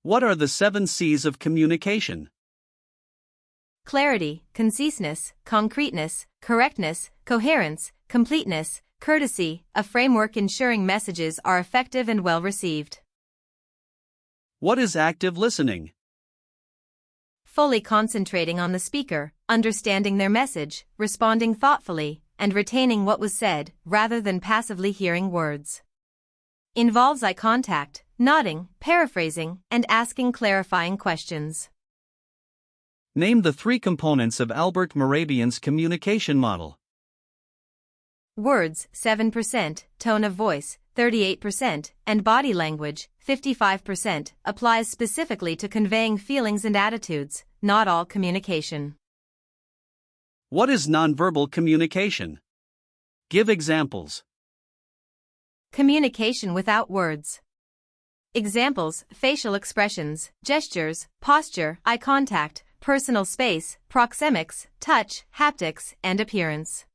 What are the 7 C's of communication? Clarity, conciseness, concreteness, correctness, coherence, completeness, courtesy, a framework ensuring messages are effective and well received. What is active listening? Fully concentrating on the speaker, understanding their message, responding thoughtfully, and retaining what was said, rather than passively hearing words. Involves eye contact, nodding, paraphrasing, and asking clarifying questions. Name the 3 components of Albert Mehrabian's communication model. Words, 7%, tone of voice, 38%, and body language, 55%, applies specifically to conveying feelings and attitudes, not all communication. What is nonverbal communication? Give examples. Communication without words. Examples: facial expressions, gestures, posture, eye contact, personal space, proxemics, touch, haptics, and appearance.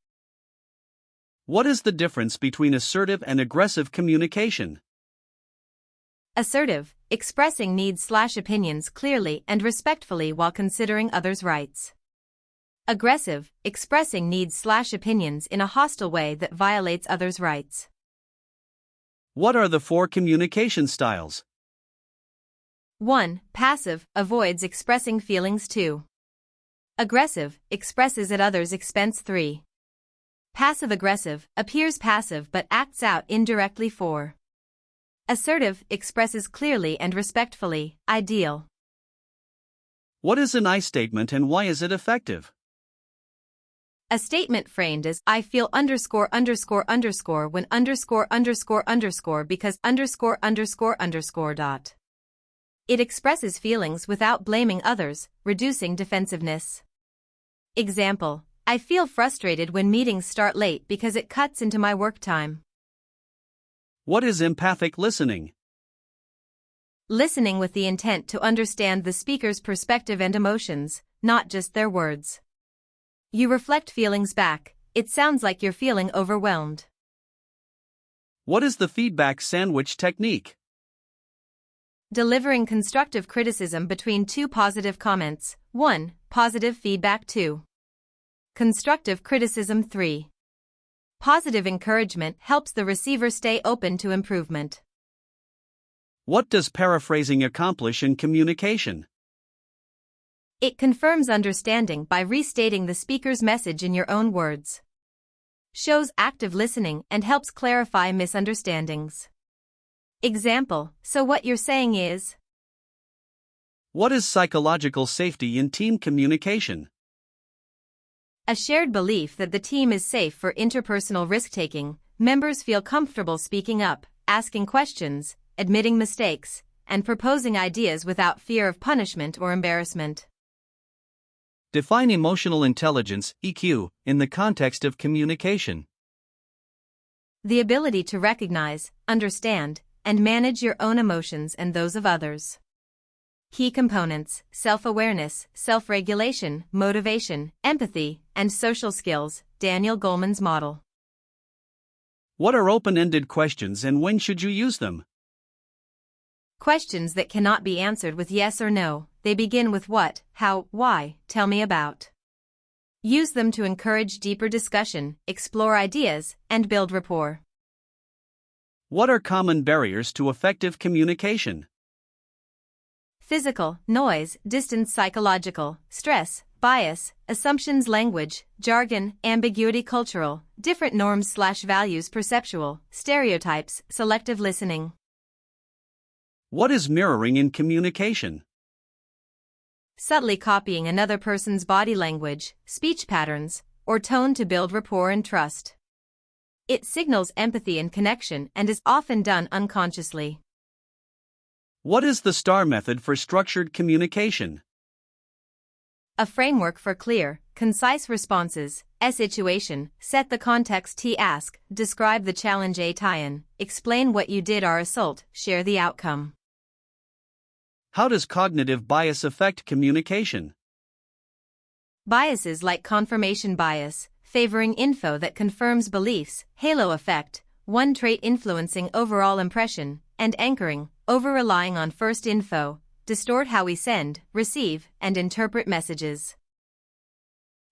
What is the difference between assertive and aggressive communication? Assertive, expressing needs/opinions clearly and respectfully while considering others' rights. Aggressive, expressing needs/opinions in a hostile way that violates others' rights. What are the 4 communication styles? 1. Passive, avoids expressing feelings. 2. Aggressive, expresses at others' expense. 3. Passive-aggressive, appears passive but acts out indirectly. 4. Assertive, expresses clearly and respectfully, ideal. What is an I statement and why is it effective? A statement framed as I feel when because ... It expresses feelings without blaming others, reducing defensiveness. Example: I feel frustrated when meetings start late because it cuts into my work time. What is empathic listening? Listening with the intent to understand the speaker's perspective and emotions, not just their words. You reflect feelings back. It sounds like you're feeling overwhelmed. What is the feedback sandwich technique? Delivering constructive criticism between 2 positive comments. 1. Positive feedback. 2. Constructive criticism. 3. Positive encouragement helps the receiver stay open to improvement. What does paraphrasing accomplish in communication? It confirms understanding by restating the speaker's message in your own words. Shows active listening and helps clarify misunderstandings. Example: so what you're saying is... What is psychological safety in team communication? A shared belief that the team is safe for interpersonal risk-taking. Members feel comfortable speaking up, asking questions, admitting mistakes, and proposing ideas without fear of punishment or embarrassment. Define emotional intelligence, EQ, in the context of communication. The ability to recognize, understand, and manage your own emotions and those of others. Key components: self-awareness, self-regulation, motivation, empathy, and social skills. Daniel Goleman's model. What are open-ended questions and when should you use them? Questions that cannot be answered with yes or no. They begin with what, how, why, tell me about. Use them to encourage deeper discussion, explore ideas, and build rapport. What are common barriers to effective communication? Physical, noise, distance, psychological, stress, bias, assumptions, language, jargon, ambiguity, cultural, different norms/values, perceptual, stereotypes, selective listening. What is mirroring in communication? Subtly copying another person's body language, speech patterns, or tone to build rapport and trust. It signals empathy and connection and is often done unconsciously. What is the STAR method for structured communication? A framework for clear, concise responses. A situation, set the context. T ask, describe the challenge. A tie-in, explain what you did. R assault, share the outcome. How does cognitive bias affect communication? Biases like confirmation bias, favoring info that confirms beliefs, halo effect, one trait influencing overall impression, and anchoring, over-relying on first info, distort how we send, receive, and interpret messages.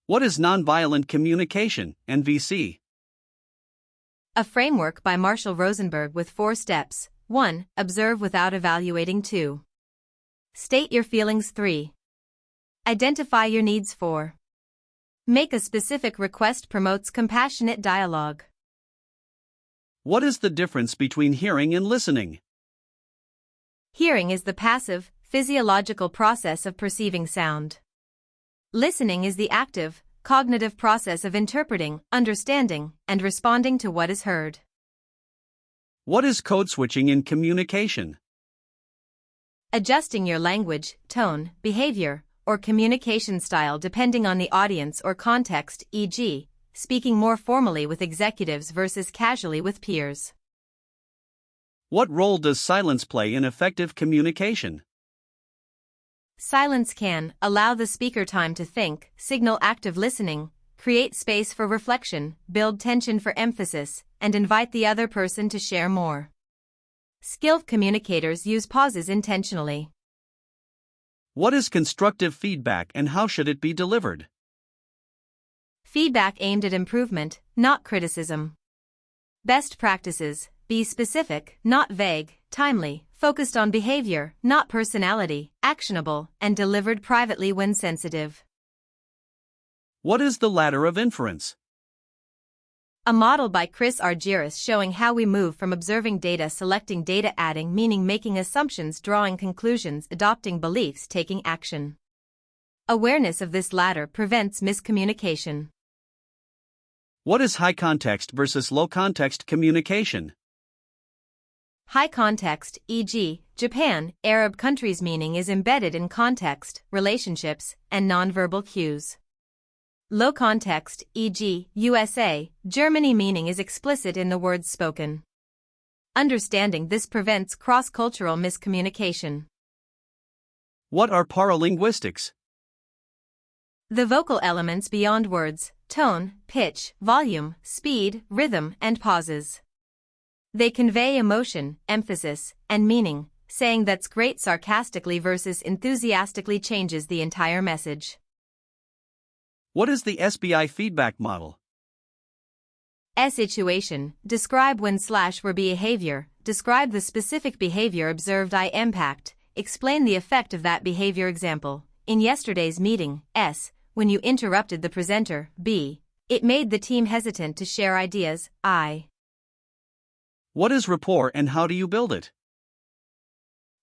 What is nonviolent communication, NVC? A framework by Marshall Rosenberg with 4 steps. 1. Observe without evaluating. 2. State your feelings. 3. Identify your needs. 4. Make a specific request. Promotes compassionate dialogue. What is the difference between hearing and listening? Hearing is the passive, physiological process of perceiving sound. Listening is the active, cognitive process of interpreting, understanding, and responding to what is heard. What is code switching in communication? Adjusting your language, tone, behavior, or communication style depending on the audience or context, e.g., speaking more formally with executives versus casually with peers. What role does silence play in effective communication? Silence can allow the speaker time to think, signal active listening, create space for reflection, build tension for emphasis, and invite the other person to share more. Skilled communicators use pauses intentionally. What is constructive feedback and how should it be delivered? Feedback aimed at improvement, not criticism. Best practices: be specific, not vague, timely, focused on behavior, not personality, actionable, and delivered privately when sensitive. What is the ladder of inference? A model by Chris Argyris showing how we move from observing data, selecting data, adding meaning, making assumptions, drawing conclusions, adopting beliefs, taking action. Awareness of this ladder prevents miscommunication. What is high context versus low context communication? High context, e.g., Japan, Arab countries, meaning is embedded in context, relationships, and nonverbal cues. Low context, e.g., USA, Germany, meaning is explicit in the words spoken. Understanding this prevents cross-cultural miscommunication. What are paralinguistics? The vocal elements beyond words: tone, pitch, volume, speed, rhythm, and pauses. They convey emotion, emphasis, and meaning. Saying "that's great" sarcastically versus enthusiastically changes the entire message. What is the SBI feedback model? Situation: describe when/where behavior, describe the specific behavior observed. Impact: explain the effect of that behavior. Example: in yesterday's meeting, when you interrupted the presenter, it made the team hesitant to share ideas. What is rapport and how do you build it?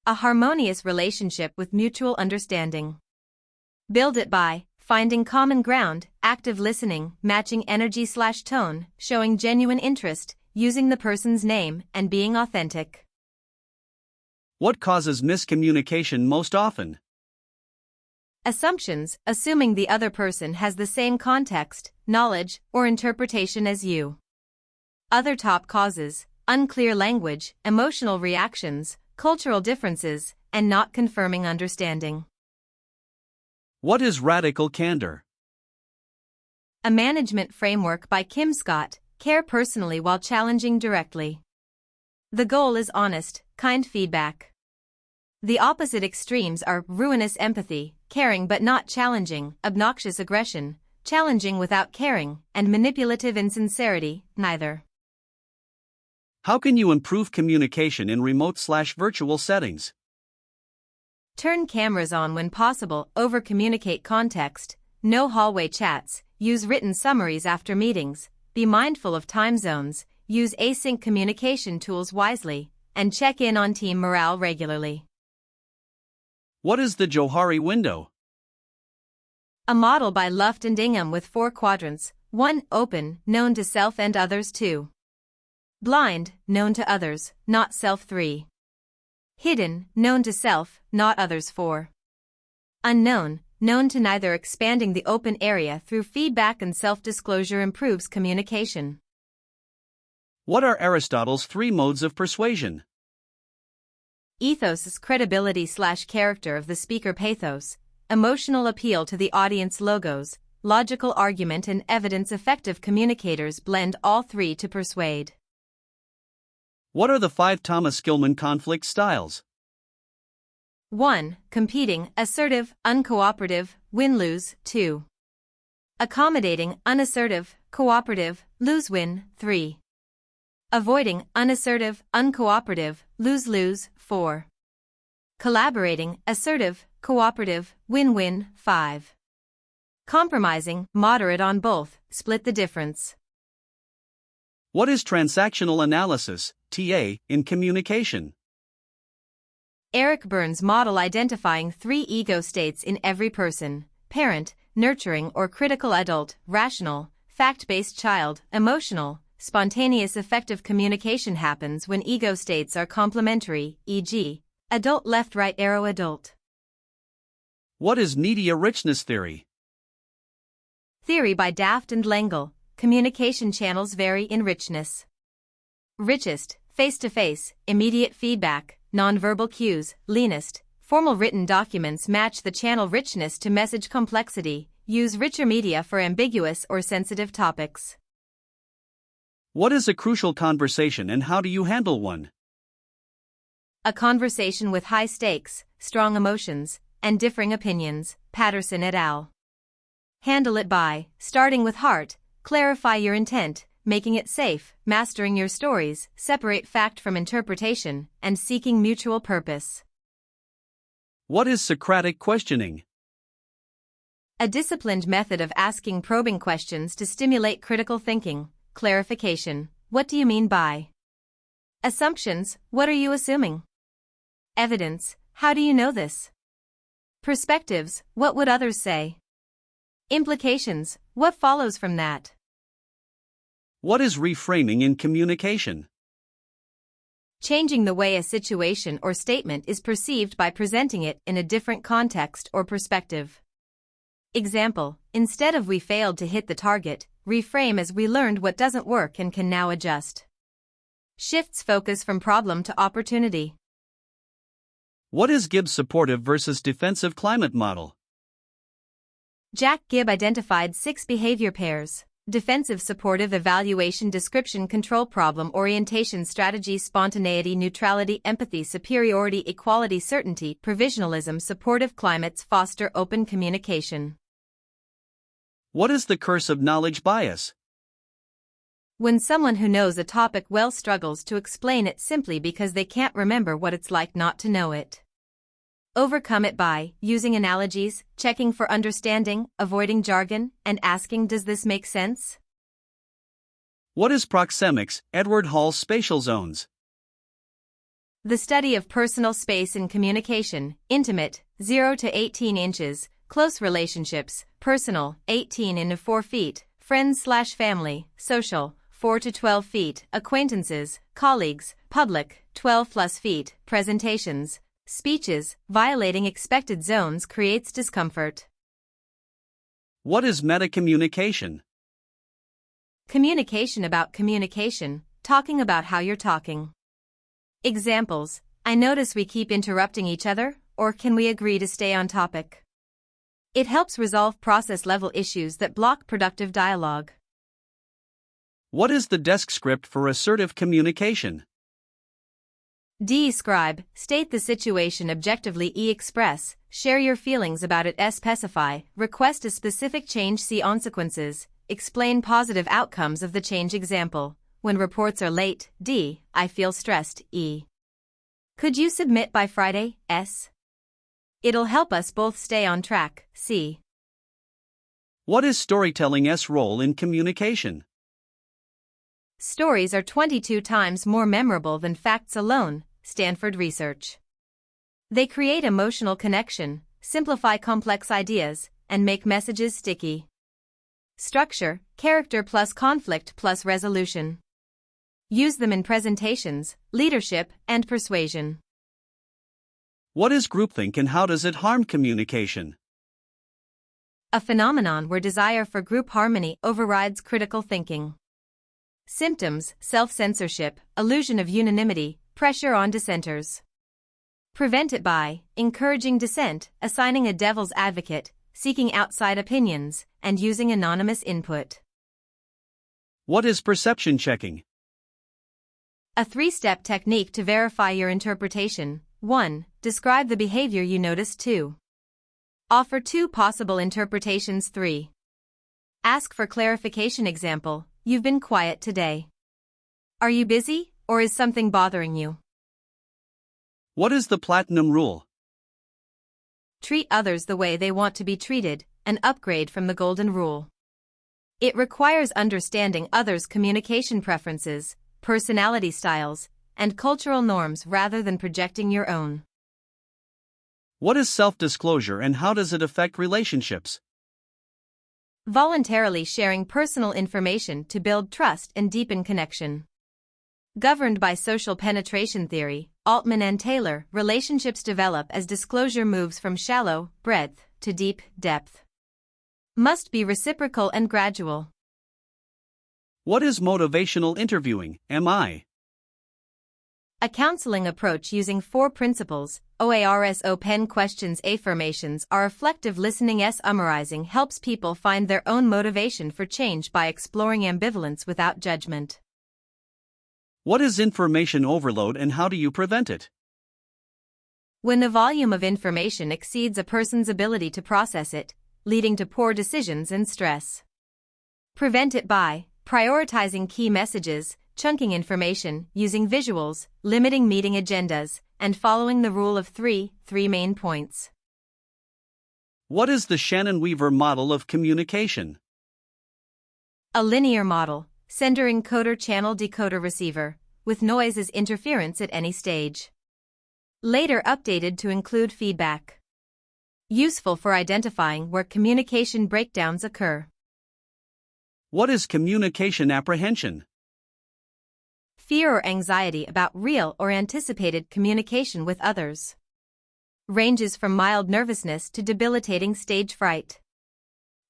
A harmonious relationship with mutual understanding. Build it by finding common ground, active listening, matching energy/tone, showing genuine interest, using the person's name, and being authentic. What causes miscommunication most often? Assumptions: assuming the other person has the same context, knowledge, or interpretation as you. Other top causes: unclear language, emotional reactions, cultural differences, and not confirming understanding. What is radical candor? A management framework by Kim Scott. Care personally while challenging directly. The goal is honest, kind feedback. The opposite extremes are ruinous empathy, caring but not challenging, obnoxious aggression, challenging without caring, and manipulative insincerity, neither. How can you improve communication in remote/virtual settings? Turn cameras on when possible, over-communicate context, no hallway chats, use written summaries after meetings, be mindful of time zones, use async communication tools wisely, and check in on team morale regularly. What is the Johari window? A model by Luft and Ingham with 4 quadrants: 1. Open, known to self and others. 2. Blind, known to others, not self. 3. Hidden, known to self, not others. 4. Unknown, known to neither. Expanding the open area through feedback and self-disclosure improves communication. What are Aristotle's 3 modes of persuasion? Ethos is credibility/character of the speaker. Pathos, emotional appeal to the audience. Logos, logical argument and evidence. Effective communicators blend all 3 to persuade. What are the 5 Thomas Gilman conflict styles? 1. Competing, assertive, uncooperative, win-lose, 2. Accommodating, unassertive, cooperative, lose-win, 3. Avoiding, unassertive, uncooperative, lose-lose, 4. Collaborating, assertive, cooperative, win-win, 5. Compromising, moderate on both, split the difference. What is transactional analysis, TA, in communication? Eric Berne's model identifying 3 ego states in every person: parent, nurturing or critical adult, rational, fact-based child, emotional. Spontaneous effective communication happens when ego states are complementary, e.g., adult left-right arrow adult. What is media richness theory? Theory by Daft and Lengel. Communication channels vary in richness. Richest, face-to-face, immediate feedback, nonverbal cues. Leanest, formal written documents match the channel richness to message complexity. Use richer media for ambiguous or sensitive topics. What is a crucial conversation and how do you handle one? A conversation with high stakes, strong emotions, and differing opinions. Patterson et al. Handle it by starting with heart, clarify your intent, making it safe, mastering your stories, separate fact from interpretation, and seeking mutual purpose. What is Socratic questioning? A disciplined method of asking probing questions to stimulate critical thinking. Clarification: what do you mean by? Assumptions: what are you assuming? Evidence: how do you know this? Perspectives: what would others say? Implications: what follows from that? What is reframing in communication? Changing the way a situation or statement is perceived by presenting it in a different context or perspective. Example: instead of "we failed to hit the target," reframe as "we learned what doesn't work and can now adjust." Shifts focus from problem to opportunity. What is Gibb's supportive versus defensive climate model? Jack Gibb identified 6 behavior pairs: defensive, supportive, evaluation, description, control, problem, orientation, strategy, spontaneity, neutrality, empathy, superiority, equality, certainty, provisionalism. Supportive climates foster open communication. What is the curse of knowledge bias? When someone who knows a topic well struggles to explain it simply because they can't remember what it's like not to know it. Overcome it by using analogies, checking for understanding, avoiding jargon, and asking, "Does this make sense?" What is proxemics, Edward Hall's spatial zones? The study of personal space in communication: intimate, 0 to 18 inches, close relationships, personal, 18 into 4 feet, friends/family, social, 4 to 12 feet, acquaintances, colleagues, public, 12 plus feet, presentations, speeches. Violating expected zones creates discomfort. What is metacommunication? Communication about communication, talking about how you're talking. Examples: I notice we keep interrupting each other, or can we agree to stay on topic? It helps resolve process-level issues that block productive dialogue. What is the desk script for assertive communication? Describe, state the situation objectively. Express, share your feelings about it. Specify, request a specific change. See consequences, explain positive outcomes of the change. Example: when reports are late. D. I feel stressed. E. Could you submit by Friday? S. It'll help us both stay on track. C. What is storytelling's role in communication? Stories are 22 times more memorable than facts alone. Stanford research. They create emotional connection, simplify complex ideas, and make messages sticky. Structure: character plus conflict plus resolution. Use them in presentations, leadership, and persuasion. What is groupthink and how does it harm communication? A phenomenon where desire for group harmony overrides critical thinking. Symptoms: self-censorship, illusion of unanimity, pressure on dissenters. Prevent it by encouraging dissent, assigning a devil's advocate, seeking outside opinions, and using anonymous input. What is perception checking? A 3-step technique to verify your interpretation. 1. Describe the behavior you noticed. 2. Offer 2 possible interpretations. 3. Ask for clarification. Example, you've been quiet today. Are you busy, or is something bothering you? What is the platinum rule? Treat others the way they want to be treated, an upgrade from the golden rule. It requires understanding others' communication preferences, personality styles, and cultural norms rather than projecting your own. What is self-disclosure and how does it affect relationships? Voluntarily sharing personal information to build trust and deepen connection. Governed by social penetration theory, Altman and Taylor, relationships develop as disclosure moves from shallow breadth to deep depth. Must be reciprocal and gradual. What is motivational interviewing, MI? A counseling approach using 4 principles, OARS open questions. Affirmations are reflective listening. Summarizing helps people find their own motivation for change by exploring ambivalence without judgment. What is information overload and how do you prevent it? When the volume of information exceeds a person's ability to process it, leading to poor decisions and stress. Prevent it by prioritizing key messages, chunking information, using visuals, limiting meeting agendas, and following the rule of 3 main points. What is the Shannon-Weaver model of communication? A linear model, sender encoder channel decoder receiver, with noise as interference at any stage. Later updated to include feedback. Useful for identifying where communication breakdowns occur. What is communication apprehension? Fear or anxiety about real or anticipated communication with others. Ranges from mild nervousness to debilitating stage fright.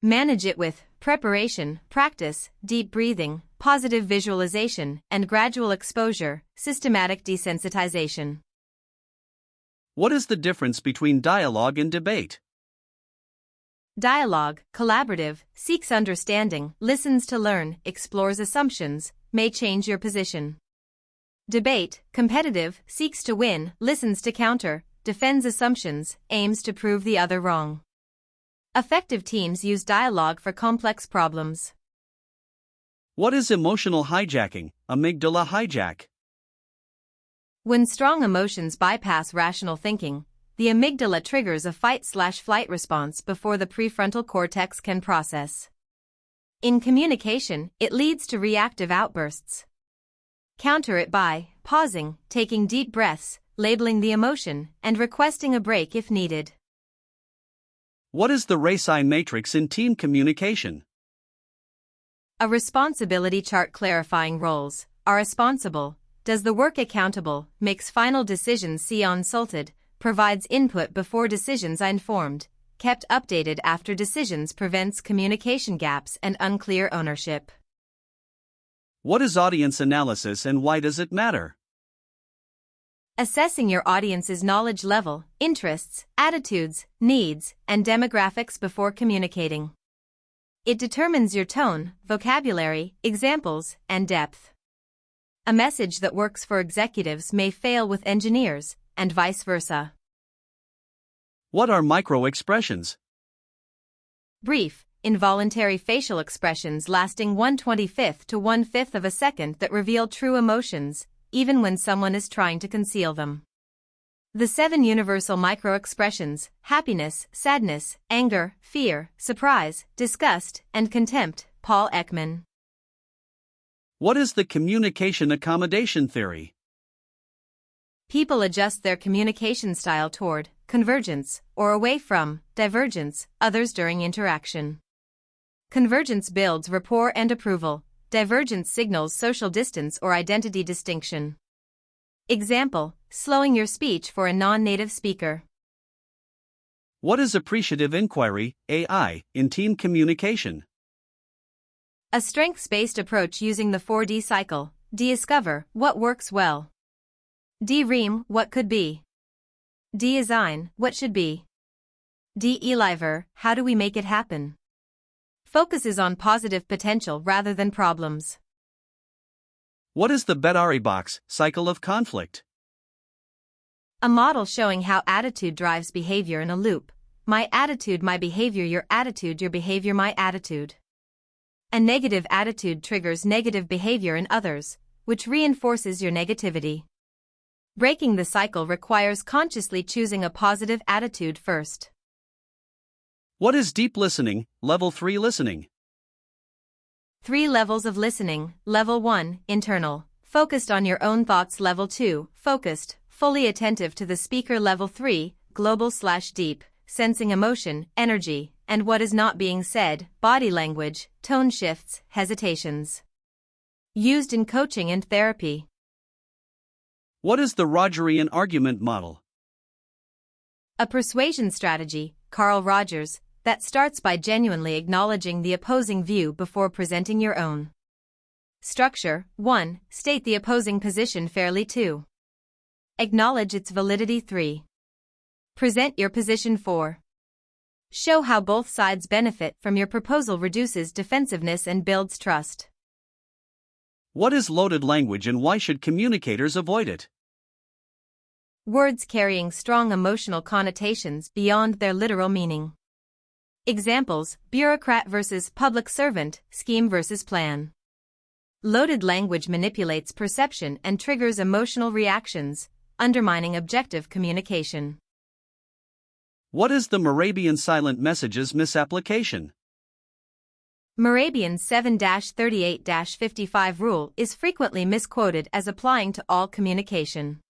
Manage it with preparation, practice, deep breathing, positive visualization, and gradual exposure, systematic desensitization. What is the difference between dialogue and debate? Dialogue, collaborative, seeks understanding, listens to learn, explores assumptions, may change your position. Debate, competitive, seeks to win, listens to counter, defends assumptions, aims to prove the other wrong. Effective teams use dialogue for complex problems. What is emotional hijacking, amygdala hijack? When strong emotions bypass rational thinking, the amygdala triggers a fight/flight response before the prefrontal cortex can process. In communication, it leads to reactive outbursts. Counter it by pausing, taking deep breaths, labeling the emotion, and requesting a break if needed. What is the RACI matrix in team communication? A responsibility chart clarifying roles, are responsible, does the work accountable, makes final decisions. See consulted, provides input before decisions are informed, kept updated after decisions, prevents communication gaps and unclear ownership. What is audience analysis and why does it matter? Assessing your audience's knowledge level, interests, attitudes, needs, and demographics before communicating. It determines your tone, vocabulary, examples, and depth. A message that works for executives may fail with engineers, and vice versa. What are micro-expressions? Brief, involuntary facial expressions lasting 1/25 to 1/5 of a second that reveal true emotions, even when someone is trying to conceal them. The 7 universal micro-expressions, happiness, sadness, anger, fear, surprise, disgust, and contempt, Paul Ekman. What is the communication accommodation theory? People adjust their communication style toward convergence or away from divergence, others during interaction. Convergence builds rapport and approval. Divergence signals social distance or identity distinction. Example, slowing your speech for a non-native speaker. What is appreciative inquiry, AI, in team communication? A strengths-based approach using the 4D cycle. Discover what works well. Dream what could be. Design what should be. Deliver how do we make it happen. Focuses on positive potential rather than problems. What is the Bedari box cycle of conflict? A model showing how attitude drives behavior in a loop. My attitude, my behavior, your attitude, your behavior, my attitude. A negative attitude triggers negative behavior in others, which reinforces your negativity. Breaking the cycle requires consciously choosing a positive attitude first. What is deep listening, level 3 listening? 3 levels of listening. Level 1, internal, focused on your own thoughts. Level 2, focused, fully attentive to the speaker. Level 3, global/deep, sensing emotion, energy, and what is not being said, body language, tone shifts, hesitations. Used in coaching and therapy. What is the Rogerian argument model? A persuasion strategy, Carl Rogers, that starts by genuinely acknowledging the opposing view before presenting your own. Structure: 1. State the opposing position fairly. 2. Acknowledge its validity. 3. Present your position. 4. Show how both sides benefit from your proposal. Reduces defensiveness and builds trust. What is loaded language and why should communicators avoid it? Words carrying strong emotional connotations beyond their literal meaning. Examples: bureaucrat versus public servant, scheme versus plan. Loaded language manipulates perception and triggers emotional reactions, undermining objective communication. What is the Morabian silent messages misapplication? Morabian's 7-38-55 rule is frequently misquoted as applying to all communication.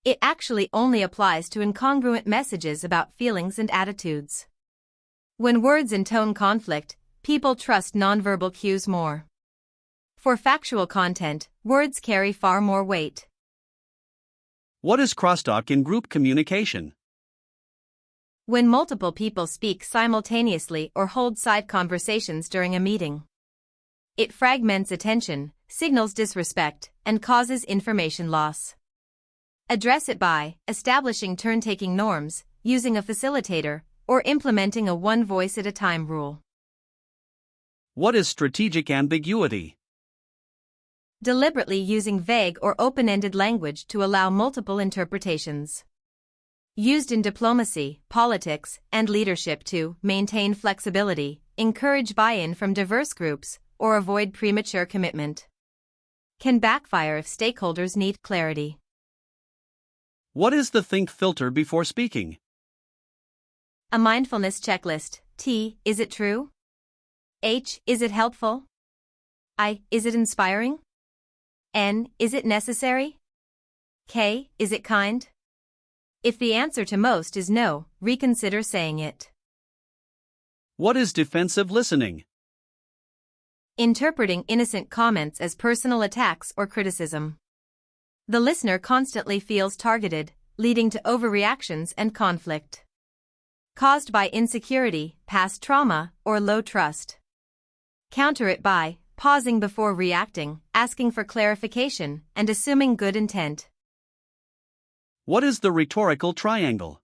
It actually only applies to incongruent messages about feelings and attitudes. When words and tone conflict, people trust nonverbal cues more. For factual content, words carry far more weight. What is crosstalk in group communication? When multiple people speak simultaneously or hold side conversations during a meeting. It fragments attention, signals disrespect, and causes information loss. Address it by establishing turn-taking norms, using a facilitator, or implementing a one voice at a time rule. What is strategic ambiguity? Deliberately using vague or open-ended language to allow multiple interpretations. Used in diplomacy, politics, and leadership to maintain flexibility, encourage buy-in from diverse groups, or avoid premature commitment. Can backfire if stakeholders need clarity. What is the think filter before speaking? A mindfulness checklist. T. Is it true? H. Is it helpful? I. Is it inspiring? N. Is it necessary? K. Is it kind? If the answer to most is no, reconsider saying it. What is defensive listening? Interpreting innocent comments as personal attacks or criticism. The listener constantly feels targeted, leading to overreactions and conflict. Caused by insecurity, past trauma, or low trust. Counter it by pausing before reacting, asking for clarification, and assuming good intent. What is the rhetorical triangle?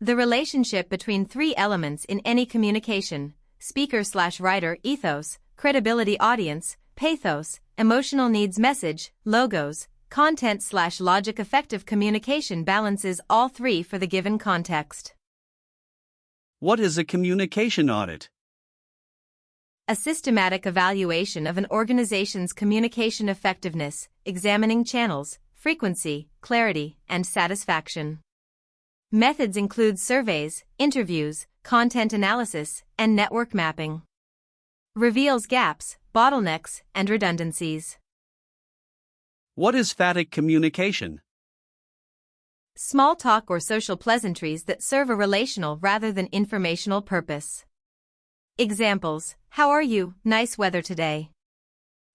The relationship between 3 elements in any communication: speaker/writer, ethos, credibility, audience, pathos, emotional needs, message, logos, content/logic. Effective communication balances all 3 for the given context. What is a communication audit? A systematic evaluation of an organization's communication effectiveness, examining channels, frequency, clarity, and satisfaction. Methods include surveys, interviews, content analysis, and network mapping. Reveals gaps, bottlenecks, and redundancies. What is phatic communication? Small talk or social pleasantries that serve a relational rather than informational purpose. Examples: how are you? Nice weather today.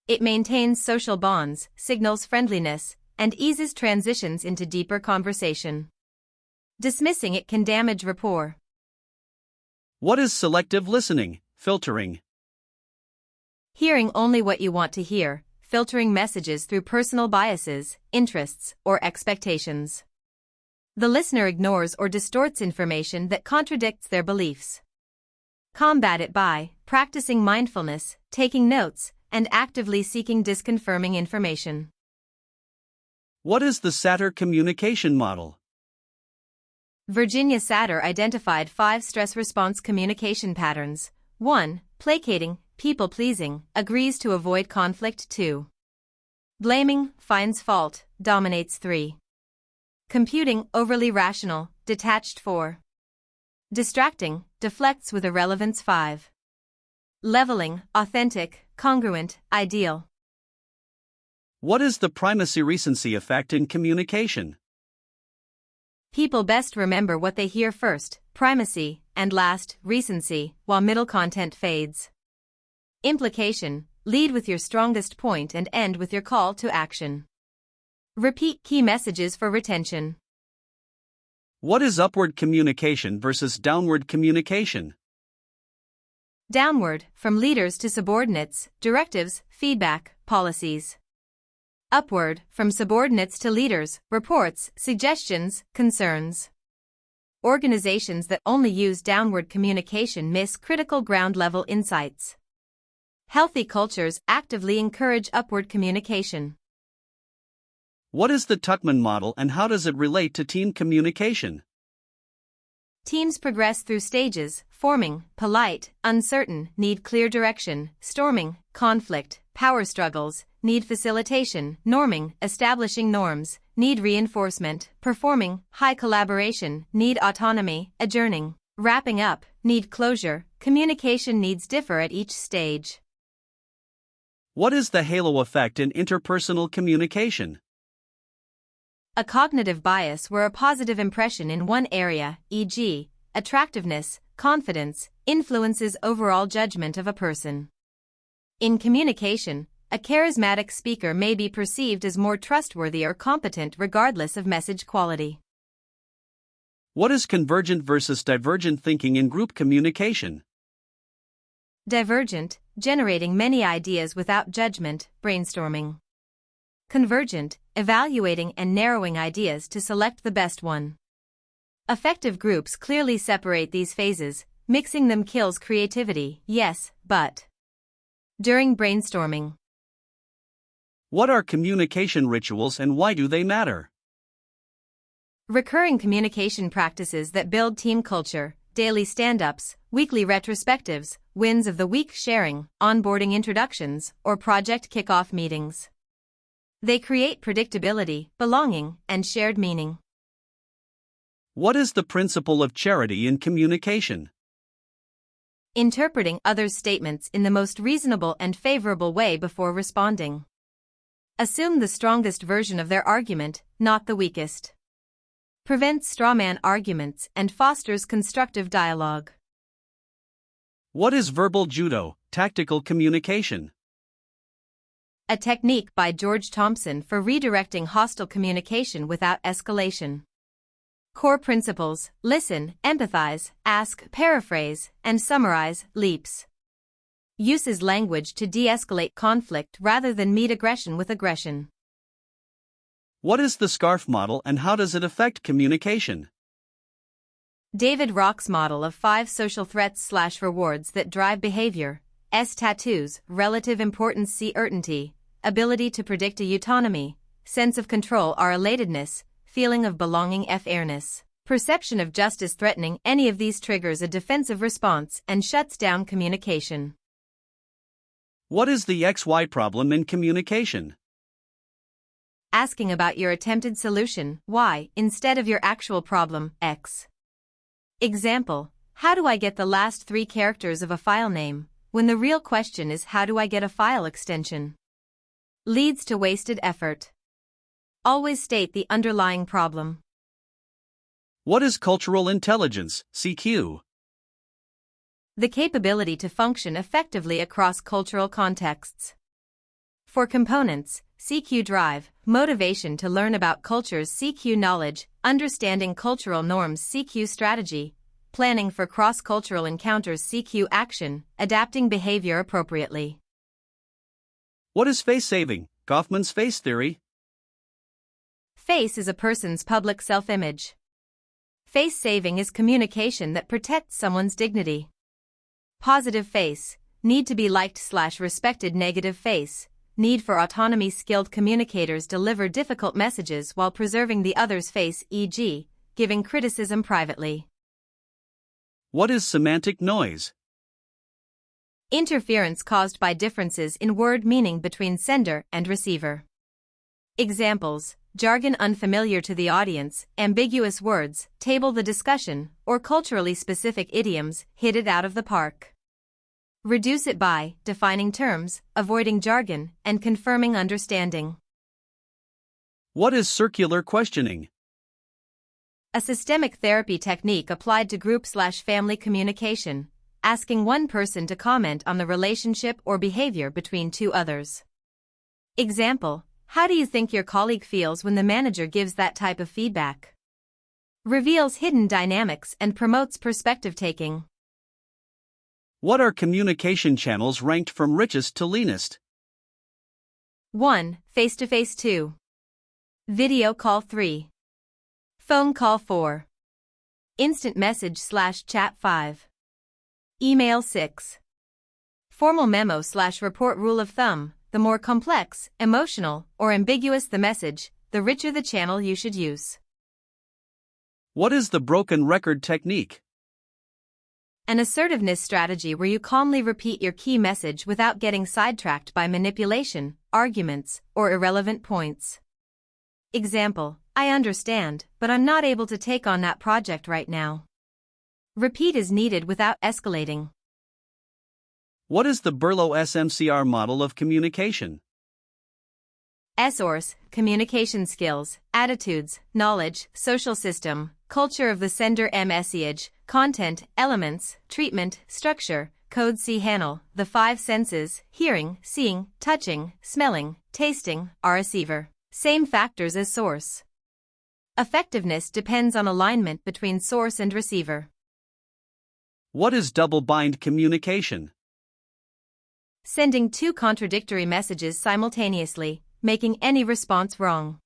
It maintains social bonds, signals friendliness, and eases transitions into deeper conversation. Dismissing it can damage rapport. What is selective listening, filtering? Hearing only what you want to hear, filtering messages through personal biases, interests, or expectations. The listener ignores or distorts information that contradicts their beliefs. Combat it by practicing mindfulness, taking notes, and actively seeking disconfirming information. What is the Satter communication model? Virginia Satter identified 5 stress response communication patterns. 1. Placating, people-pleasing, agrees to avoid conflict. 2. Blaming, finds fault, dominates. 3. Computing, overly rational, detached. 4. Distracting, deflects with irrelevance. 5. Leveling, authentic, congruent, ideal. What is the primacy-recency effect in communication? People best remember what they hear first, primacy, and last, recency, while middle content fades. Implication, lead with your strongest point and end with your call to action. Repeat key messages for retention. What is upward communication versus downward communication? Downward, from leaders to subordinates, directives, feedback, policies. Upward, from subordinates to leaders, reports, suggestions, concerns. Organizations that only use downward communication miss critical ground-level insights. Healthy cultures actively encourage upward communication. What is the Tuckman model and how does it relate to team communication? Teams progress through stages: forming, polite, uncertain, need clear direction; storming, conflict, power struggles, need facilitation; norming, establishing norms, need reinforcement; performing, high collaboration, need autonomy; adjourning, wrapping up, need closure. Communication needs differ at each stage. What is the halo effect in interpersonal communication? A cognitive bias where a positive impression in one area, e.g., attractiveness, confidence, influences overall judgment of a person. In communication, a charismatic speaker may be perceived as more trustworthy or competent regardless of message quality. What is convergent versus divergent thinking in group communication? Divergent, generating many ideas without judgment, brainstorming. Convergent, evaluating and narrowing ideas to select the best one. Effective groups clearly separate these phases, mixing them kills creativity, yes, but during brainstorming. What are communication rituals and why do they matter? Recurring communication practices that build team culture, daily stand-ups, weekly retrospectives, wins of the week sharing, onboarding introductions, or project kickoff meetings. They create predictability, belonging, and shared meaning. What is the principle of charity in communication? Interpreting others' statements in the most reasonable and favorable way before responding. Assume the strongest version of their argument, not the weakest. Prevents strawman arguments and fosters constructive dialogue. What is verbal judo, tactical communication? A technique by George Thompson for redirecting hostile communication without escalation. Core principles: listen, empathize, ask, paraphrase, and summarize. Leaps. Uses language to de-escalate conflict rather than meet aggression with aggression. What is the SCARF model and how does it affect communication? David Rock's model of 5 social threats/rewards that drive behavior. Tattoos, relative importance, certainty, ability to predict, autonomy, sense of control, relatedness, feeling of belonging, fairness, perception of justice. Threatening any of these triggers a defensive response and shuts down communication. What is the XY problem in communication? Asking about your attempted solution, Y, instead of your actual problem, X. Example: how do I get the last 3 characters of a file name, when the real question is how do I get a file extension? Leads to wasted effort. Always state the underlying problem. What is cultural intelligence, CQ? The capability to function effectively across cultural contexts. For components, CQ drive, motivation to learn about cultures, CQ knowledge, understanding cultural norms, CQ strategy, planning for cross-cultural encounters, CQ action, adapting behavior appropriately. What is face saving, Goffman's face theory? Face is a person's public self-image. Face saving is communication that protects someone's dignity. Positive face, need to be liked/respected. Negative face, need for autonomy. Skilled communicators deliver difficult messages while preserving the other's face, e.g., giving criticism privately. What is semantic noise? Interference caused by differences in word meaning between sender and receiver. Examples: jargon unfamiliar to the audience, ambiguous words, table the discussion, or culturally specific idioms, hit it out of the park. Reduce it by defining terms, avoiding jargon, and confirming understanding. What is circular questioning? A systemic therapy technique applied to group/family communication, asking one person to comment on the relationship or behavior between two others. Example: how do you think your colleague feels when the manager gives that type of feedback? Reveals hidden dynamics and promotes perspective-taking. What are communication channels ranked from richest to leanest? 1. Face-to-face. 2. Video call. 3. Phone call. 4. Instant message/chat. 5. Email. 6. Formal memo/report. Rule of thumb: the more complex, emotional, or ambiguous the message, the richer the channel you should use. What is the broken record technique? An assertiveness strategy where you calmly repeat your key message without getting sidetracked by manipulation, arguments, or irrelevant points. Example: I understand, but I'm not able to take on that project right now. Repeat as needed without escalating. What is the Berlo SMCR model of communication? SORS: communication skills, attitudes, knowledge, social system, culture of the sender. Message, content, elements, treatment, structure, code. C. Hanel: the 5 senses: hearing, seeing, touching, smelling, tasting, are receiver. Same factors as source. Effectiveness depends on alignment between source and receiver. What is double-bind communication? Sending 2 contradictory messages simultaneously, making any response wrong.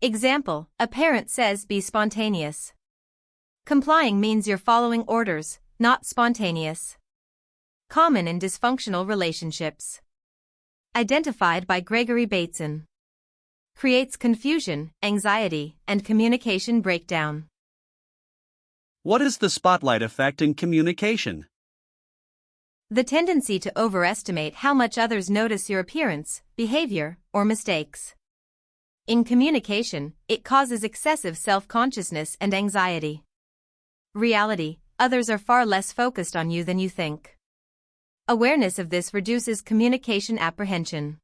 Example: a parent says be spontaneous. Complying means you're following orders, not spontaneous. Common in dysfunctional relationships. Identified by Gregory Bateson. Creates confusion, anxiety, and communication breakdown. What is the spotlight effect in communication? The tendency to overestimate how much others notice your appearance, behavior, or mistakes. In communication, it causes excessive self-consciousness and anxiety. Reality: others are far less focused on you than you think. Awareness of this reduces communication apprehension.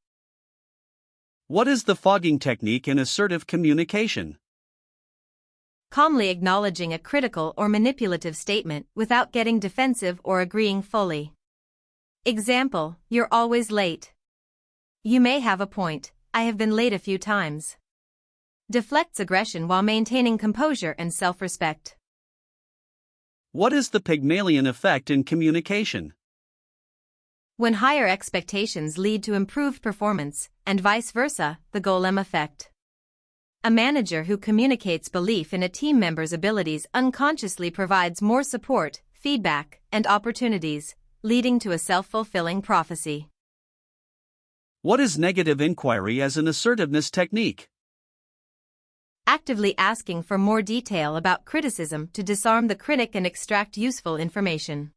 What is the fogging technique in assertive communication? Calmly acknowledging a critical or manipulative statement without getting defensive or agreeing fully. Example: you're always late. You may have a point, I have been late a few times. Deflects aggression while maintaining composure and self-respect. What is the Pygmalion effect in communication? When higher expectations lead to improved performance, and vice versa, the golem effect. A manager who communicates belief in a team member's abilities unconsciously provides more support, feedback, and opportunities, leading to a self-fulfilling prophecy. What is negative inquiry as an assertiveness technique? Actively asking for more detail about criticism to disarm the critic and extract useful information.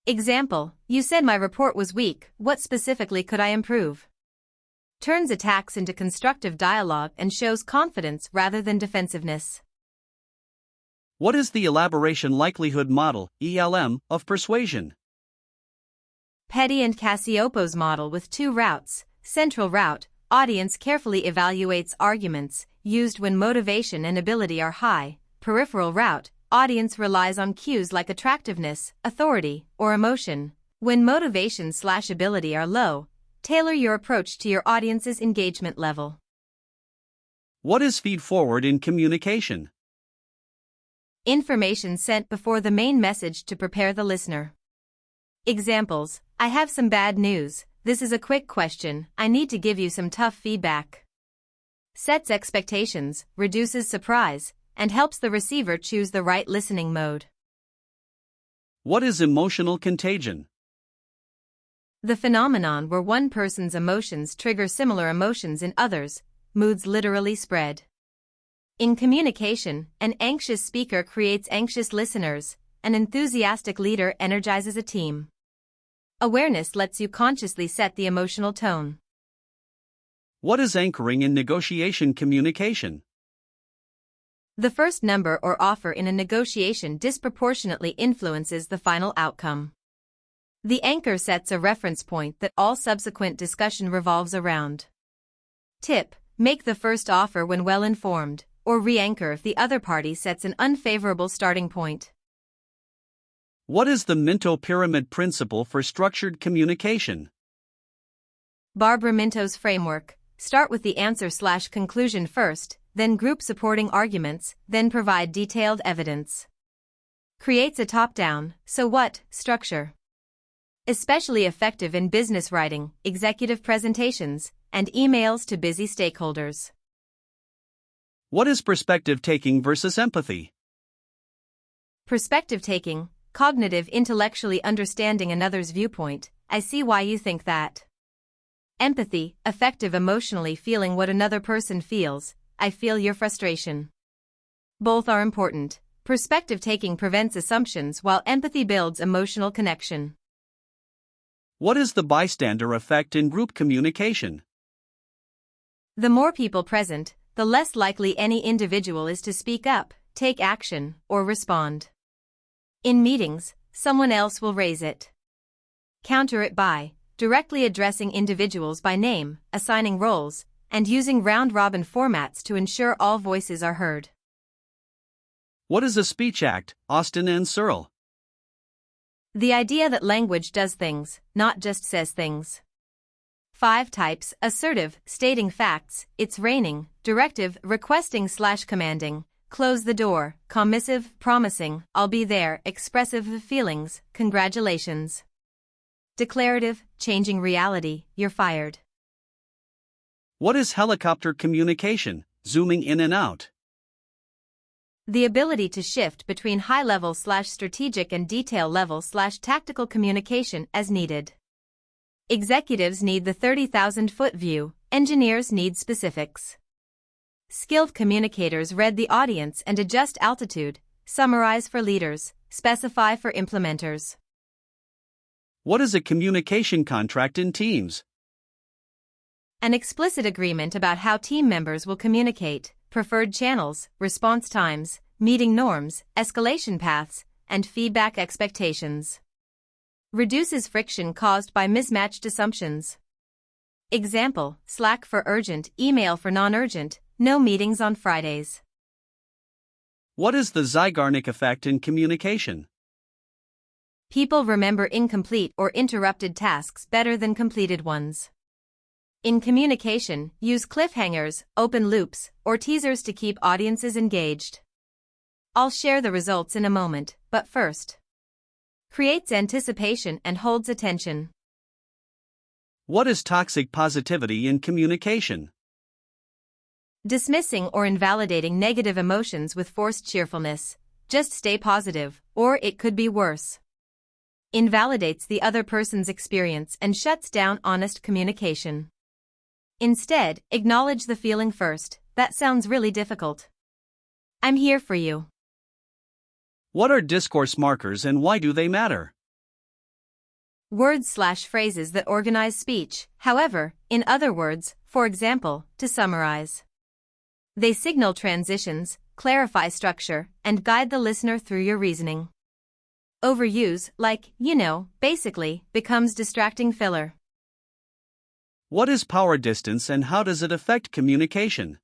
Example: you said my report was weak, what specifically could I improve? Turns attacks into constructive dialogue and shows confidence rather than defensiveness. What is the elaboration likelihood model, ELM, of persuasion? Petty and Cassiopo's model with 2 routes. Central route: audience carefully evaluates arguments, used when motivation and ability are high. Peripheral route: audience relies on cues like attractiveness, authority, or emotion. When motivation/ability are low, tailor your approach to your audience's engagement level. What is feed-forward in communication? Information sent before the main message to prepare the listener. Examples: I have some bad news, this is a quick question, I need to give you some tough feedback. Sets expectations, reduces surprise, and helps the receiver choose the right listening mode. What is emotional contagion? The phenomenon where one person's emotions trigger similar emotions in others, moods literally spread. In communication, an anxious speaker creates anxious listeners, an enthusiastic leader energizes a team. Awareness lets you consciously set the emotional tone. What is anchoring in negotiation communication? The first number or offer in a negotiation disproportionately influences the final outcome. The anchor sets a reference point that all subsequent discussion revolves around. Tip: make the first offer when well informed, or re-anchor if the other party sets an unfavorable starting point. What is the Minto Pyramid principle for structured communication? Barbara Minto's framework: start with the answer/conclusion first, then group supporting arguments, then provide detailed evidence. Creates a top-down, so what, structure. Especially effective in business writing, executive presentations, and emails to busy stakeholders. What is perspective taking versus empathy? Perspective taking: cognitive intellectually understanding another's viewpoint, I see why you think that. Empathy: effective emotionally feeling what another person feels, I feel your frustration. Both are important. Perspective taking prevents assumptions while empathy builds emotional connection. What is the bystander effect in group communication? The more people present, the less likely any individual is to speak up, take action, or respond. In meetings, someone else will raise it. Counter it by directly addressing individuals by name, assigning roles, and using round-robin formats to ensure all voices are heard. What is a speech act, Austin and Searle? The idea that language does things, not just says things. 5 types: assertive, stating facts, it's raining; directive, requesting/commanding, close the door; commissive, promising, I'll be there; expressive, feelings, congratulations; declarative, changing reality, you're fired. What is helicopter communication, zooming in and out? The ability to shift between high-level/strategic and detail-level/tactical communication as needed. Executives need the 30,000-foot view, engineers need specifics. Skilled communicators read the audience and adjust altitude, summarize for leaders, specify for implementers. What is a communication contract in teams? An explicit agreement about how team members will communicate, preferred channels, response times, meeting norms, escalation paths, and feedback expectations. Reduces friction caused by mismatched assumptions. Example: Slack for urgent, email for non-urgent, no meetings on Fridays. What is the Zeigarnik effect in communication? People remember incomplete or interrupted tasks better than completed ones. In communication, use cliffhangers, open loops, or teasers to keep audiences engaged. I'll share the results in a moment, but first. Creates anticipation and holds attention. What is toxic positivity in communication? Dismissing or invalidating negative emotions with forced cheerfulness. Just stay positive, or it could be worse. Invalidates the other person's experience and shuts down honest communication. Instead, acknowledge the feeling first. That sounds really difficult. I'm here for you. What are discourse markers and why do they matter? Words/phrases that organize speech, however, in other words, for example, to summarize. They signal transitions, clarify structure, and guide the listener through your reasoning. Overuse, like, basically, becomes distracting filler. What is power distance and how does it affect communication?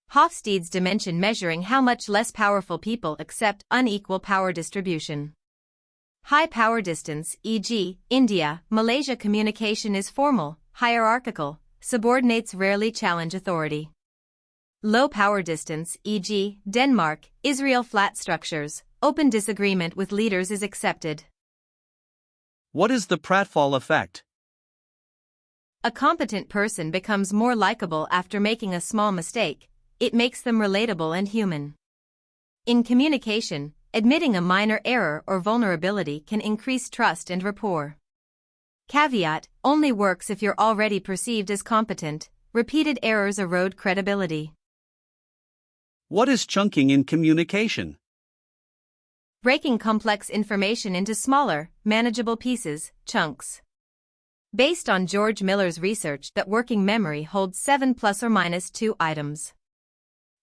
Hofstede's dimension measuring how much less powerful people accept unequal power distribution. High power distance, e.g., India, Malaysia communication is formal, hierarchical, subordinates rarely challenge authority. Low power distance, e.g., Denmark, Israel flat structures, open disagreement with leaders is accepted. What is the pratfall effect? A competent person becomes more likable after making a small mistake. It makes them relatable and human. In communication, admitting a minor error or vulnerability can increase trust and rapport. Caveat, only works if you're already perceived as competent. Repeated errors erode credibility. What is chunking in communication? Breaking complex information into smaller, manageable pieces, chunks. Based on George Miller's research that working memory holds 7 ± 2 items.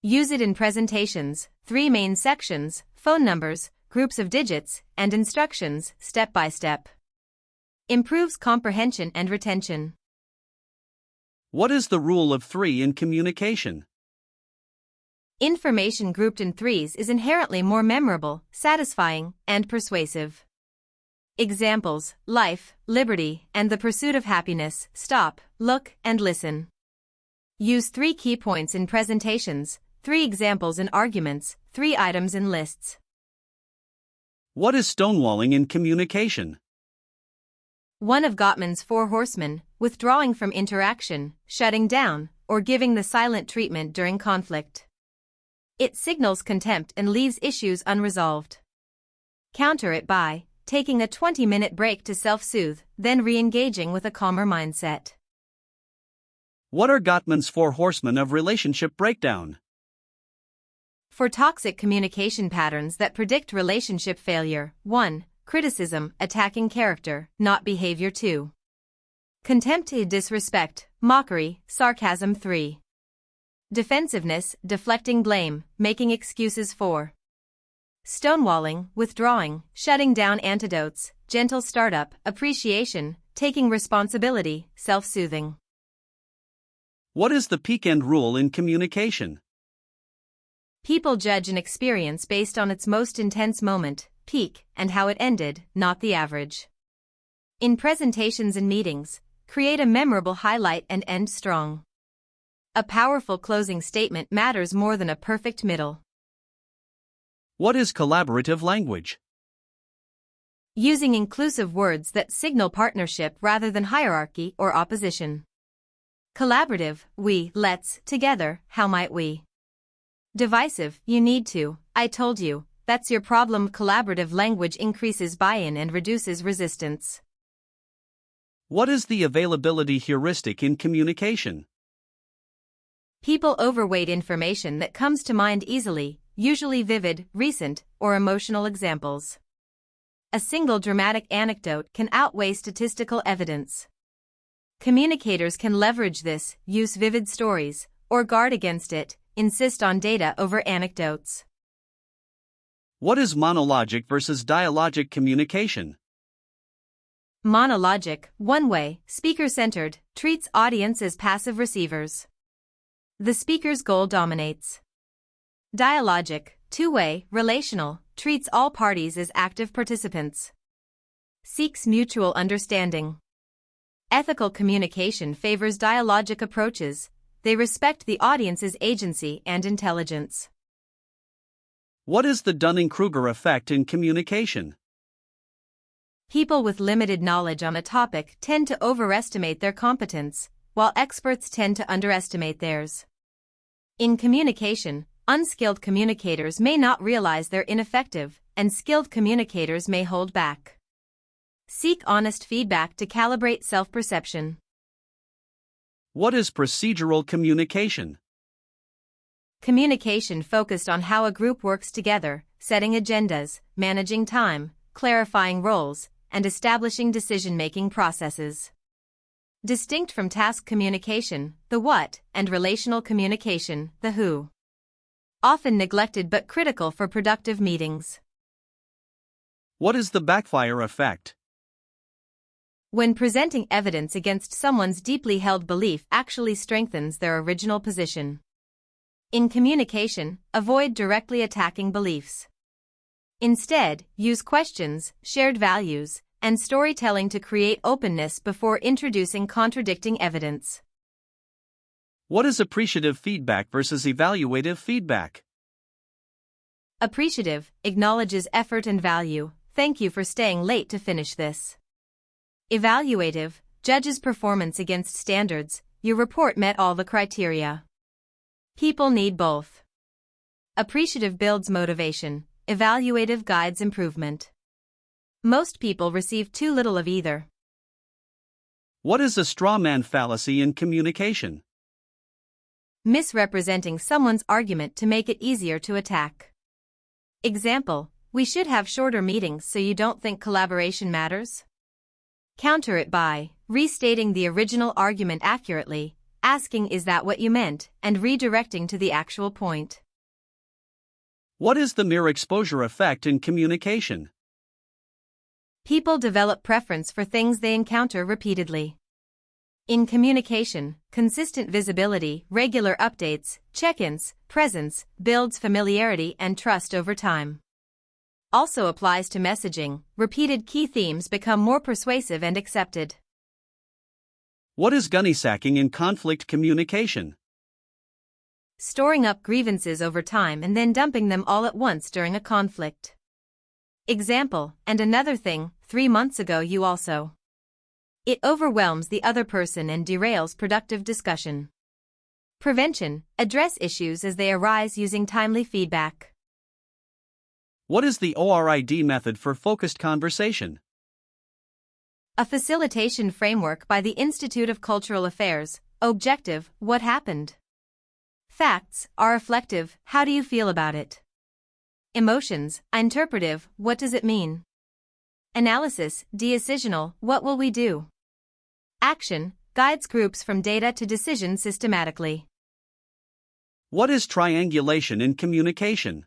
Use it in presentations, 3 main sections, phone numbers, groups of digits, and instructions, step by step. Improves comprehension and retention. What is the rule of 3 in communication? Information grouped in threes is inherently more memorable, satisfying, and persuasive. Examples: life, liberty, and the pursuit of happiness. Stop, look, and listen. Use 3 key points in presentations, 3 examples in arguments, 3 items in lists. What is stonewalling in communication? One of Gottman's 4 horsemen, withdrawing from interaction, shutting down, or giving the silent treatment during conflict. It signals contempt and leaves issues unresolved. Counter it by taking a 20-minute break to self-soothe, then re-engaging with a calmer mindset. What are Gottman's 4 horsemen of relationship breakdown? For toxic communication patterns that predict relationship failure: 1. Criticism, attacking character, not behavior. 2. Contempt, disrespect, mockery, sarcasm. 3. Defensiveness, deflecting blame, making excuses. 4. Stonewalling, withdrawing, shutting down. Antidotes: gentle startup, appreciation, taking responsibility, self-soothing. What is the peak end rule in communication? People judge an experience based on its most intense moment, peak, and how it ended, not the average. In presentations and meetings, create a memorable highlight and end strong. A powerful closing statement matters more than a perfect middle. What is collaborative language? Using inclusive words that signal partnership rather than hierarchy or opposition. Collaborative: we, let's, together, how might we. Divisive: you need to, I told you, that's your problem. Collaborative language increases buy-in and reduces resistance. What is the availability heuristic in communication? People overweight information that comes to mind easily, usually vivid, recent, or emotional examples. A single dramatic anecdote can outweigh statistical evidence. Communicators can leverage this, use vivid stories, or guard against it, insist on data over anecdotes. What is monologic versus dialogic communication? Monologic, one-way, speaker-centered, treats audience as passive receivers. The speaker's goal dominates. Dialogic, two-way, relational, treats all parties as active participants. Seeks mutual understanding. Ethical communication favors dialogic approaches. They respect the audience's agency and intelligence. What is the Dunning-Kruger effect in communication? People with limited knowledge on a topic tend to overestimate their competence, while experts tend to underestimate theirs. In communication, unskilled communicators may not realize they're ineffective, and skilled communicators may hold back. Seek honest feedback to calibrate self-perception. What is procedural communication? Communication focused on how a group works together, setting agendas, managing time, clarifying roles, and establishing decision-making processes. Distinct from task communication, the what, and relational communication, the who. Often neglected but critical for productive meetings. What is the backfire effect? When presenting evidence against someone's deeply held belief actually strengthens their original position. In communication, avoid directly attacking beliefs. Instead, use questions, shared values, and storytelling to create openness before introducing contradicting evidence. What is appreciative feedback versus evaluative feedback? Appreciative acknowledges effort and value. Thank you for staying late to finish this. Evaluative judges performance against standards. Your report met all the criteria. People need both. Appreciative builds motivation. Evaluative guides improvement. Most people receive too little of either. What is a straw man fallacy in communication? Misrepresenting someone's argument to make it easier to attack. Example, we should have shorter meetings so you don't think collaboration matters. Counter it by restating the original argument accurately, asking is that what you meant, and redirecting to the actual point. What is the mere exposure effect in communication? People develop preference for things they encounter repeatedly. In communication, consistent visibility, regular updates, check-ins, presence, builds familiarity and trust over time. Also applies to messaging, repeated key themes become more persuasive and accepted. What is gunny sacking in conflict communication? Storing up grievances over time and then dumping them all at once during a conflict. Example, and another thing, 3 months ago you also. It overwhelms the other person and derails productive discussion. Prevention, address issues as they arise using timely feedback. What is the ORID method for focused conversation? A facilitation framework by the Institute of Cultural Affairs. Objective, what happened? Facts, are reflective, how do you feel about it? Emotions, interpretive, what does it mean? Analysis, decisional, what will we do? Action, guides groups from data to decision systematically. What is triangulation in communication?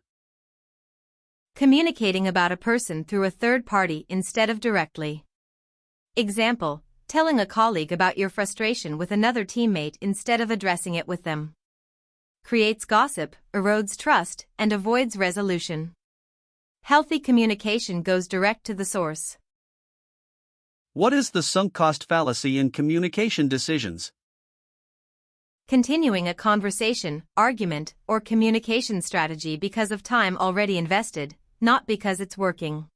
Communicating about a person through a third party instead of directly. Example, telling a colleague about your frustration with another teammate instead of addressing it with them. Creates gossip, erodes trust, and avoids resolution. Healthy communication goes direct to the source. What is the sunk cost fallacy in communication decisions? Continuing a conversation, argument, or communication strategy because of time already invested, not because it's working.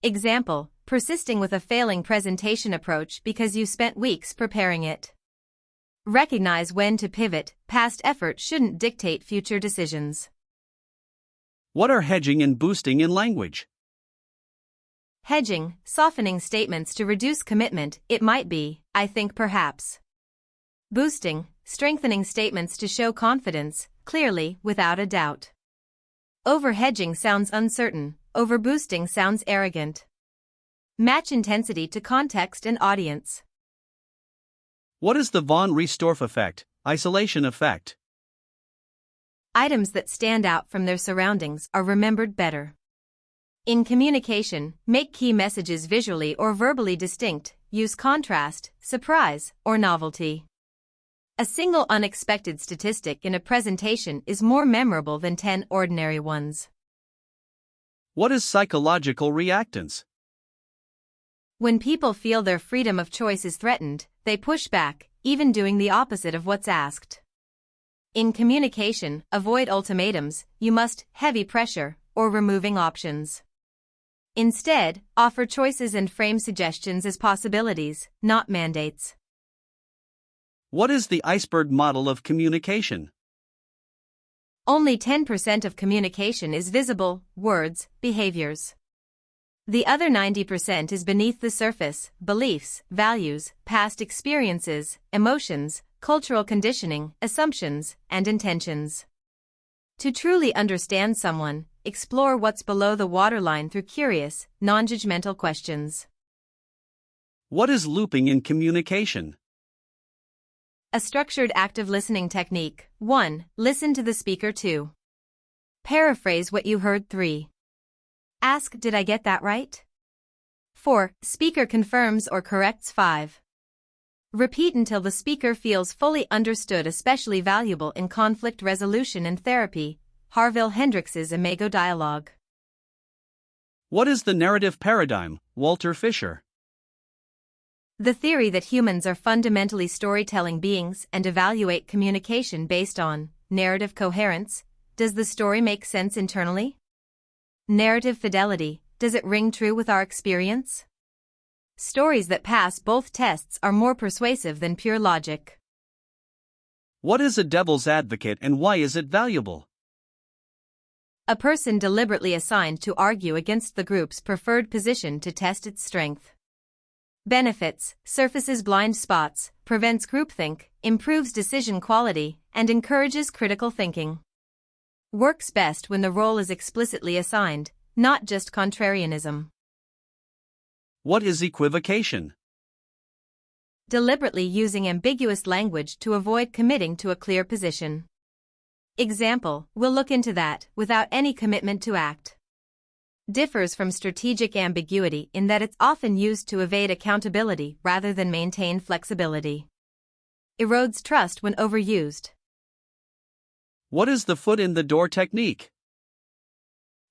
Example, persisting with a failing presentation approach because you spent weeks preparing it. Recognize when to pivot, past effort shouldn't dictate future decisions. What are hedging and boosting in language? Hedging, softening statements to reduce commitment, it might be, I think perhaps. Boosting, strengthening statements to show confidence, clearly, without a doubt. Over-hedging sounds uncertain, over-boosting sounds arrogant. Match intensity to context and audience. What is the von Riestorff effect, isolation effect? Items that stand out from their surroundings are remembered better. In communication, make key messages visually or verbally distinct, use contrast, surprise, or novelty. A single unexpected statistic in a presentation is more memorable than 10 ordinary ones. What is psychological reactance? When people feel their freedom of choice is threatened, they push back, even doing the opposite of what's asked. In communication, avoid ultimatums, you must, heavy pressure, or removing options. Instead, offer choices and frame suggestions as possibilities, not mandates. What is the iceberg model of communication? Only 10% of communication is visible, words, behaviors. The other 90% is beneath the surface, beliefs, values, past experiences, emotions, cultural conditioning, assumptions, and intentions. To truly understand someone, explore what's below the waterline through curious, non-judgmental questions. What is looping in communication? A structured active listening technique. 1. Listen to the speaker. 2. Paraphrase what you heard. 3. Ask, did I get that right? 4. Speaker confirms or corrects. 5. Repeat until the speaker feels fully understood, especially valuable in conflict resolution and therapy. Harville Hendrix's Imago Dialogue. What is the narrative paradigm, Walter Fisher? The theory that humans are fundamentally storytelling beings and evaluate communication based on narrative coherence. Does the story make sense internally? Narrative fidelity, does it ring true with our experience? Stories that pass both tests are more persuasive than pure logic. What is a devil's advocate and why is it valuable? A person deliberately assigned to argue against the group's preferred position to test its strength. Benefits: surfaces blind spots, prevents groupthink, improves decision quality, and encourages critical thinking. Works best when the role is explicitly assigned, not just contrarianism. What is equivocation? Deliberately using ambiguous language to avoid committing to a clear position. Example: we'll look into that, without any commitment to act. Differs from strategic ambiguity in that it's often used to evade accountability rather than maintain flexibility. Erodes trust when overused. What is the foot in the door technique?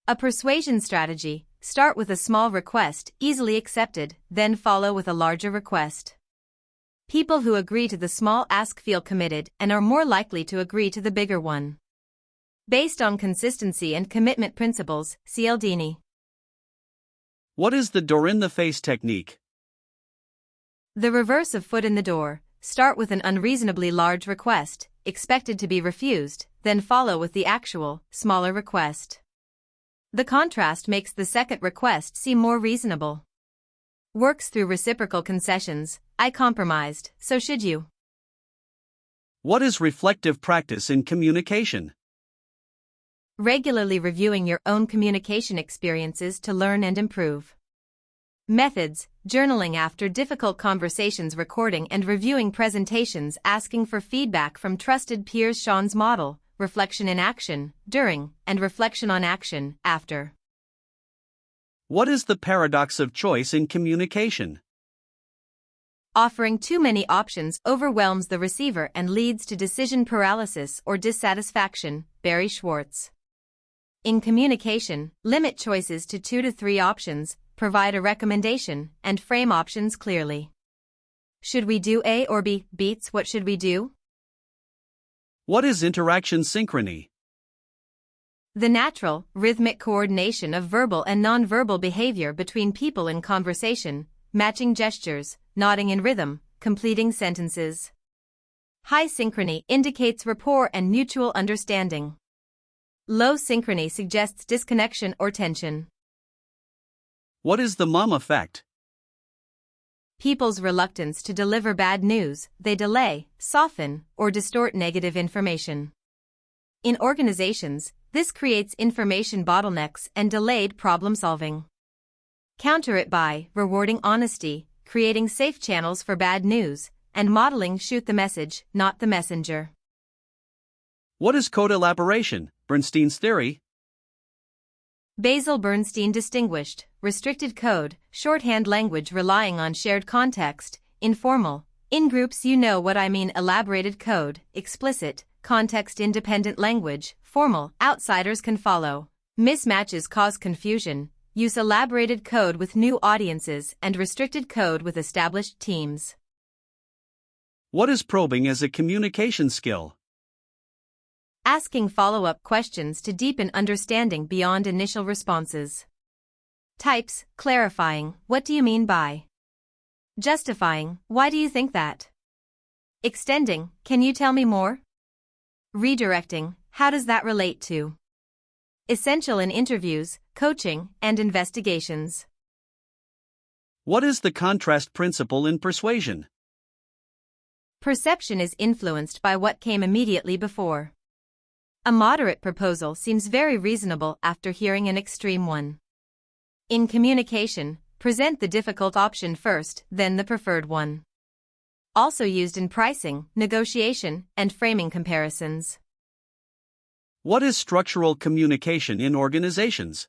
A persuasion strategy: start with a small request, easily accepted, then follow with a larger request. People who agree to the small ask feel committed and are more likely to agree to the bigger one. Based on consistency and commitment principles, Cialdini. What is the door in the face technique? The reverse of foot in the door: start with an unreasonably large request, expected to be refused, then follow with the actual, smaller request. The contrast makes the second request seem more reasonable. Works through reciprocal concessions: I compromised, so should you. What is reflective practice in communication? Regularly reviewing your own communication experiences to learn and improve. Methods: journaling after difficult conversations, recording and reviewing presentations, asking for feedback from trusted peers. Sean's model: reflection in action, during, and reflection on action, after. What is the paradox of choice in communication? Offering too many options overwhelms the receiver and leads to decision paralysis or dissatisfaction. Barry Schwartz. In communication, limit choices to 2 to 3 options, provide a recommendation, and frame options clearly. Should we do A or B? Beats what should we do? What is interaction synchrony? The natural, rhythmic coordination of verbal and nonverbal behavior between people in conversation, matching gestures, nodding in rhythm, completing sentences. High synchrony indicates rapport and mutual understanding. Low synchrony suggests disconnection or tension. What is the mom effect? People's reluctance to deliver bad news: they delay, soften, or distort negative information. In organizations, this creates information bottlenecks and delayed problem solving. Counter it by rewarding honesty, creating safe channels for bad news, and modeling shoot the message, not the messenger. What is code elaboration, Bernstein's theory? Basil Bernstein distinguished restricted code, shorthand language relying on shared context, informal, in groups you know what I mean, elaborated code, explicit, context-independent language, formal, outsiders can follow. Mismatches cause confusion. Use elaborated code with new audiences and restricted code with established teams. What is probing as a communication skill? Asking follow-up questions to deepen understanding beyond initial responses. Types: clarifying, what do you mean by? Justifying, why do you think that? Extending, can you tell me more? Redirecting, how does that relate to? Essential in interviews, coaching, and investigations. What is the contrast principle in persuasion? Perception is influenced by what came immediately before. A moderate proposal seems very reasonable after hearing an extreme one. In communication, present the difficult option first, then the preferred one. Also used in pricing, negotiation, and framing comparisons. What is structural communication in organizations?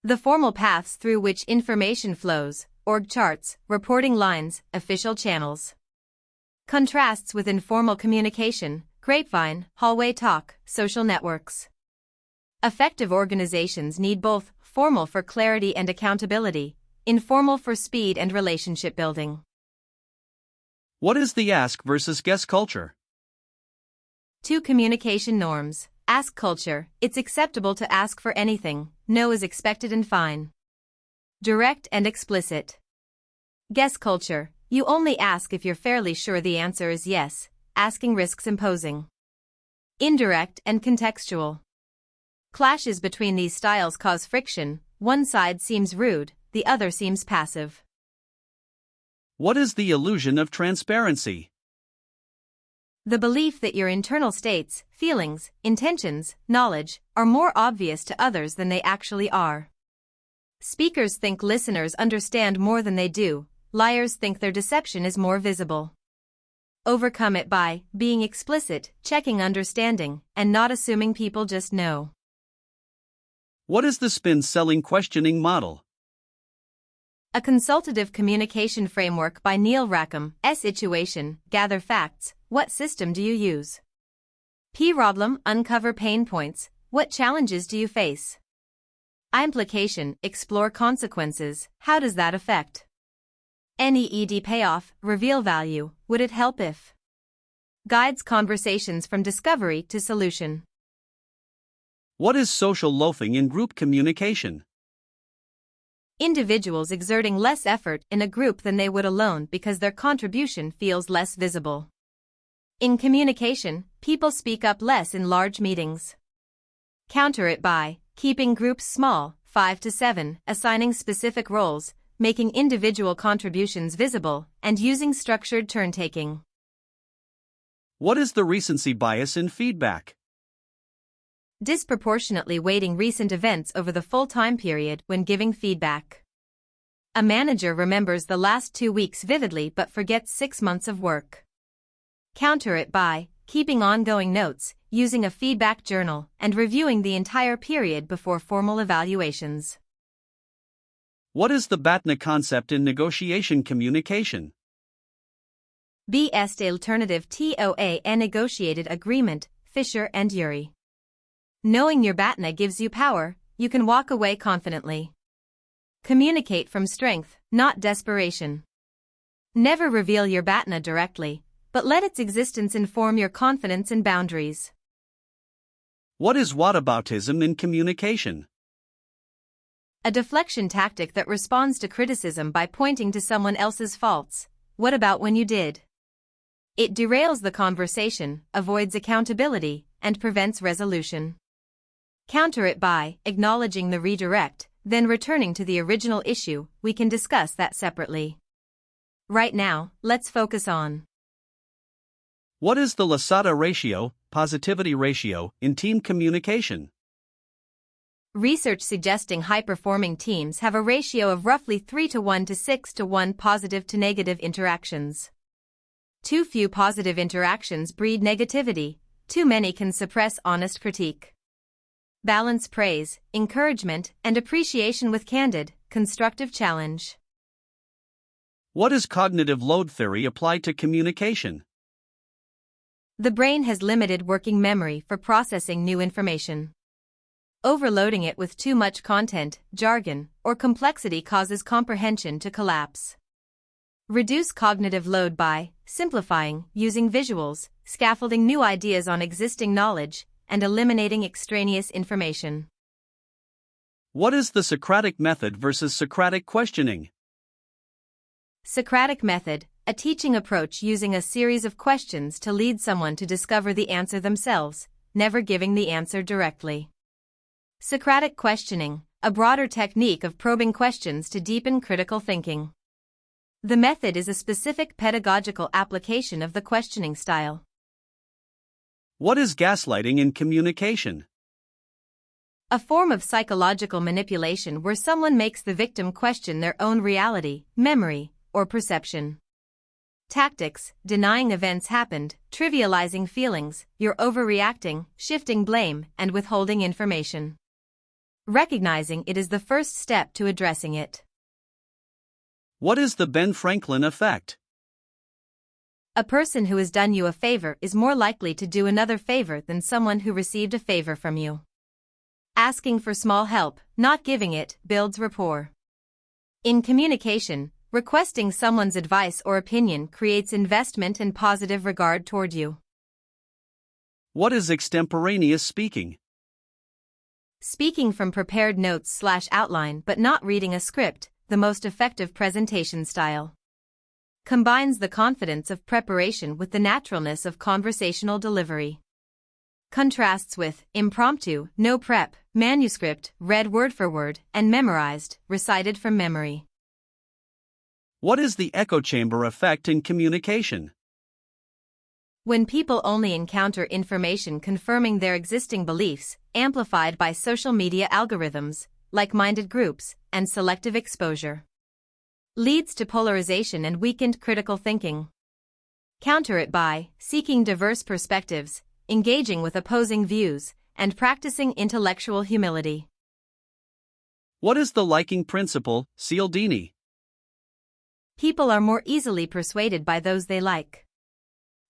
The formal paths through which information flows, org charts, reporting lines, official channels. Contrasts with informal communication, grapevine, hallway talk, social networks. Effective organizations need both, formal for clarity and accountability, informal for speed and relationship building. What is the ask versus guess culture? 2 communication norms. Ask culture: it's acceptable to ask for anything, no is expected and fine. Direct and explicit. Guess culture: you only ask if you're fairly sure the answer is yes, asking risks imposing. Indirect and contextual. Clashes between these styles cause friction: one side seems rude, the other seems passive. What is the illusion of transparency? The belief that your internal states, feelings, intentions, knowledge, are more obvious to others than they actually are. Speakers think listeners understand more than they do, liars think their deception is more visible. Overcome it by being explicit, checking understanding, and not assuming people just know. What is the spin-selling questioning model? A consultative communication framework by Neil Rackham. Situation, gather facts. What system do you use? Problem, uncover pain points. What challenges do you face? Implication, explore consequences. How does that affect? Need, payoff, reveal value. Would it help if? Guides conversations from discovery to solution. What is social loafing in group communication? Individuals exerting less effort in a group than they would alone because their contribution feels less visible. In communication, people speak up less in large meetings. Counter it by keeping groups small, 5 to 7, assigning specific roles, making individual contributions visible, and using structured turn-taking. What is the recency bias in feedback? Disproportionately weighting recent events over the full time period when giving feedback. A manager remembers the last 2 weeks vividly but forgets 6 months of work. Counter it by keeping ongoing notes, using a feedback journal, and reviewing the entire period before formal evaluations. What is the BATNA concept in negotiation communication? Best alternative TOA and negotiated agreement, Fisher and Urey. Knowing your BATNA gives you power, you can walk away confidently. Communicate from strength, not desperation. Never reveal your BATNA directly, but let its existence inform your confidence and boundaries. What is whataboutism in communication? A deflection tactic that responds to criticism by pointing to someone else's faults. What about when you did? It derails the conversation, avoids accountability, and prevents resolution. Counter it by acknowledging the redirect, then returning to the original issue. We can discuss that separately. Right now, let's focus on what is the Lasada ratio, positivity ratio, in team communication? Research suggesting high-performing teams have a ratio of roughly 3:1 to 6:1 positive to negative interactions. Too few positive interactions breed negativity, too many can suppress honest critique. Balance praise, encouragement, and appreciation with candid, constructive challenge. What is cognitive load theory applied to communication? The brain has limited working memory for processing new information. Overloading it with too much content, jargon, or complexity causes comprehension to collapse. Reduce cognitive load by simplifying, using visuals, scaffolding new ideas on existing knowledge, and eliminating extraneous information. What is the Socratic method versus Socratic questioning? Socratic method, a teaching approach using a series of questions to lead someone to discover the answer themselves, never giving the answer directly. Socratic questioning, a broader technique of probing questions to deepen critical thinking. The method is a specific pedagogical application of the questioning style. What is gaslighting in communication? A form of psychological manipulation where someone makes the victim question their own reality, memory, or perception. Tactics: denying events happened, trivializing feelings, you're overreacting, shifting blame, and withholding information. Recognizing it is the first step to addressing it. What is the Ben Franklin effect? A person who has done you a favor is more likely to do another favor than someone who received a favor from you. Asking for small help, not giving it, builds rapport. In communication, requesting someone's advice or opinion creates investment and positive regard toward you. What is extemporaneous speaking? Speaking from prepared notes/outline but not reading a script, the most effective presentation style. Combines the confidence of preparation with the naturalness of conversational delivery. Contrasts with impromptu, no prep, manuscript, read word for word, and memorized, recited from memory. What is the echo chamber effect in communication? When people only encounter information confirming their existing beliefs, amplified by social media algorithms, like-minded groups, and selective exposure, leads to polarization and weakened critical thinking. Counter it by seeking diverse perspectives, engaging with opposing views, and practicing intellectual humility. What is the liking principle, Cialdini? People are more easily persuaded by those they like.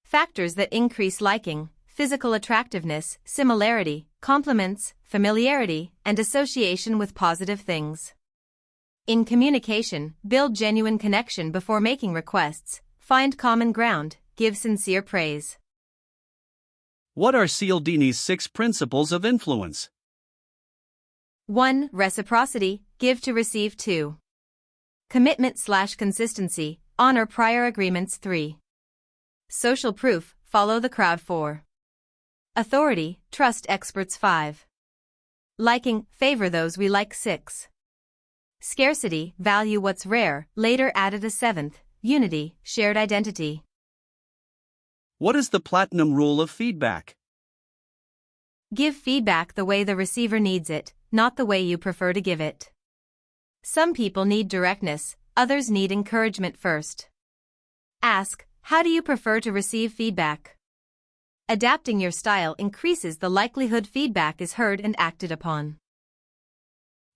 Factors that increase liking: physical attractiveness, similarity, compliments, familiarity, and association with positive things. In communication, build genuine connection before making requests, find common ground, give sincere praise. What are Cialdini's 6 principles of influence? 1. Reciprocity, give to receive. 2. Commitment/consistency, honor prior agreements. 3. Social proof, follow the crowd. 4. Authority, trust experts. 5. Liking, favor those we like. 6. Scarcity, value what's rare, later added a 7th, unity, shared identity. What is the platinum rule of feedback? Give feedback the way the receiver needs it, not the way you prefer to give it. Some people need directness, others need encouragement first. Ask, how do you prefer to receive feedback? Adapting your style increases the likelihood feedback is heard and acted upon.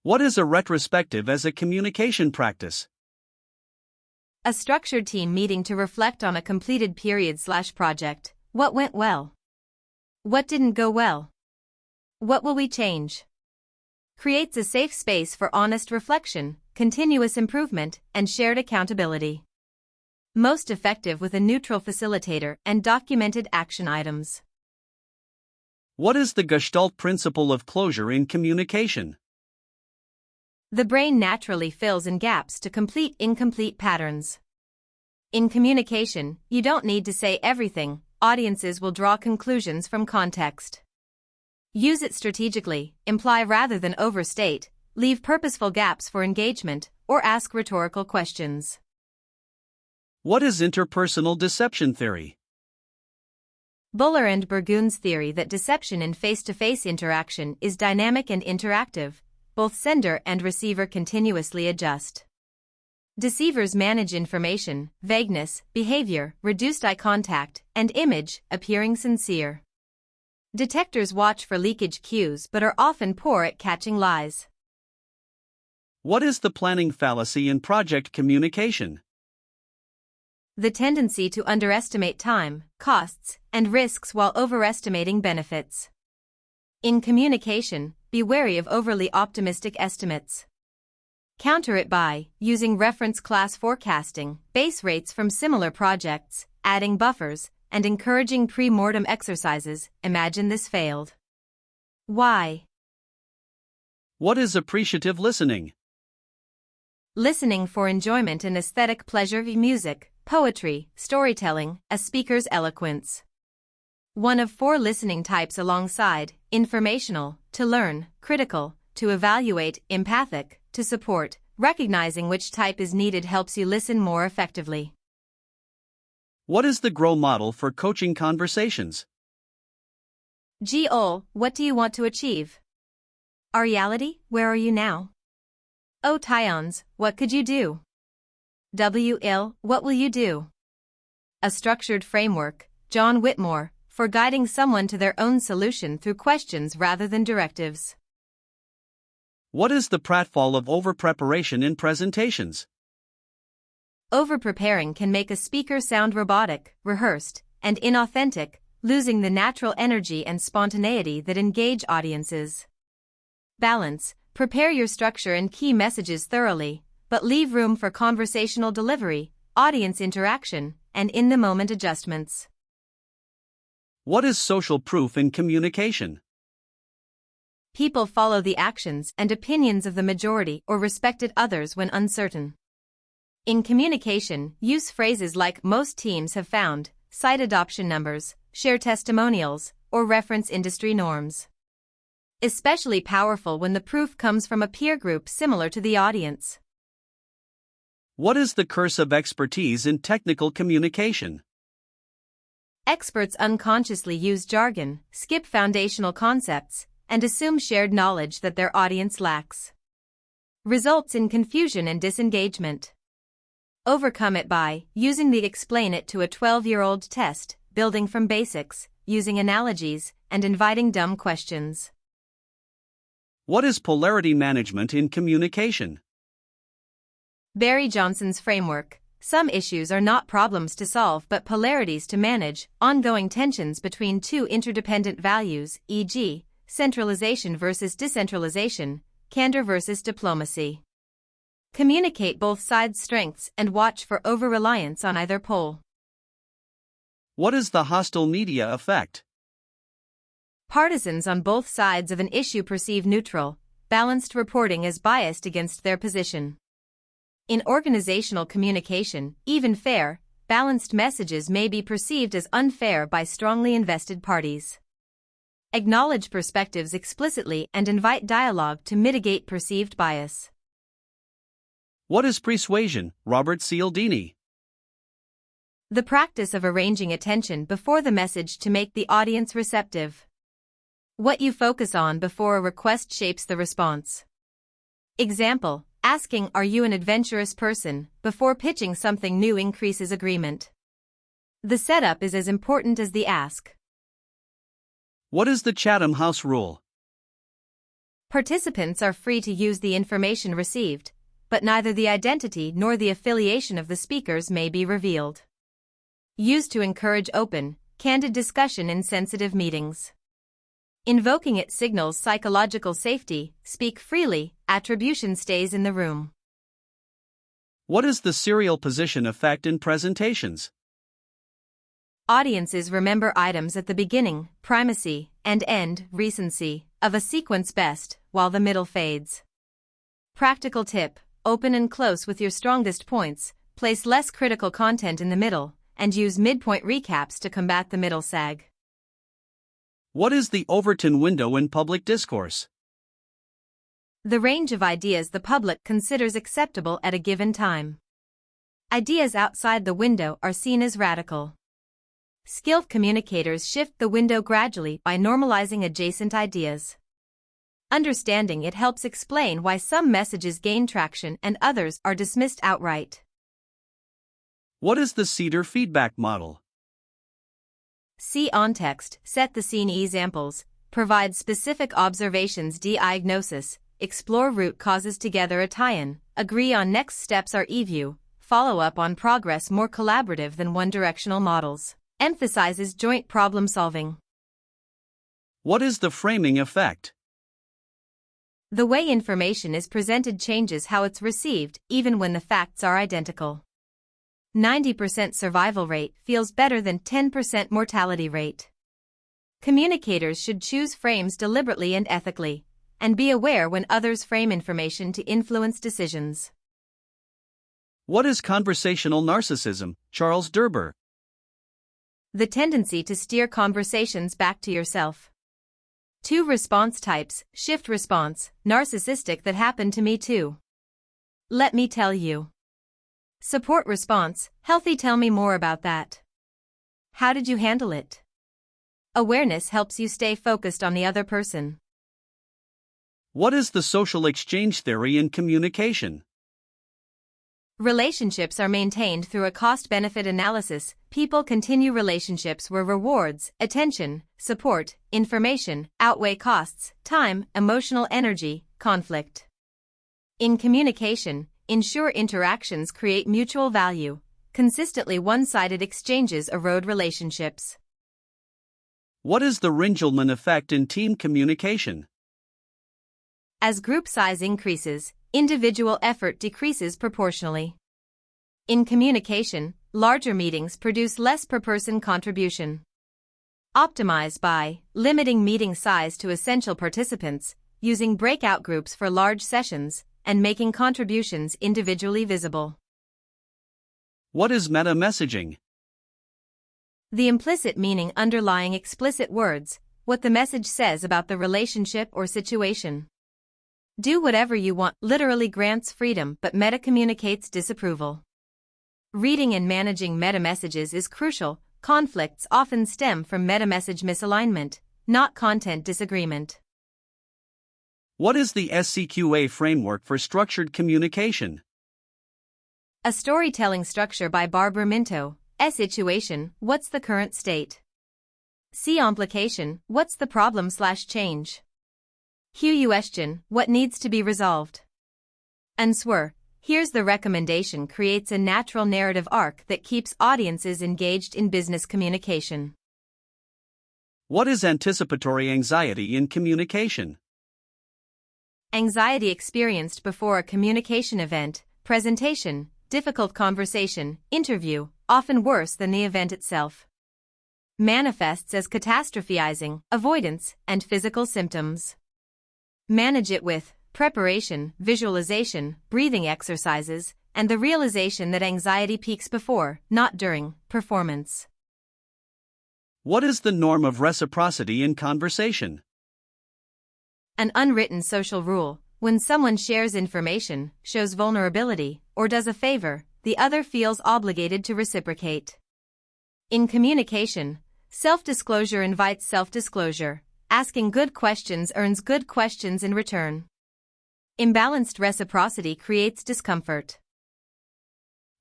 What is a retrospective as a communication practice? A structured team meeting to reflect on a completed period/project. What went well? What didn't go well? What will we change? Creates a safe space for honest reflection, continuous improvement, and shared accountability. Most effective with a neutral facilitator and documented action items. What is the Gestalt principle of closure in communication? The brain naturally fills in gaps to complete incomplete patterns. In communication, you don't need to say everything, audiences will draw conclusions from context. Use it strategically, imply rather than overstate, leave purposeful gaps for engagement, or ask rhetorical questions. What is interpersonal deception theory? Buller and Burgoon's theory that deception in face-to-face interaction is dynamic and interactive. Both sender and receiver continuously adjust. Deceivers manage information, vagueness, behavior, reduced eye contact, and image, appearing sincere. Detectors watch for leakage cues but are often poor at catching lies. What is the planning fallacy in project communication? The tendency to underestimate time, costs, and risks while overestimating benefits. In communication, be wary of overly optimistic estimates. Counter it by using reference class forecasting, base rates from similar projects, adding buffers, and encouraging pre-mortem exercises. Imagine this failed. Why? What is appreciative listening? Listening for enjoyment and aesthetic pleasure of music, poetry, storytelling, a speaker's eloquence. One of 4 listening types alongside informational, to learn, critical, to evaluate, empathic, to support. Recognizing which type is needed helps you listen more effectively. What is the GROW model for coaching conversations? G-O, what do you want to achieve? R-reality, where are you now? O-tions, what could you do? W-ill, what will you do? A structured framework, John Whitmore, for guiding someone to their own solution through questions rather than directives. What is the pratfall of over-preparation in presentations? Over-preparing can make a speaker sound robotic, rehearsed, and inauthentic, losing the natural energy and spontaneity that engage audiences. Balance, prepare your structure and key messages thoroughly, but leave room for conversational delivery, audience interaction, and in-the-moment adjustments. What is social proof in communication? People follow the actions and opinions of the majority or respected others when uncertain. In communication, use phrases like most teams have found, cite adoption numbers, share testimonials, or reference industry norms. Especially powerful when the proof comes from a peer group similar to the audience. What is the curse of expertise in technical communication? Experts unconsciously use jargon, skip foundational concepts, and assume shared knowledge that their audience lacks. Results in confusion and disengagement. Overcome it by using the explain it to a 12-year-old test, building from basics, using analogies, and inviting dumb questions. What is polarity management in communication? Barry Johnson's framework. Some issues are not problems to solve but polarities to manage, ongoing tensions between two interdependent values, e.g., centralization versus decentralization, candor versus diplomacy. Communicate both sides' strengths and watch for over-reliance on either pole. What is the hostile media effect? Partisans on both sides of an issue perceive neutral, balanced reporting as biased against their position. In organizational communication, even fair, balanced messages may be perceived as unfair by strongly invested parties. Acknowledge perspectives explicitly and invite dialogue to mitigate perceived bias. What is persuasion, Robert Cialdini? The practice of arranging attention before the message to make the audience receptive. What you focus on before a request shapes the response. Example, asking "Are you an adventurous person?" before pitching something new increases agreement. The setup is as important as the ask. What is the Chatham House rule? Participants are free to use the information received, but neither the identity nor the affiliation of the speakers may be revealed. Used to encourage open, candid discussion in sensitive meetings. Invoking it signals psychological safety, speak freely, attribution stays in the room. What is the serial position effect in presentations? Audiences remember items at the beginning, primacy, and end, recency, of a sequence best, while the middle fades. Practical tip, open and close with your strongest points, place less critical content in the middle, and use midpoint recaps to combat the middle sag. What is the Overton window in public discourse? The range of ideas the public considers acceptable at a given time. Ideas outside the window are seen as radical. Skilled communicators shift the window gradually by normalizing adjacent ideas. Understanding it helps explain why some messages gain traction and others are dismissed outright. What is the Cedar feedback model? See on text, set the scene examples, provide specific observations diagnosis, explore root causes together a tie-in, agree on next steps are e-view, follow up on progress more collaborative than one-directional models, emphasizes joint problem solving. What is the framing effect? The way information is presented changes how it's received, even when the facts are identical. 90% survival rate feels better than 10% mortality rate. Communicators should choose frames deliberately and ethically, and be aware when others frame information to influence decisions. What is conversational narcissism, Charles Derber? The tendency to steer conversations back to yourself. 2 response types, shift response, narcissistic that happened to me too. Let me tell you. Support response, healthy tell me more about that. How did you handle it? Awareness helps you stay focused on the other person. What is the social exchange theory in communication? Relationships are maintained through a cost-benefit analysis. People continue relationships where rewards, attention, support, information outweigh costs, time, emotional energy, conflict. In communication, ensure interactions create mutual value. Consistently one-sided exchanges erode relationships. What is the Ringelmann effect in team communication? As group size increases, individual effort decreases proportionally. In communication, larger meetings produce less per-person contribution. Optimize by limiting meeting size to essential participants, using breakout groups for large sessions, and making contributions individually visible. What is meta-messaging? The implicit meaning underlying explicit words, what the message says about the relationship or situation. Do whatever you want literally grants freedom but meta-communicates disapproval. Reading and managing meta-messages is crucial. Conflicts often stem from meta-message misalignment, not content disagreement. What is the SCQA framework for structured communication? A storytelling structure by Barbara Minto. S. Situation, what's the current state? C. Implication, what's the problem/change? Q. Question, what needs to be resolved? Answer, here's the recommendation creates a natural narrative arc that keeps audiences engaged in business communication. What is anticipatory anxiety in communication? Anxiety experienced before a communication event, presentation, difficult conversation, interview, often worse than the event itself. Manifests as catastrophizing, avoidance, and physical symptoms. Manage it with preparation, visualization, breathing exercises, and the realization that anxiety peaks before, not during, performance. What is the norm of reciprocity in conversation? An unwritten social rule: when someone shares information, shows vulnerability, or does a favor, the other feels obligated to reciprocate. In communication, self-disclosure invites self-disclosure. Asking good questions earns good questions in return. Imbalanced reciprocity creates discomfort.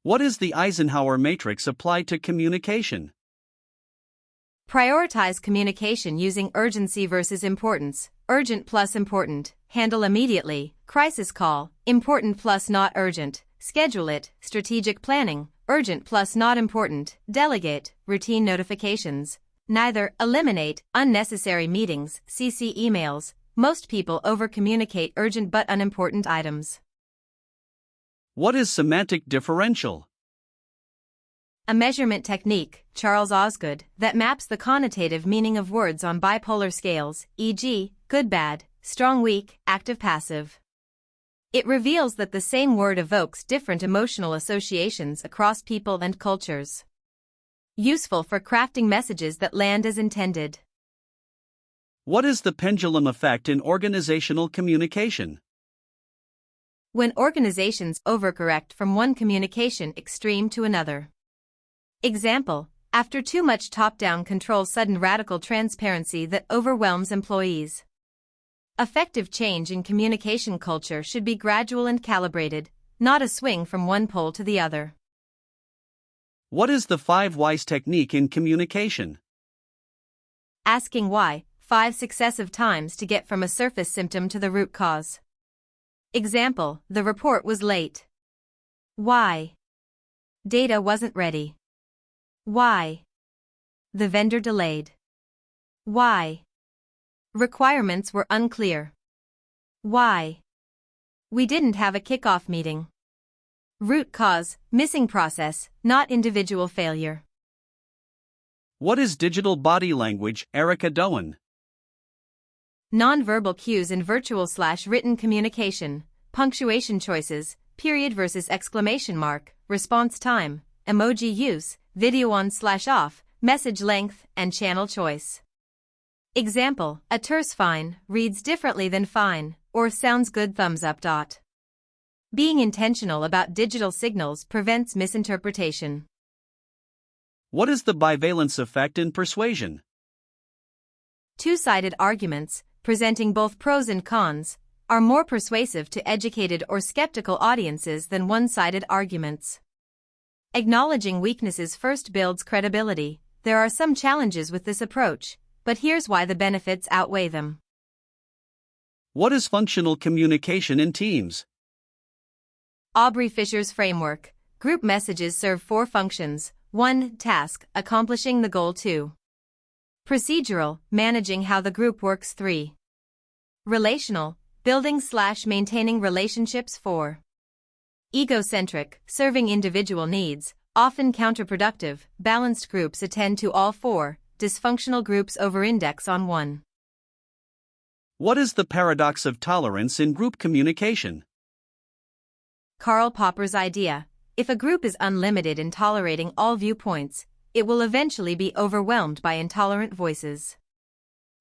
What is the Eisenhower matrix applied to communication? Prioritize communication using urgency versus importance. Urgent plus important, handle immediately. Crisis call, important plus not urgent, schedule it. Strategic planning, urgent plus not important, delegate. Routine notifications, neither. Eliminate unnecessary meetings, CC emails. Most people over-communicate urgent but unimportant items. What is semantic differential? A measurement technique, Charles Osgood, that maps the connotative meaning of words on bipolar scales, e.g., good-bad, strong-weak, active-passive. It reveals that the same word evokes different emotional associations across people and cultures. Useful for crafting messages that land as intended. What is the pendulum effect in organizational communication? When organizations overcorrect from one communication extreme to another. Example, after too much top-down control, sudden radical transparency that overwhelms employees. Effective change in communication culture should be gradual and calibrated, not a swing from one pole to the other. What is the 5 whys technique in communication? Asking why, 5 successive times to get from a surface symptom to the root cause. Example, the report was late. Why? Data wasn't ready. Why? The vendor delayed. Why? Requirements were unclear. Why? We didn't have a kickoff meeting. Root cause, missing process, not individual failure. What is digital body language, Erica Doan? Nonverbal cues in virtual/written communication, punctuation choices, period versus exclamation mark, response time, emoji use, video on/off, message length, and channel choice. Example, a terse fine reads differently than fine, or sounds good thumbs up. Being intentional about digital signals prevents misinterpretation. What is the bivalence effect in persuasion? Two-sided arguments, presenting both pros and cons, are more persuasive to educated or skeptical audiences than one-sided arguments. Acknowledging weaknesses first builds credibility. There are some challenges with this approach, but here's why the benefits outweigh them. What is functional communication in teams? Aubrey Fisher's framework. Group messages serve 4 functions. 1. Task, accomplishing the goal. 2. Procedural, managing how the group works. 3. Relational, building/maintaining relationships. 4. Egocentric, serving individual needs, often counterproductive. Balanced groups attend to all 4, dysfunctional groups over-index on 1. What is the paradox of tolerance in group communication? Karl Popper's idea: if a group is unlimited in tolerating all viewpoints, it will eventually be overwhelmed by intolerant voices.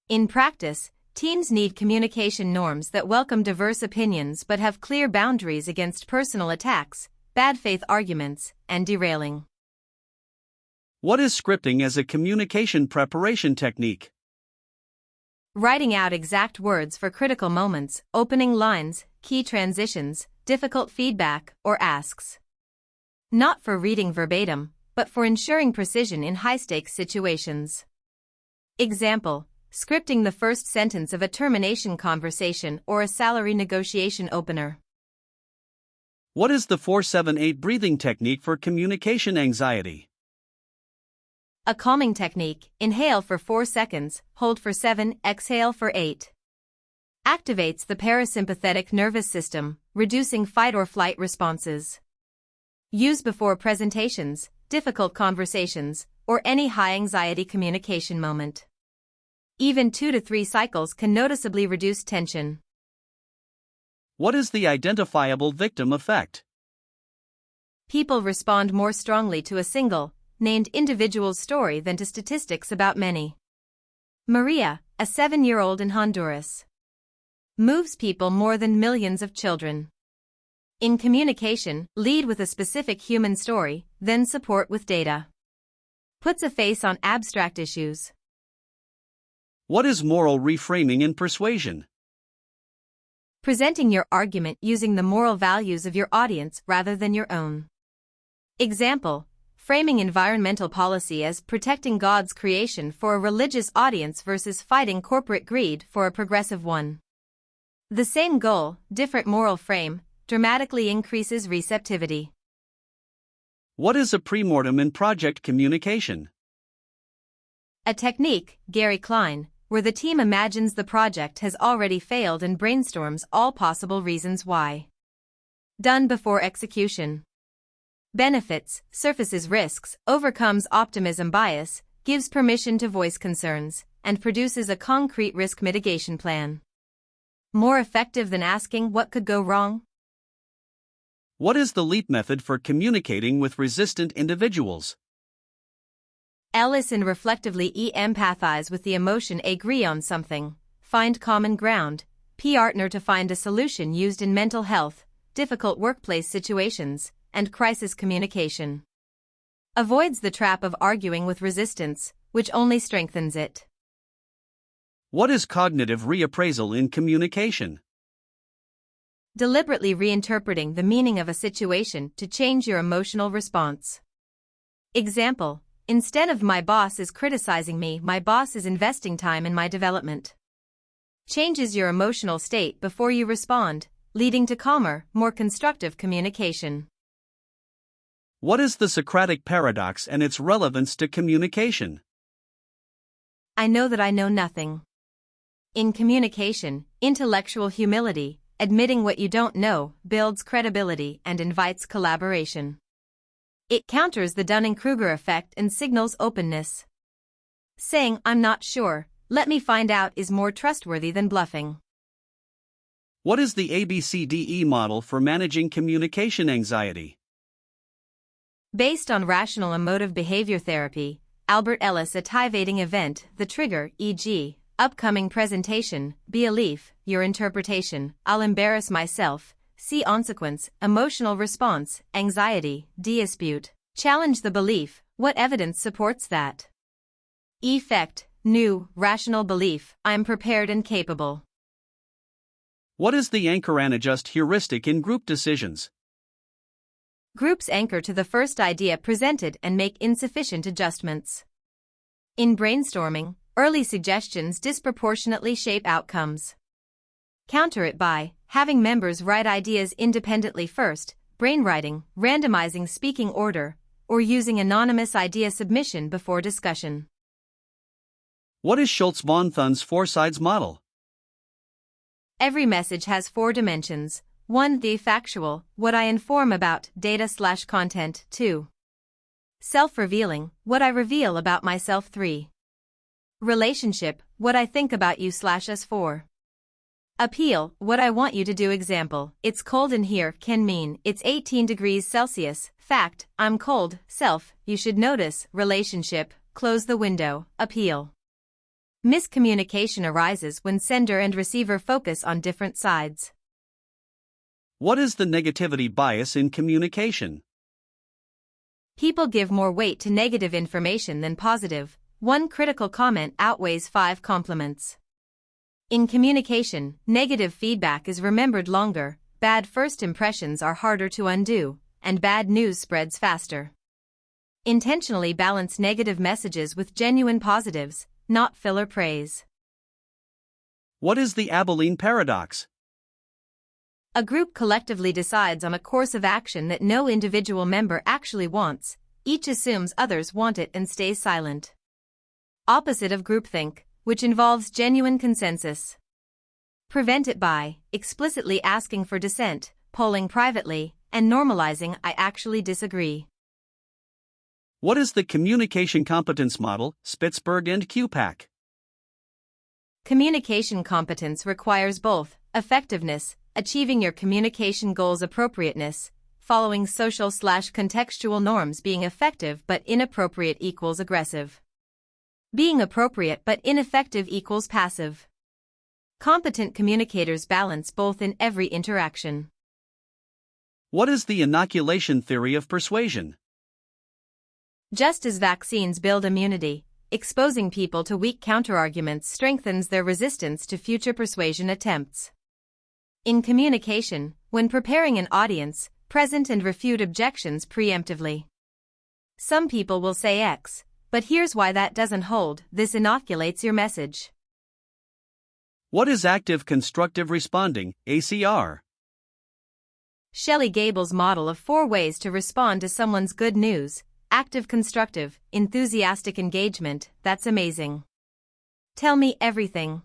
In practice, Teams need communication norms that welcome diverse opinions but have clear boundaries against personal attacks, bad faith arguments, and derailing. What is scripting as a communication preparation technique? Writing out exact words for critical moments, opening lines, key transitions, difficult feedback, or asks. Not for reading verbatim, but for ensuring precision in high-stakes situations. Example: scripting the first sentence of a termination conversation or a salary negotiation opener. What is the 4-7-8 breathing technique for communication anxiety? A calming technique: inhale for 4 seconds, hold for 7, exhale for 8. Activates the parasympathetic nervous system, reducing fight or flight responses. Use before presentations, difficult conversations, or any high-anxiety communication moment. Even 2 to 3 cycles can noticeably reduce tension. What is the identifiable victim effect? People respond more strongly to a single, named individual's story than to statistics about many. Maria, a 7-year-old in Honduras, moves people more than millions of children. In communication, lead with a specific human story, then support with data. Puts a face on abstract issues. What is moral reframing in persuasion? Presenting your argument using the moral values of your audience rather than your own. Example: framing environmental policy as protecting God's creation for a religious audience versus fighting corporate greed for a progressive one. The same goal, different moral frame, dramatically increases receptivity. What is a premortem in project communication? A technique, Gary Klein, where the team imagines the project has already failed and brainstorms all possible reasons why. Done before execution. Benefits, surfaces risks, overcomes optimism bias, gives permission to voice concerns, and produces a concrete risk mitigation plan. More effective than asking what could go wrong? What is the LEAP method for communicating with resistant individuals? Listen reflectively, empathize with the emotion, agree on something, find common ground, partner to find a solution, used in mental health, difficult workplace situations, and crisis communication. Avoids the trap of arguing with resistance, which only strengthens it. What is cognitive reappraisal in communication? Deliberately reinterpreting the meaning of a situation to change your emotional response. Example: instead of "my boss is criticizing me, my boss is investing time in my development." Changes your emotional state before you respond, leading to calmer, more constructive communication. What is the Socratic paradox and its relevance to communication? I know that I know nothing. In communication, intellectual humility, admitting what you don't know, builds credibility and invites collaboration. It counters the Dunning-Kruger effect and signals openness. Saying "I'm not sure, let me find out" is more trustworthy than bluffing. What is the ABCDE model for managing communication anxiety? Based on rational emotive behavior therapy, Albert Ellis: a tivating event, the trigger, e.g., upcoming presentation, belief, your interpretation, I'll embarrass myself, see consequence, emotional response, anxiety, dispute, challenge the belief, what evidence supports that? Effect, new, rational belief, I'm prepared and capable. What is the anchor and adjust heuristic in group decisions? Groups anchor to the first idea presented and make insufficient adjustments. In brainstorming, early suggestions disproportionately shape outcomes. Counter it by having members write ideas independently first, brainwriting, randomizing speaking order, or using anonymous idea submission before discussion. What is Schultz-von Thun's 4 sides model? Every message has 4 dimensions. 1. The factual, what I inform about, data/content. 2. Self-revealing, what I reveal about myself. 3. Relationship, what I think about you/us. 4. Appeal, what I want you to do. Example: it's cold in here can mean it's 18 degrees Celsius. Fact, I'm cold. Self, you should notice. Relationship, close the window. Appeal. Miscommunication arises when sender and receiver focus on different sides. What is the negativity bias in communication? People give more weight to negative information than positive. One critical comment outweighs 5 compliments. In communication, negative feedback is remembered longer, bad first impressions are harder to undo, and bad news spreads faster. Intentionally balance negative messages with genuine positives, not filler praise. What is the Abilene paradox? A group collectively decides on a course of action that no individual member actually wants. Each assumes others want it and stays silent. Opposite of groupthink, which involves genuine consensus. Prevent it by explicitly asking for dissent, polling privately, and normalizing "I actually disagree." What is the communication competence model, Spitzberg and QPAC? Communication competence requires both effectiveness, achieving your communication goals, appropriateness, following social/contextual norms, being effective but inappropriate equals aggressive. Being appropriate but ineffective equals passive. Competent communicators balance both in every interaction. What is the inoculation theory of persuasion? Just as vaccines build immunity, exposing people to weak counterarguments strengthens their resistance to future persuasion attempts. In communication, when preparing an audience, present and refute objections preemptively. Some people will say X, but here's why that doesn't hold. This inoculates your message. What is active constructive responding, ACR? Shelley Gable's model of 4 ways to respond to someone's good news: active constructive, enthusiastic engagement, that's amazing. Tell me everything.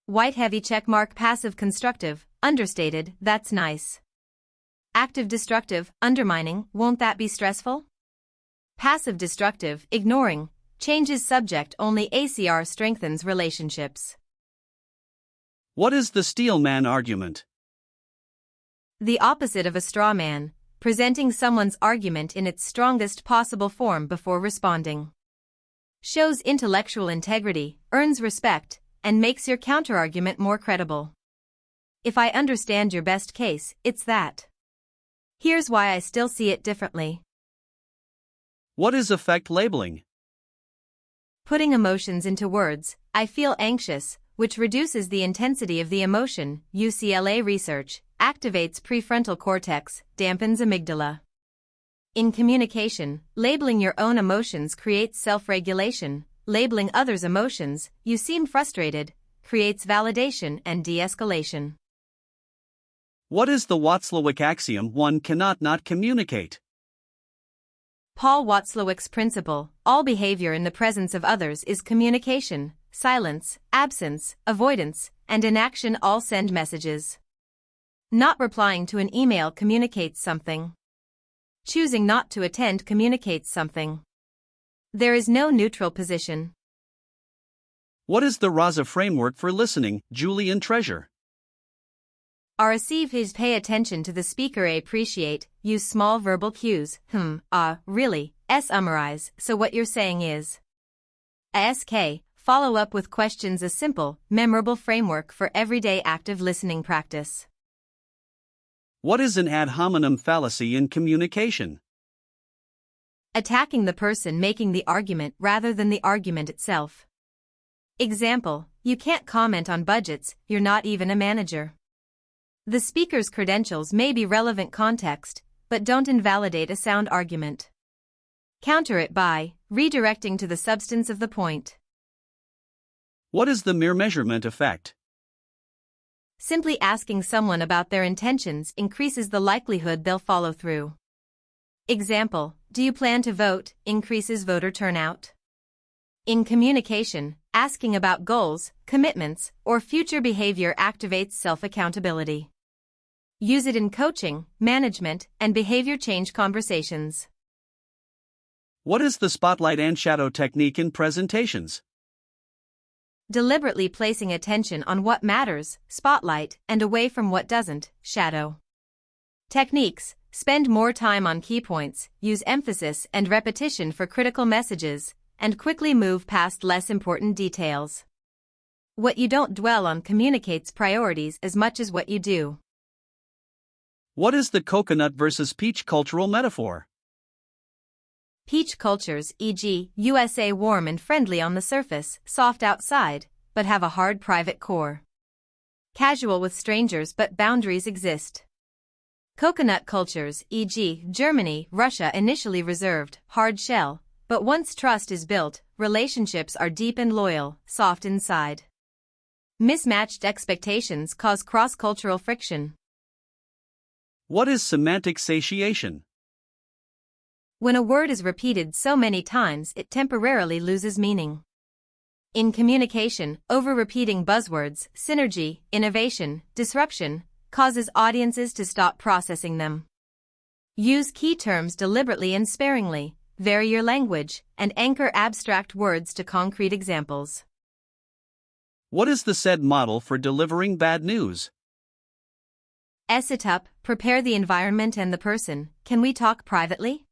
White heavy checkmark. Passive constructive, understated, that's nice. Active destructive, undermining, won't that be stressful? Passive destructive, ignoring, changes subject only. ACR strengthens relationships. What is the steelman argument? The opposite of a straw man, presenting someone's argument in its strongest possible form before responding. Shows intellectual integrity, earns respect, and makes your counterargument more credible. If I understand your best case, it's that. Here's why I still see it differently. What is affect labeling? Putting emotions into words. I feel anxious, which reduces the intensity of the emotion. UCLA research activates prefrontal cortex, dampens amygdala. In communication, labeling your own emotions creates self-regulation. Labeling others' emotions, you seem frustrated, creates validation and de-escalation. What is the Watzlawick axiom? One cannot not communicate. Paul Watzlawick's principle: all behavior in the presence of others is communication. Silence, absence, avoidance, and inaction all send messages. Not replying to an email communicates something. Choosing not to attend communicates something. There is no neutral position. What is the Raza framework for listening, Julian Treasure? Receive is pay attention to the speaker. Appreciate, use small verbal cues. Really. Summarize, so what you're saying is. Ask, follow up with questions. A simple, memorable framework for everyday active listening practice. What is an ad hominem fallacy in communication? Attacking the person making the argument rather than the argument itself. Example: you can't comment on budgets, you're not even a manager. The speaker's credentials may be relevant context, but don't invalidate a sound argument. Counter it by redirecting to the substance of the point. What is the mere measurement effect? Simply asking someone about their intentions increases the likelihood they'll follow through. Example: do you plan to vote? Increases voter turnout. In communication, asking about goals, commitments, or future behavior activates self-accountability. Use it in coaching, management, and behavior change conversations. What is the spotlight and shadow technique in presentations? Deliberately placing attention on what matters, spotlight, and away from what doesn't, shadow. Techniques: spend more time on key points, use emphasis and repetition for critical messages, and quickly move past less important details. What you don't dwell on communicates priorities as much as what you do. What is the coconut versus peach cultural metaphor? Peach cultures, e.g., USA, warm and friendly on the surface, soft outside, but have a hard private core. Casual with strangers but boundaries exist. Coconut cultures, e.g., Germany, Russia, initially reserved, hard shell, but once trust is built, relationships are deep and loyal, soft inside. Mismatched expectations cause cross-cultural friction. What is semantic satiation? When a word is repeated so many times it temporarily loses meaning. In communication, over-repeating buzzwords, synergy, innovation, disruption, causes audiences to stop processing them. Use key terms deliberately and sparingly, vary your language, and anchor abstract words to concrete examples. What is the said model for delivering bad news? Set up, prepare the environment and the person. Can we talk privately?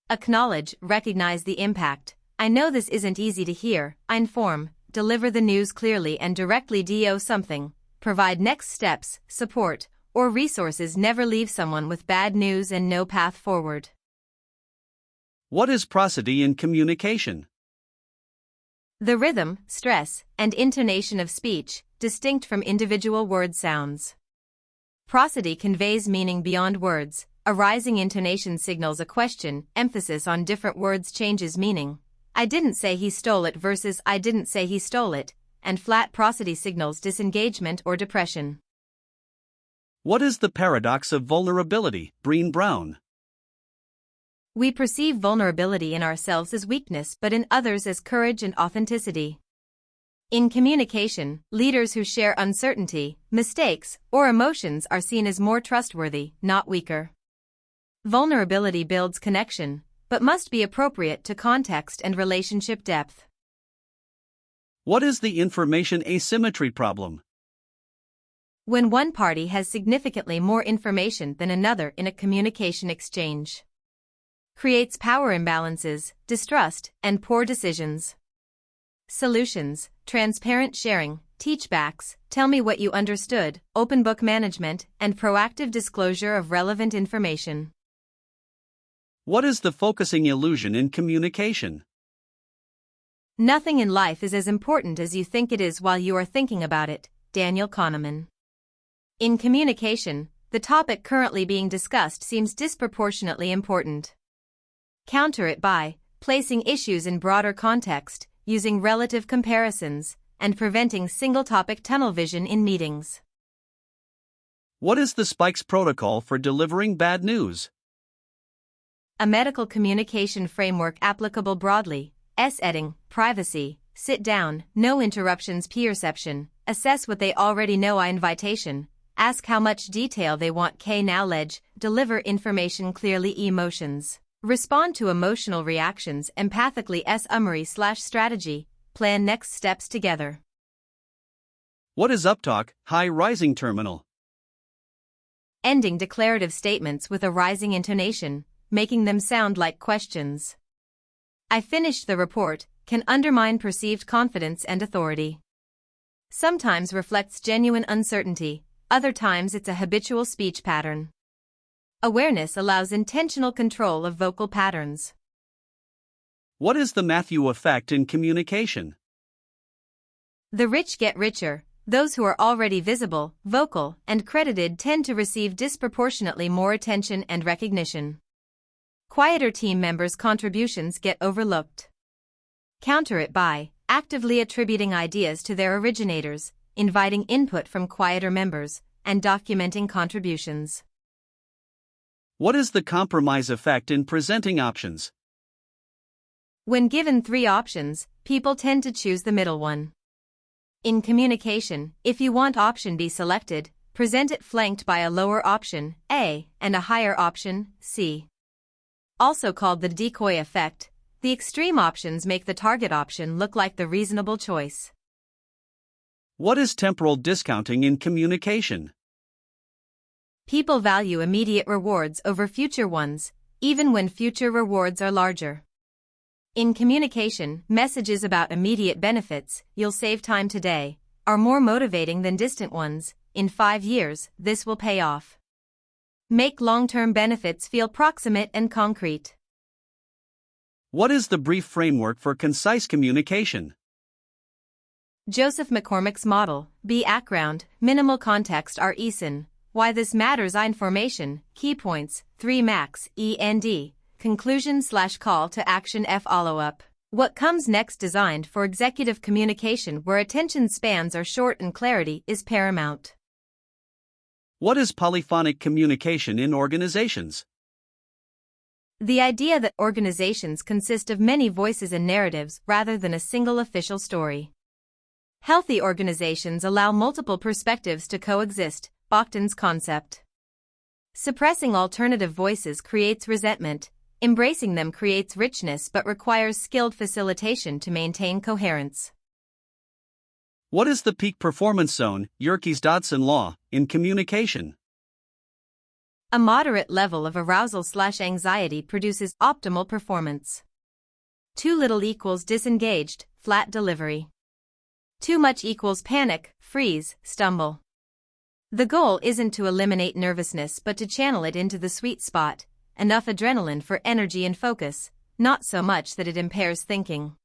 Acknowledge, recognize the impact. I know this isn't easy to hear. Inform, deliver the news clearly and directly. Do something. Provide next steps, support, or resources. Never leave someone with bad news and no path forward. What is prosody in communication? The rhythm, stress, and intonation of speech, distinct from individual word sounds. Prosody conveys meaning beyond words. A rising intonation signals a question. Emphasis on different words changes meaning. I didn't say he stole it versus I didn't say he stole it, and flat prosody signals disengagement or depression. What is the paradox of vulnerability, Brené Brown? We perceive vulnerability in ourselves as weakness but in others as courage and authenticity. In communication, leaders who share uncertainty, mistakes, or emotions are seen as more trustworthy, not weaker. Vulnerability builds connection, but must be appropriate to context and relationship depth. What is the information asymmetry problem? When one party has significantly more information than another in a communication exchange. Creates power imbalances, distrust, and poor decisions. Solutions: transparent sharing, teachbacks, tell me what you understood, open book management, and proactive disclosure of relevant information. What is the focusing illusion in communication? Nothing in life is as important as you think it is while you are thinking about it. Daniel Kahneman. In communication, the topic currently being discussed seems disproportionately important. Counter it by placing issues in broader context, using relative comparisons, and preventing single-topic tunnel vision in meetings. What is the Spikes protocol for delivering bad news? A medical communication framework applicable broadly. Editing, privacy, sit down, no interruptions, perception, assess what they already know, invitation, ask how much detail they want, knowledge, deliver information clearly, emotions. Respond to emotional reactions empathically, summary/strategy, plan next steps together. What is uptalk, high rising terminal? Ending declarative statements with a rising intonation, making them sound like questions. I finished the report, can undermine perceived confidence and authority. Sometimes reflects genuine uncertainty, other times it's a habitual speech pattern. Awareness allows intentional control of vocal patterns. What is the Matthew effect in communication? The rich get richer. Those who are already visible, vocal, and credited tend to receive disproportionately more attention and recognition. Quieter team members' contributions get overlooked. Counter it by actively attributing ideas to their originators, inviting input from quieter members, and documenting contributions. What is the compromise effect in presenting options? When given 3 options, people tend to choose the middle one. In communication, if you want option B selected, present it flanked by a lower option, A, and a higher option, C. Also called the decoy effect, the extreme options make the target option look like the reasonable choice. What is temporal discounting in communication? People value immediate rewards over future ones, even when future rewards are larger. In communication, messages about immediate benefits, "you'll save time today," are more motivating than distant ones, "in 5 years, this will pay off." Make long-term benefits feel proximate and concrete. What is the brief framework for concise communication? Joseph McCormick's model, background, minimal context are ESIN, why this matters information, key points, 3 max, END, conclusion/call to action follow-up. What comes next designed for executive communication where attention spans are short and clarity is paramount. What is polyphonic communication in organizations? The idea that organizations consist of many voices and narratives rather than a single official story. Healthy organizations allow multiple perspectives to coexist, Bachtin's concept. Suppressing alternative voices creates resentment, embracing them creates richness but requires skilled facilitation to maintain coherence. What is the peak performance zone, Yerkes-Dodson law, in communication? A moderate level of arousal/anxiety produces optimal performance. Too little equals disengaged, flat delivery. Too much equals panic, freeze, stumble. The goal isn't to eliminate nervousness but to channel it into the sweet spot, enough adrenaline for energy and focus, not so much that it impairs thinking.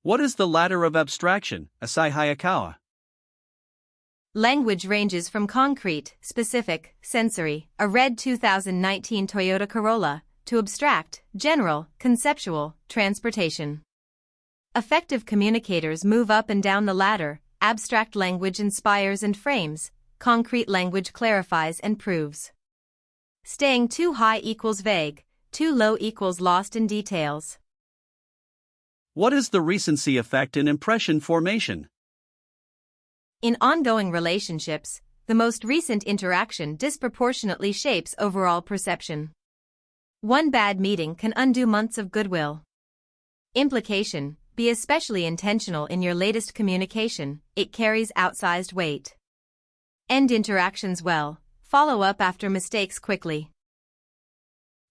What is the ladder of abstraction, Asai Hayakawa? Language ranges from concrete, specific, sensory, a red 2019 Toyota Corolla, to abstract, general, conceptual, transportation. Effective communicators move up and down the ladder. Abstract language inspires and frames, concrete language clarifies and proves. Staying too high equals vague, too low equals lost in details. What is the recency effect in impression formation? In ongoing relationships, the most recent interaction disproportionately shapes overall perception. One bad meeting can undo months of goodwill. Implication: be especially intentional in your latest communication, it carries outsized weight. End interactions well, follow up after mistakes quickly.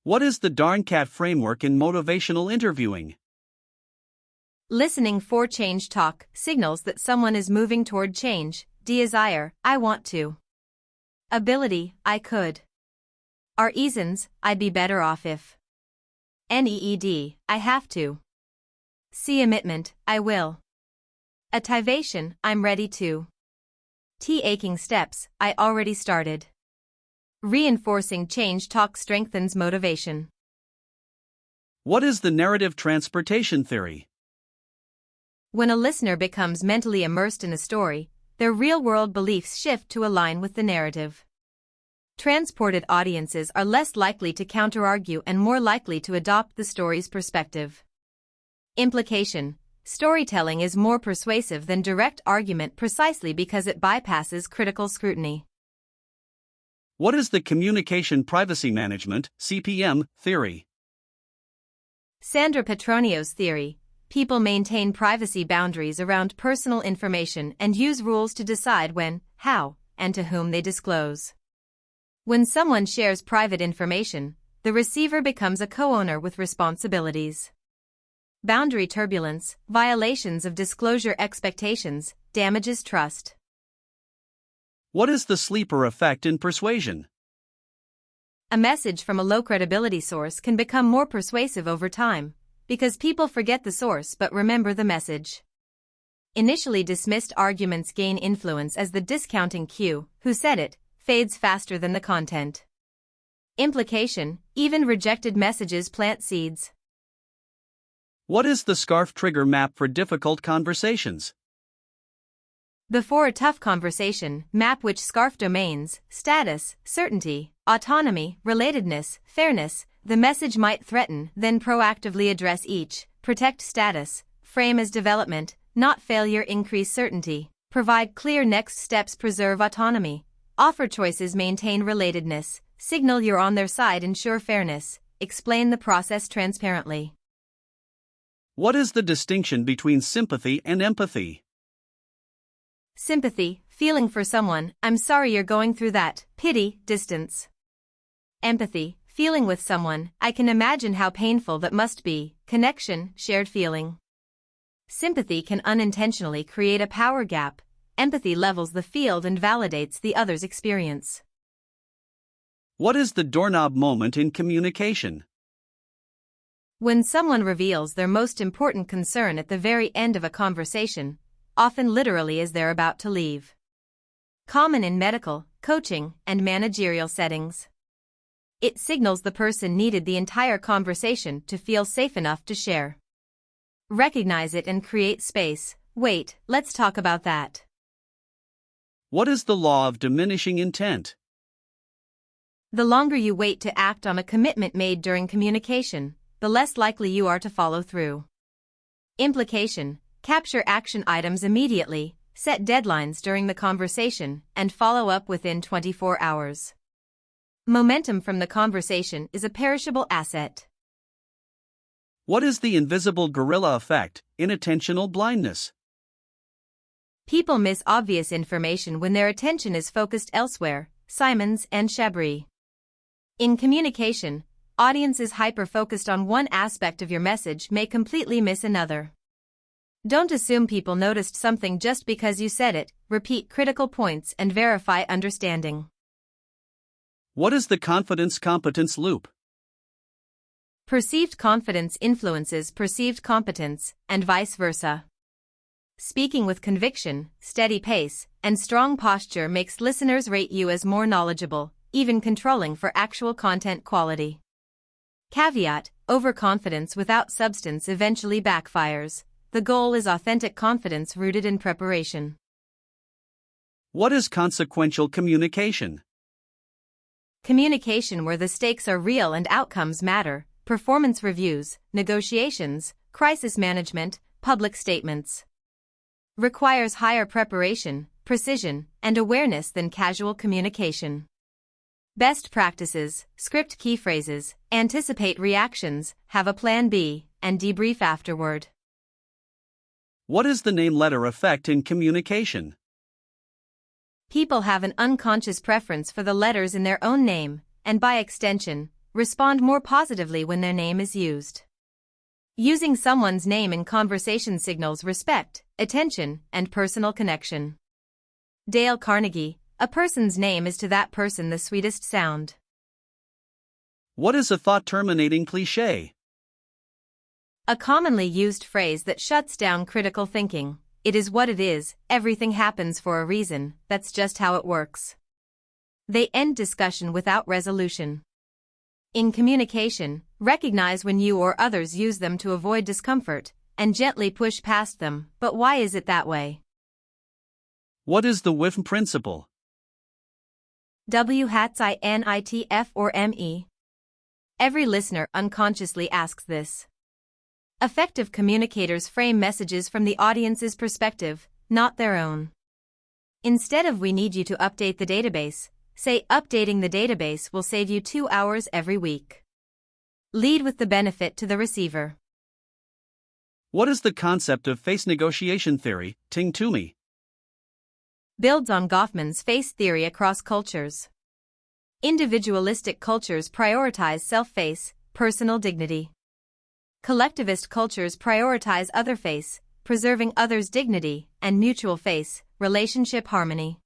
What is the darn cat framework in motivational interviewing? Listening for change talk signals that someone is moving toward change. Desire, I want to. Ability, I could. Are ESINs, I'd be better off if. NEED, I have to. Commitment, I will. Activation, I'm ready to. Taking steps, I already started. Reinforcing change talk strengthens motivation. What is the narrative transportation theory? When a listener becomes mentally immersed in a story, their real-world beliefs shift to align with the narrative. Transported audiences are less likely to counter-argue and more likely to adopt the story's perspective. Implication: storytelling is more persuasive than direct argument precisely because it bypasses critical scrutiny. What is the communication privacy management, CPM, theory? Sandra Petronio's theory: people maintain privacy boundaries around personal information and use rules to decide when, how, and to whom they disclose. When someone shares private information, the receiver becomes a co-owner with responsibilities. Boundary turbulence, violations of disclosure expectations, damages trust. What is the sleeper effect in persuasion? A message from a low credibility source can become more persuasive over time, because people forget the source but remember the message. Initially dismissed arguments gain influence as the discounting cue, who said it, fades faster than the content. Implication: even rejected messages plant seeds. What is the SCARF trigger map for difficult conversations? Before a tough conversation, map which SCARF domains: status, certainty, autonomy, relatedness, fairness, the message might threaten, then proactively address each. Protect status, frame as development, not failure, increase certainty, provide clear next steps, preserve autonomy, offer choices, maintain relatedness, signal you're on their side, ensure fairness, explain the process transparently. What is the distinction between sympathy and empathy? Sympathy, feeling for someone, I'm sorry you're going through that. Pity, distance. Empathy, Feeling with someone, I can imagine how painful that must be. Connection, shared feeling. Sympathy can unintentionally create a power gap. Empathy levels the field and validates the other's experience. What is the doorknob moment in communication? When someone reveals their most important concern at the very end of a conversation, often literally as they're about to leave. Common in medical, coaching, and managerial settings. It signals the person needed the entire conversation to feel safe enough to share. Recognize it and create space. Wait, let's talk about that. What is the law of diminishing intent? The longer you wait to act on a commitment made during communication, the less likely you are to follow through. Implication: capture action items immediately, set deadlines during the conversation, and follow up within 24 hours. Momentum from the conversation is a perishable asset. What is the invisible gorilla effect, inattentional blindness? People miss obvious information when their attention is focused elsewhere. Simons and Chabris. In communication, audiences hyper-focused on one aspect of your message may completely miss another. Don't assume people noticed something just because you said it. Repeat critical points and verify understanding. What is the confidence-competence loop? Perceived confidence influences perceived competence, and vice versa. Speaking with conviction, steady pace, and strong posture makes listeners rate you as more knowledgeable, even controlling for actual content quality. Caveat: overconfidence without substance eventually backfires. The goal is authentic confidence rooted in preparation. What is consequential communication? Communication where the stakes are real and outcomes matter. Performance reviews, negotiations, crisis management, public statements. Requires higher preparation, precision, and awareness than casual communication. Best practices: script key phrases, anticipate reactions, have a plan B, and debrief afterward. What is the name-letter effect in communication? People have an unconscious preference for the letters in their own name, and by extension, respond more positively when their name is used. Using someone's name in conversation signals respect, attention, and personal connection. Dale Carnegie: a person's name is to that person the sweetest sound. What is a thought-terminating cliché? A commonly used phrase that shuts down critical thinking. It is what it is, everything happens for a reason, that's just how it works. They end discussion without resolution. In communication, recognize when you or others use them to avoid discomfort, and gently push past them. But why is it that way? What is the WIF principle? WHATS or ME? Every listener unconsciously asks this. Effective communicators frame messages from the audience's perspective, not their own. Instead of "we need you to update the database," say "updating the database will save you 2 hours every week." Lead with the benefit to the receiver. What is the concept of face negotiation theory, Ting to me? Builds on Goffman's face theory across cultures. Individualistic cultures prioritize self-face, personal dignity. Collectivist cultures prioritize other-face, preserving others' dignity, and mutual face, relationship harmony.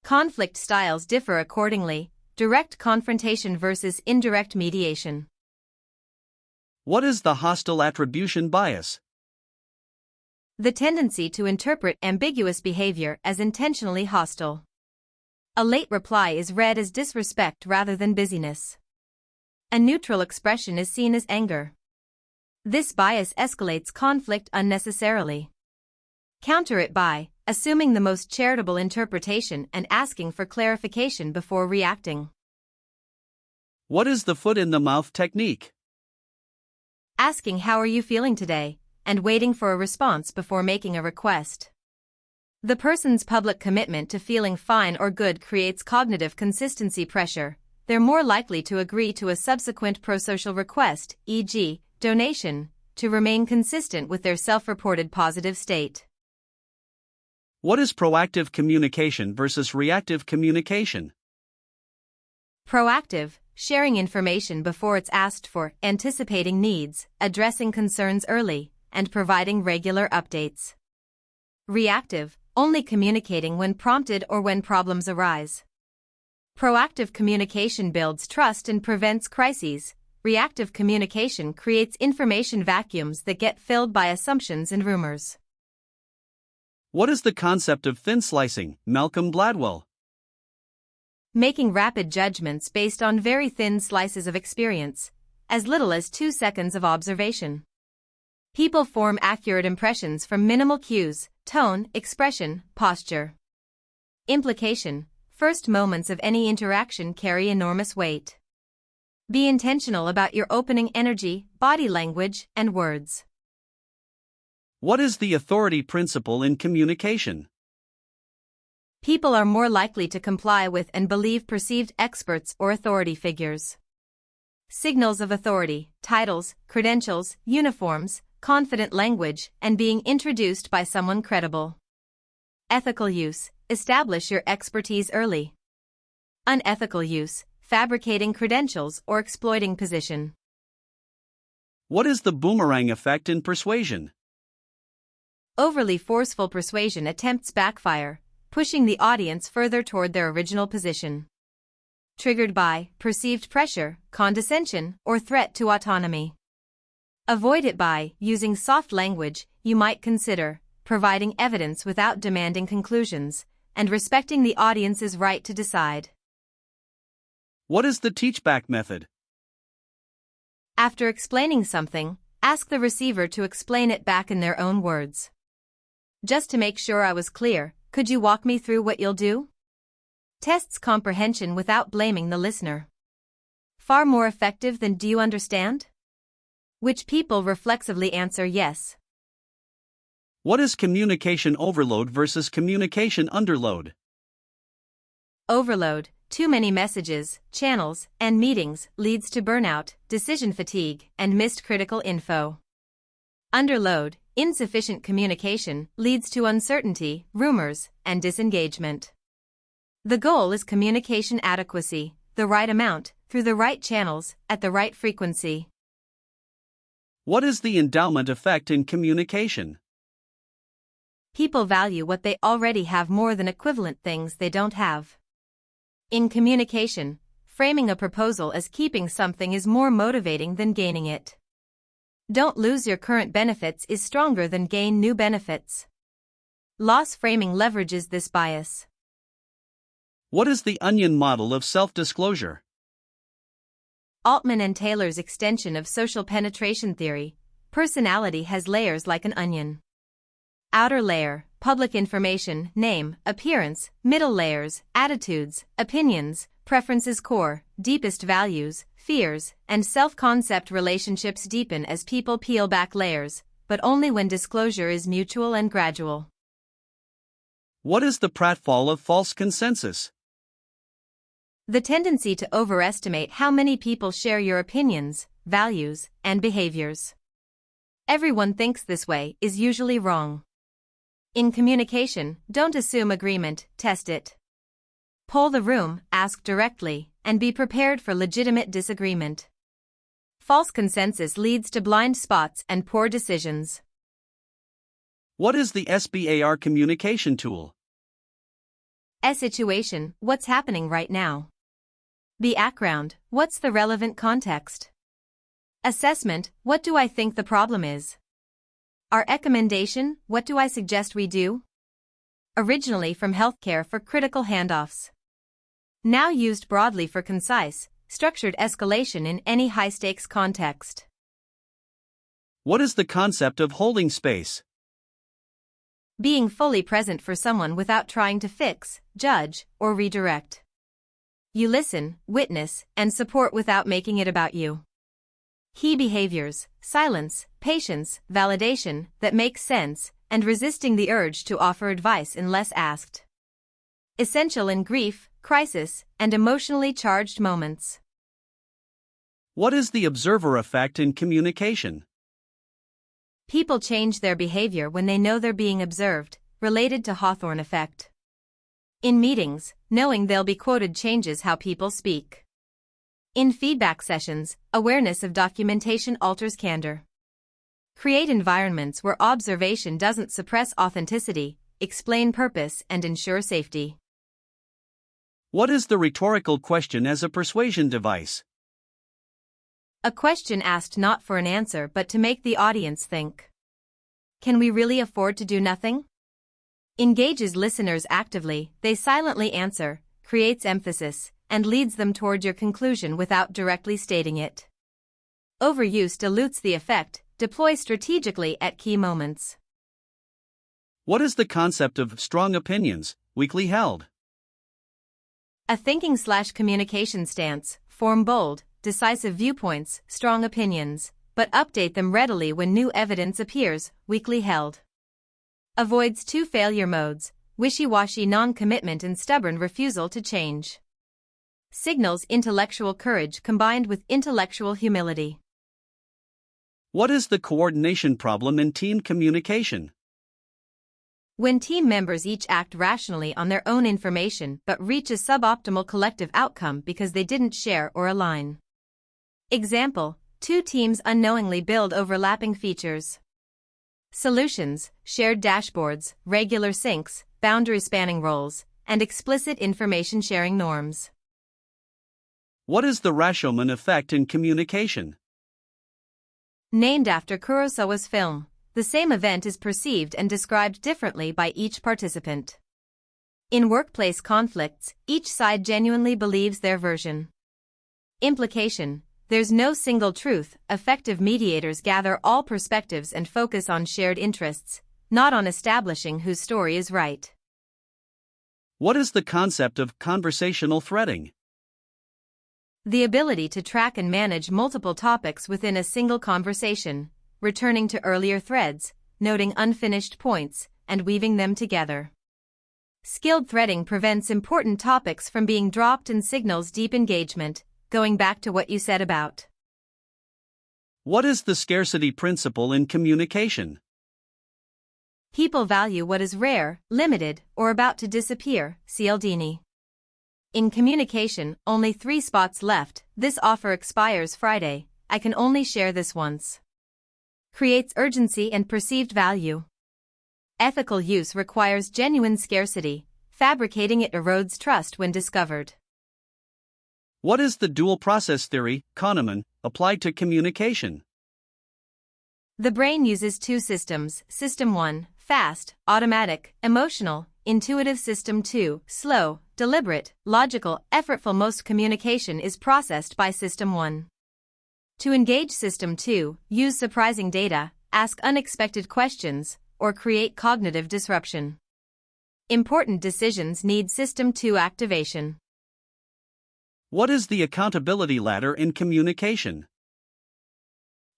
Conflict styles differ accordingly: direct confrontation versus indirect mediation. What is the hostile attribution bias? The tendency to interpret ambiguous behavior as intentionally hostile. A late reply is read as disrespect rather than busyness. A neutral expression is seen as anger. This bias escalates conflict unnecessarily. Counter it by assuming the most charitable interpretation and asking for clarification before reacting. What is the foot-in-the-mouth technique? Asking "how are you feeling today?" and waiting for a response before making a request. The person's public commitment to feeling fine or good creates cognitive consistency pressure. They're more likely to agree to a subsequent prosocial request, e.g., donation, to remain consistent with their self-reported positive state. What is proactive communication versus reactive communication? Proactive, sharing information before it's asked for, anticipating needs, addressing concerns early, and providing regular updates. Reactive, only communicating when prompted or when problems arise. Proactive communication builds trust and prevents crises. Reactive communication creates information vacuums that get filled by assumptions and rumors. What is the concept of thin slicing, Malcolm Gladwell? Making rapid judgments based on very thin slices of experience, as little as 2 seconds of observation. People form accurate impressions from minimal cues, tone, expression, posture. Implication: first moments of any interaction carry enormous weight. Be intentional about your opening energy, body language, and words. What is the authority principle in communication? People are more likely to comply with and believe perceived experts or authority figures. Signals of authority: titles, credentials, uniforms, confident language, and being introduced by someone credible. Ethical use: establish your expertise early. Unethical use: fabricating credentials or exploiting position. What is the boomerang effect in persuasion? Overly forceful persuasion attempts backfire, pushing the audience further toward their original position. Triggered by perceived pressure, condescension, or threat to autonomy. Avoid it by using soft language. You might consider providing evidence without demanding conclusions, and respecting the audience's right to decide. What is the teach-back method? After explaining something, ask the receiver to explain it back in their own words. Just to make sure I was clear, could you walk me through what you'll do? Tests comprehension without blaming the listener. Far more effective than "do you understand?" Which people reflexively answer yes. What is communication overload versus communication underload? Overload: too many messages, channels, and meetings leads to burnout, decision fatigue, and missed critical info. Underload: insufficient communication leads to uncertainty, rumors, and disengagement. The goal is communication adequacy, the right amount, through the right channels, at the right frequency. What is the endowment effect in communication? People value what they already have more than equivalent things they don't have. In communication, framing a proposal as keeping something is more motivating than gaining it. Don't lose your current benefits is stronger than gain new benefits. Loss framing leverages this bias. What is the onion model of self-disclosure? Altman and Taylor's extension of social penetration theory. Personality has layers like an onion. Outer layer: public information, name, appearance; middle layers: attitudes, opinions, preferences; core, deepest values, fears, and self-concept. Relationships deepen as people peel back layers, but only when disclosure is mutual and gradual. What is the pratfall of false consensus? The tendency to overestimate how many people share your opinions, values, and behaviors. Everyone thinks this way is usually wrong. In communication, don't assume agreement, test it. Poll the room, ask directly, and be prepared for legitimate disagreement. False consensus leads to blind spots and poor decisions. What is the SBAR communication tool? Situation: what's happening right now. Background: what's the relevant context. Assessment: what do I think the problem is. Our recommendation: what do I suggest we do? Originally from healthcare for critical handoffs. Now used broadly for concise, structured escalation in any high-stakes context. What is the concept of holding space? Being fully present for someone without trying to fix, judge, or redirect. You listen, witness, and support without making it about you. Key behaviors: silence, patience, validation that makes sense, and resisting the urge to offer advice unless asked. Essential in grief, crisis, and emotionally charged moments. What is the observer effect in communication? People change their behavior when they know they're being observed, related to Hawthorne effect. In meetings, knowing they'll be quoted changes how people speak. In feedback sessions, awareness of documentation alters candor. Create environments where observation doesn't suppress authenticity, explain purpose, and ensure safety. What is the rhetorical question as a persuasion device? A question asked not for an answer but to make the audience think. Can we really afford to do nothing? Engages listeners actively, they silently answer, creates emphasis, and leads them toward your conclusion without directly stating it. Overuse dilutes the effect, deploy strategically at key moments. What is the concept of strong opinions, weakly held? A thinking/communication stance, form bold, decisive viewpoints, strong opinions, but update them readily when new evidence appears, weakly held. Avoids two failure modes, wishy-washy non-commitment and stubborn refusal to change. Signals intellectual courage combined with intellectual humility. What is the coordination problem in team communication? When team members each act rationally on their own information but reach a suboptimal collective outcome because they didn't share or align. Example, two teams unknowingly build overlapping features. Solutions, shared dashboards, regular syncs, boundary-spanning roles, and explicit information sharing norms. What is the Rashomon effect in communication? Named after Kurosawa's film, the same event is perceived and described differently by each participant. In workplace conflicts, each side genuinely believes their version. Implication: there's no single truth. Effective mediators gather all perspectives and focus on shared interests, not on establishing whose story is right. What is the concept of conversational threading? The ability to track and manage multiple topics within a single conversation, returning to earlier threads, noting unfinished points, and weaving them together. Skilled threading prevents important topics from being dropped and signals deep engagement, going back to what you said about. What is the scarcity principle in communication? People value what is rare, limited, or about to disappear, Cialdini. In communication, only 3 spots left, this offer expires Friday, I can only share this once. Creates urgency and perceived value. Ethical use requires genuine scarcity, fabricating it erodes trust when discovered. What is the dual process theory, Kahneman, applied to communication? The brain uses 2 systems, System 1, fast, automatic, emotional, intuitive. System 2, slow, deliberate, logical, effortful. Most communication is processed by System 1. To engage System 2, use surprising data, ask unexpected questions, or create cognitive disruption. Important decisions need System 2 activation. What is the accountability ladder in communication?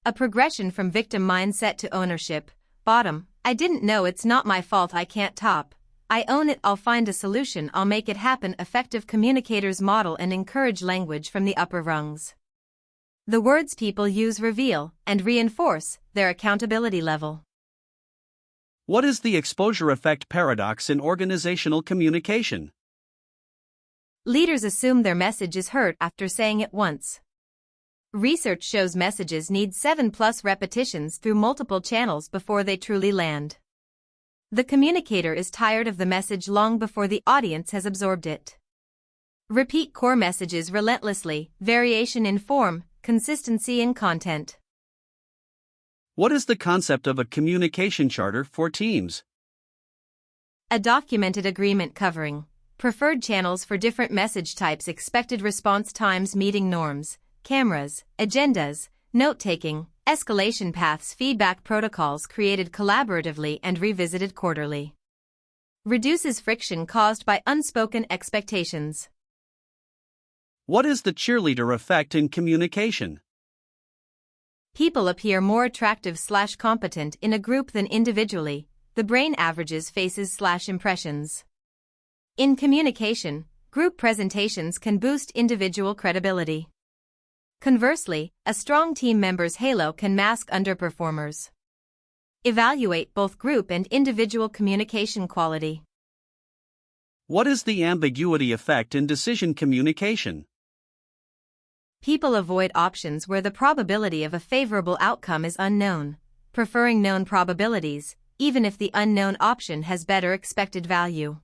A progression from victim mindset to ownership. Bottom, I didn't know, it's not my fault, I can't. Top, I own it, I'll find a solution, I'll make it happen. Effective communicators model and encourage language from the upper rungs. The words people use reveal and reinforce their accountability level. What is the exposure effect paradox in organizational communication? Leaders assume their message is heard after saying it once. Research shows messages need 7+ repetitions through multiple channels before they truly land. The communicator is tired of the message long before the audience has absorbed it. Repeat core messages relentlessly, variation in form, consistency in content. What is the concept of a communication charter for teams? A documented agreement covering preferred channels for different message types, expected response times, meeting norms, cameras, agendas, note-taking, escalation paths, feedback protocols created collaboratively and revisited quarterly. Reduces friction caused by unspoken expectations. What is the cheerleader effect in communication? People appear more attractive/competent in a group than individually. The brain averages faces/impressions. In communication, group presentations can boost individual credibility. Conversely, a strong team member's halo can mask underperformers. Evaluate both group and individual communication quality. What is the ambiguity effect in decision communication? People avoid options where the probability of a favorable outcome is unknown, preferring known probabilities, even if the unknown option has better expected value.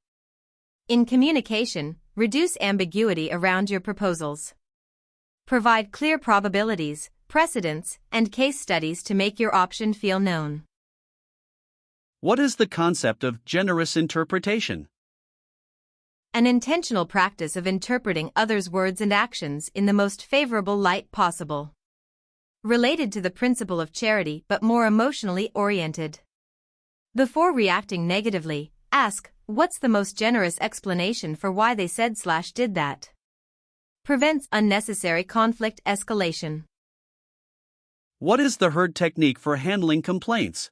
In communication, reduce ambiguity around your proposals. Provide clear probabilities, precedents, and case studies to make your option feel known. What is the concept of generous interpretation? An intentional practice of interpreting others' words and actions in the most favorable light possible. Related to the principle of charity but more emotionally oriented. Before reacting negatively, ask, what's the most generous explanation for why they said/did that? Prevents unnecessary conflict escalation. What is the herd technique for handling complaints?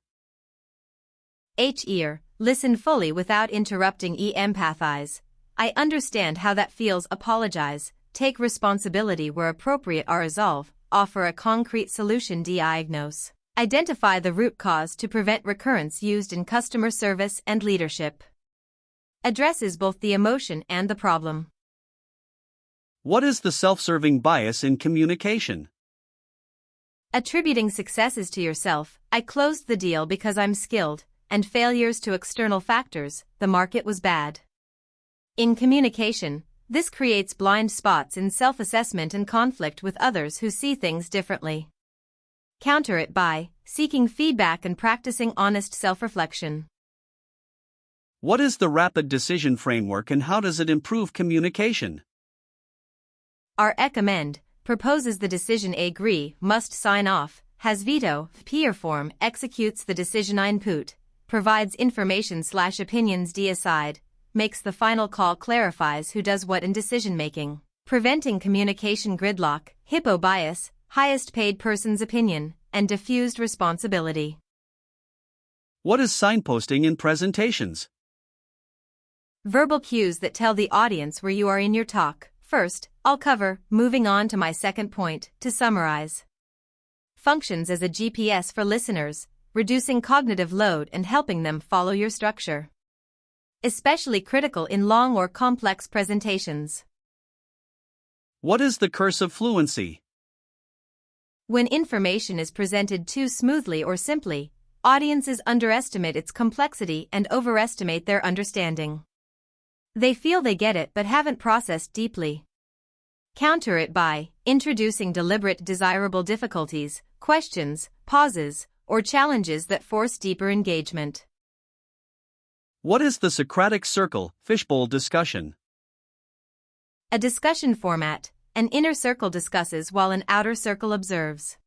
Ear, listen fully without interrupting. Empathize. I understand how that feels. Apologize, take responsibility where appropriate. Resolve, offer a concrete solution. Diagnose. Identify the root cause to prevent recurrence. Used in customer service and leadership. Addresses both the emotion and the problem. What is the self-serving bias in communication? Attributing successes to yourself. I closed the deal because I'm skilled, and failures to external factors. The market was bad. In communication, this creates blind spots in self-assessment and conflict with others who see things differently. Counter it by seeking feedback and practicing honest self-reflection. What is the rapid decision framework and how does it improve communication? Our recommend proposes the decision. Agree, must sign off, has veto, peer form, executes the decision. Input, provides information/opinions. Decide, makes the final call. Clarifies who does what in decision-making. Preventing communication gridlock, hippo bias, highest paid person's opinion, and diffused responsibility. What is signposting in presentations? Verbal cues that tell the audience where you are in your talk. First, I'll cover, moving on to my second point, to summarize. Functions as a GPS for listeners, reducing cognitive load and helping them follow your structure. Especially critical in long or complex presentations. What is the curse of fluency? When information is presented too smoothly or simply, audiences underestimate its complexity and overestimate their understanding. They feel they get it but haven't processed deeply. Counter it by introducing deliberate desirable difficulties, questions, pauses, or challenges that force deeper engagement. What is the Socratic Circle, fishbowl discussion? A discussion format. An inner circle discusses while an outer circle observes.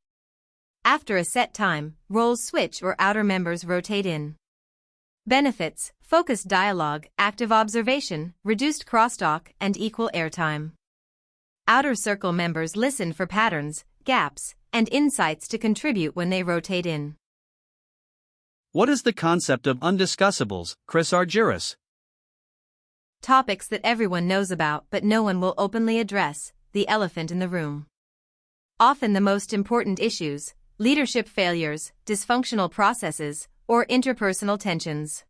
After a set time, roles switch or outer members rotate in. Benefits: focused dialogue, active observation, reduced crosstalk, and equal airtime. Outer circle members listen for patterns, gaps, and insights to contribute when they rotate in. What is the concept of undiscussables, Chris Argyris? Topics that everyone knows about but no one will openly address, the elephant in the room. Often the most important issues: leadership failures, dysfunctional processes, or interpersonal tensions.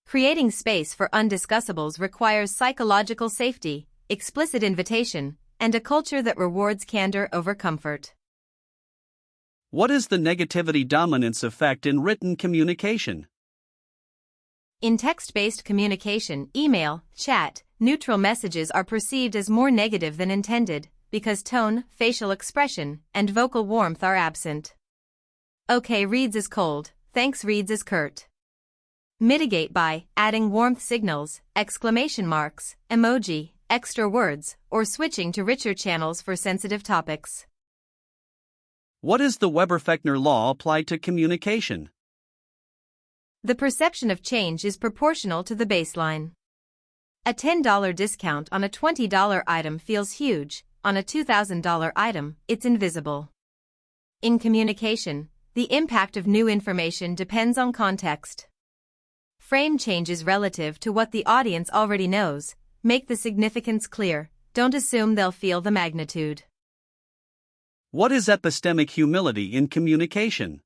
Creating space for undiscussables requires psychological safety, explicit invitation, and a culture that rewards candor over comfort. What is the negativity dominance effect in written communication? In text-based communication, email, chat, neutral messages are perceived as more negative than intended, because tone, facial expression, and vocal warmth are absent. Okay reads as cold, thanks reads as curt. Mitigate by adding warmth signals, exclamation marks, emoji, extra words, or switching to richer channels for sensitive topics. What is the Weber-Fechner law applied to communication? The perception of change is proportional to the baseline. A $10 discount on a $20 item feels huge, on a $2,000 item, it's invisible. In communication, the impact of new information depends on context. Frame changes relative to what the audience already knows, make the significance clear, don't assume they'll feel the magnitude. What is epistemic humility in communication?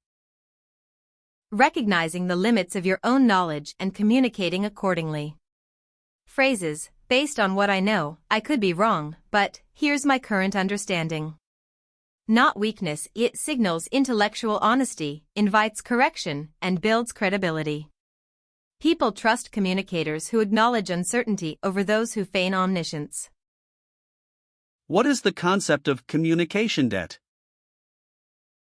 Recognizing the limits of your own knowledge and communicating accordingly. Phrases: Based on what I know, I could be wrong, but here's my current understanding. Not weakness, it signals intellectual honesty, invites correction, and builds credibility. People trust communicators who acknowledge uncertainty over those who feign omniscience. What is the concept of communication debt?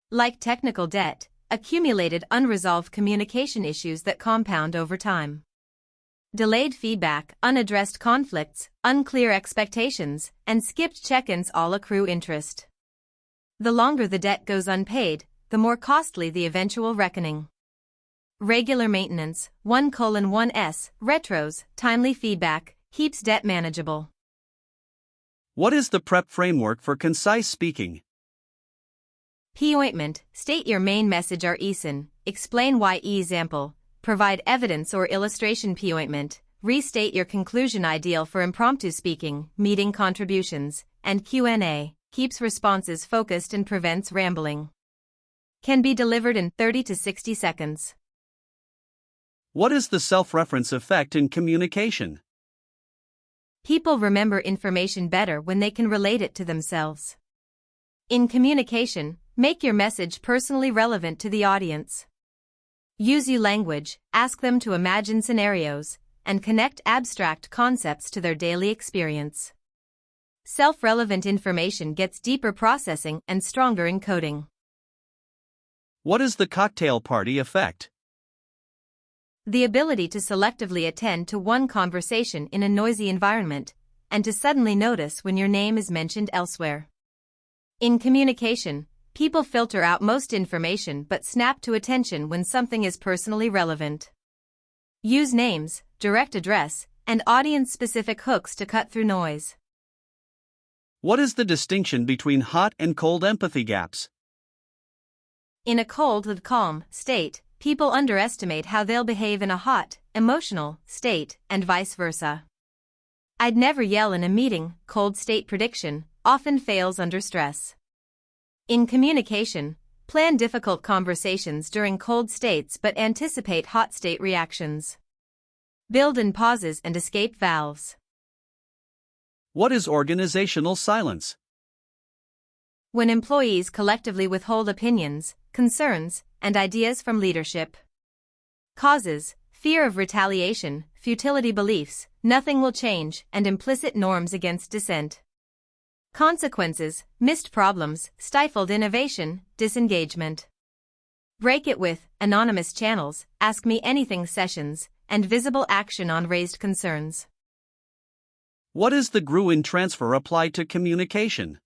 Like technical debt, accumulated unresolved communication issues that compound over time. Delayed feedback, unaddressed conflicts, unclear expectations, and skipped check-ins all accrue interest. The longer the debt goes unpaid, the more costly the eventual reckoning. Regular maintenance, 1:1s, retros, timely feedback, keeps debt manageable. What is the PrEP framework for concise speaking? P-ointment, state your main message or ESON, explain why example, provide evidence or illustration. P-ointment, restate your conclusion. Ideal for impromptu speaking, meeting contributions, and Q&A, keeps responses focused and prevents rambling. Can be delivered in 30 to 60 seconds. What is the self-reference effect in communication? People remember information better when they can relate it to themselves. In communication, make your message personally relevant to the audience. Use you language, ask them to imagine scenarios, and connect abstract concepts to their daily experience. Self-relevant information gets deeper processing and stronger encoding. What is the cocktail party effect? The ability to selectively attend to one conversation in a noisy environment, and to suddenly notice when your name is mentioned elsewhere. In communication, people filter out most information but snap to attention when something is personally relevant. Use names, direct address, and audience-specific hooks to cut through noise. What is the distinction between hot and cold empathy gaps? In a cold and calm state, people underestimate how they'll behave in a hot, emotional state, and vice versa. I'd never yell in a meeting. Cold state prediction often fails under stress. In communication, plan difficult conversations during cold states but anticipate hot state reactions. Build in pauses and escape valves. What is organizational silence? When employees collectively withhold opinions, concerns, and ideas from leadership. Causes: fear of retaliation, futility beliefs, nothing will change, and implicit norms against dissent. Consequences: missed problems, stifled innovation, disengagement. Break it with anonymous channels, ask me anything sessions, and visible action on raised concerns. What is the Gruen transfer applied to communication?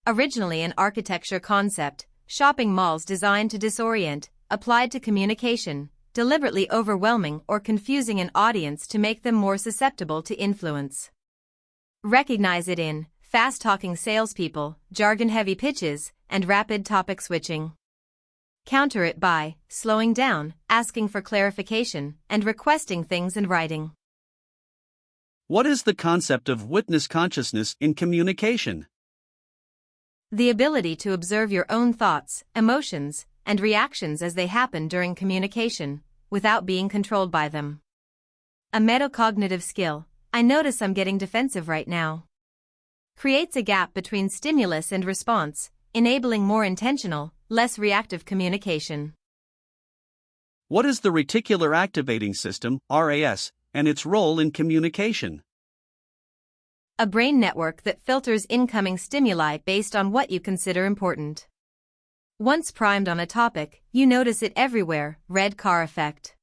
Originally an architecture concept, shopping malls designed to disorient, applied to communication, deliberately overwhelming or confusing an audience to make them more susceptible to influence. Recognize it in fast-talking salespeople, jargon-heavy pitches, and rapid topic switching. Counter it by slowing down, asking for clarification, and requesting things in writing. What is the concept of witness consciousness in communication? The ability to observe your own thoughts, emotions, and reactions as they happen during communication, without being controlled by them. A metacognitive skill. I notice I'm getting defensive right now. Creates a gap between stimulus and response, enabling more intentional, less reactive communication. What is the reticular activating system, RAS, and its role in communication? A brain network that filters incoming stimuli based on what you consider important. Once primed on a topic, you notice it everywhere. Red car effect.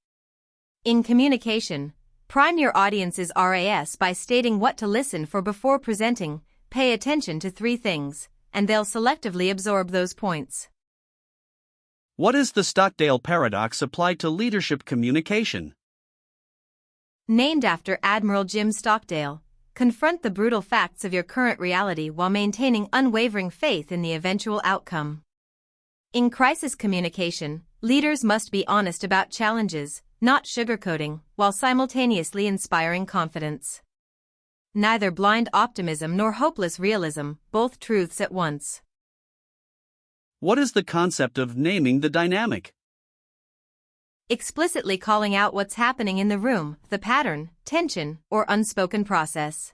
In communication, prime your audience's RAS by stating what to listen for before presenting. Pay attention to 3 things, and they'll selectively absorb those points. What is the Stockdale paradox applied to leadership communication? Named after Admiral Jim Stockdale, confront the brutal facts of your current reality while maintaining unwavering faith in the eventual outcome. In crisis communication, leaders must be honest about challenges, not sugarcoating, while simultaneously inspiring confidence. Neither blind optimism nor hopeless realism, both truths at once. What is the concept of naming the dynamic? explicitly calling out what's happening in the room, the pattern, tension, or unspoken process.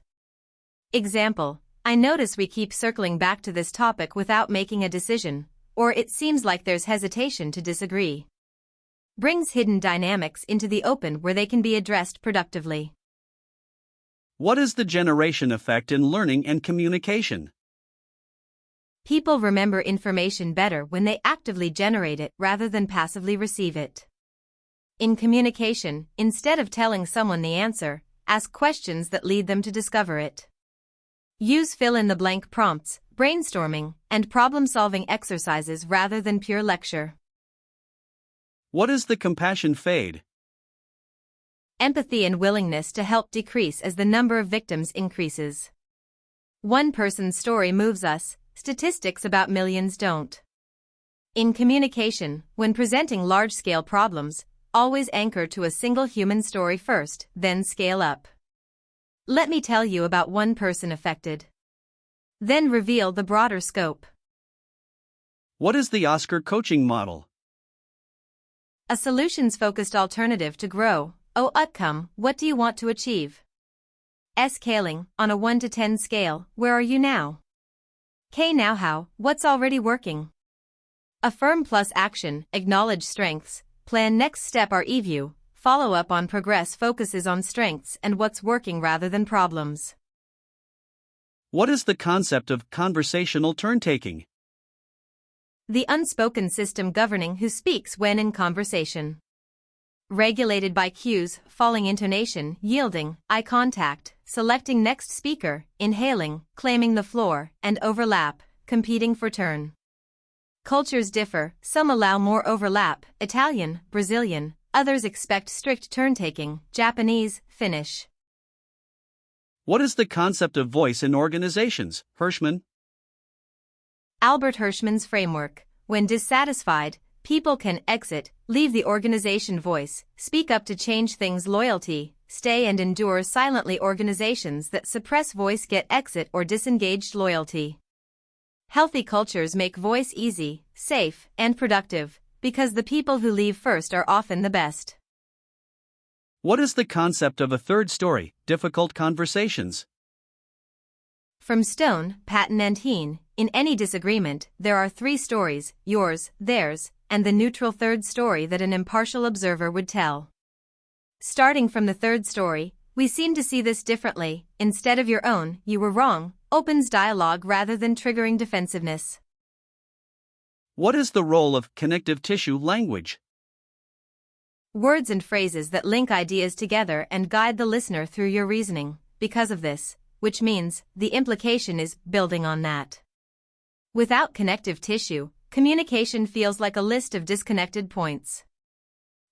Example: I notice we keep circling back to this topic without making a decision, or it seems like there's hesitation to disagree. Brings hidden dynamics into the open where they can be addressed productively. What is the generation effect in learning and communication? People remember information better when they actively generate it rather than passively receive it. In communication, instead of telling someone the answer, ask questions that lead them to discover it. Use fill-in-the-blank prompts, brainstorming, and problem-solving exercises rather than pure lecture. What is the compassion fade? Empathy and willingness to help decrease as the number of victims increases. One person's story moves us, statistics about millions don't. In communication, when presenting large-scale problems, always anchor to a single human story first, then scale up. Let me tell you about one person affected. Then reveal the broader scope. What is the Oscar coaching model? A solutions-focused alternative to grow. Outcome, what do you want to achieve? Scaling, on a 1 to 10 scale, where are you now? K now how, what's already working? Affirm plus action, acknowledge strengths, plan next step or review, follow up on progress focuses on strengths and what's working rather than problems. What is the concept of conversational turn-taking? The unspoken system governing who speaks when in conversation. Regulated by cues, falling intonation, yielding, eye contact, selecting next speaker, inhaling, claiming the floor, and overlap, competing for turn. Cultures differ, some allow more overlap, Italian, Brazilian, others expect strict turn-taking, Japanese, Finnish. What is the concept of voice in organizations, Hirschman? Albert Hirschman's framework: when dissatisfied, people can exit, leave the organization. Voice, speak up to change things. Loyalty, stay and endure silently. Organizations that suppress voice get exit or disengaged. Loyalty. Healthy cultures make voice easy, safe, and productive, because the people who leave first are often the best. What is the concept of a third story, difficult conversations? From Stone, Patton and Heen, in any disagreement, there are 3 stories, yours, theirs, and the neutral third story that an impartial observer would tell. Starting from the third story, we seem to see this differently. Instead of your own, you were wrong, opens dialogue rather than triggering defensiveness. What is the role of connective tissue language? Words and phrases that link ideas together and guide the listener through your reasoning, because of this, which means the implication is building on that. Without connective tissue, communication feels like a list of disconnected points.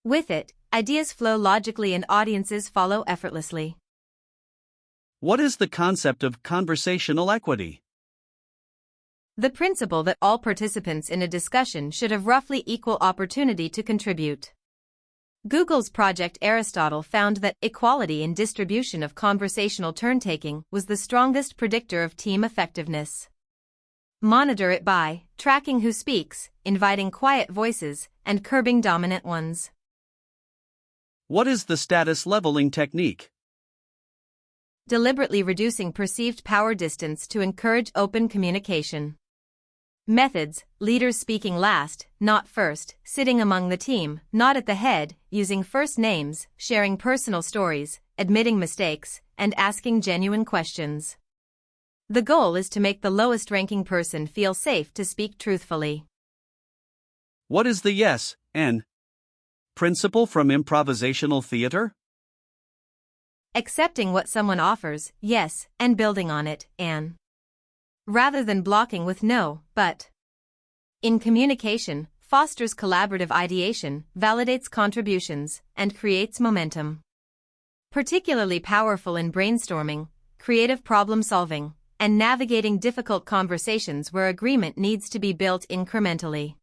With it, ideas flow logically and audiences follow effortlessly. What is the concept of conversational equity? The principle that all participants in a discussion should have roughly equal opportunity to contribute. Google's Project Aristotle found that equality in distribution of conversational turn-taking was the strongest predictor of team effectiveness. Monitor it by tracking who speaks, inviting quiet voices, and curbing dominant ones. What is the status leveling technique? Deliberately reducing perceived power distance to encourage open communication. Methods: leaders speaking last, not first, sitting among the team, not at the head, using first names, sharing personal stories, admitting mistakes, and asking genuine questions. The goal is to make the lowest-ranking person feel safe to speak truthfully. What is the yes and principle from improvisational theater? Accepting what someone offers, yes, and building on it, and rather than blocking with no, but. In communication, fosters collaborative ideation, validates contributions, and creates momentum. Particularly powerful in brainstorming, creative problem-solving, and navigating difficult conversations where agreement needs to be built incrementally.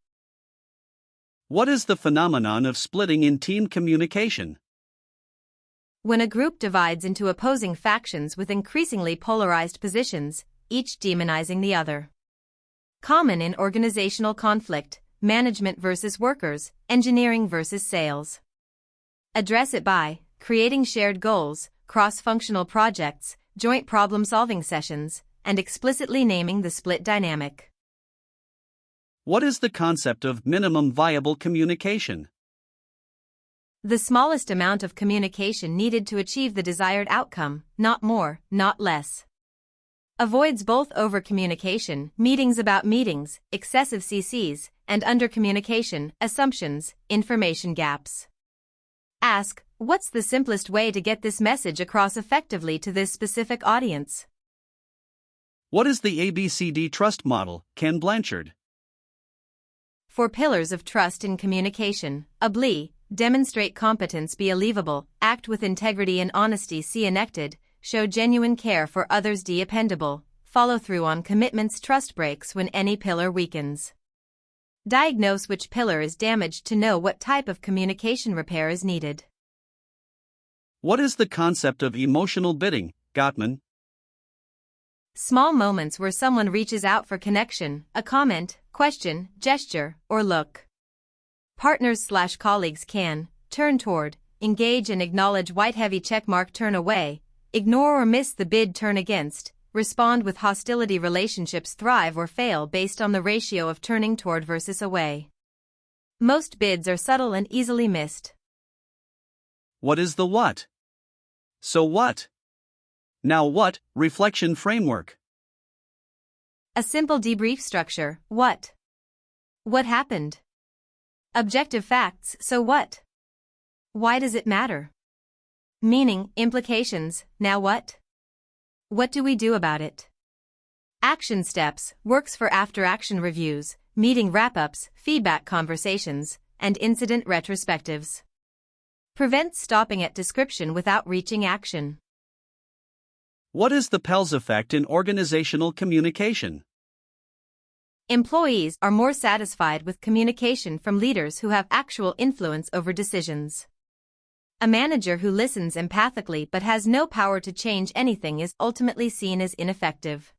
What is the phenomenon of splitting in team communication? When a group divides into opposing factions with increasingly polarized positions, each demonizing the other. Common in organizational conflict, management versus workers, engineering versus sales. Address it by creating shared goals, cross-functional projects, joint problem-solving sessions, and explicitly naming the split dynamic. What is the concept of minimum viable communication? The smallest amount of communication needed to achieve the desired outcome, not more, not less. Avoids both over-communication, meetings about meetings, excessive CCs, and under-communication, assumptions, information gaps. Ask, what's the simplest way to get this message across effectively to this specific audience? What is the ABCD trust model, Ken Blanchard? 4 pillars of trust in communication. ABLE, demonstrate competence, be believable, act with integrity and honesty, C enacted, show genuine care for others, dependable, follow through on commitments, trust breaks when any pillar weakens. Diagnose which pillar is damaged to know what type of communication repair is needed. What is the concept of emotional bidding, Gottman? Small moments where someone reaches out for connection, a comment, question, gesture, or look. Partners/colleagues can turn toward, engage and acknowledge, white heavy checkmark, turn away, ignore or miss the bid, turn against, respond with hostility. Relationships thrive or fail based on the ratio of turning toward versus away. Most bids are subtle and easily missed. What is the what? So what? Now what? Reflection framework. A simple debrief structure. What? What happened? Objective facts. So what? Why does it matter? Meaning, implications. Now what? What do we do about it? Action steps. Works for after-action reviews, meeting wrap-ups, feedback conversations, and incident retrospectives. Prevents stopping at description without reaching action. What is the Pell's effect in organizational communication? Employees are more satisfied with communication from leaders who have actual influence over decisions. A manager who listens empathically but has no power to change anything is ultimately seen as ineffective.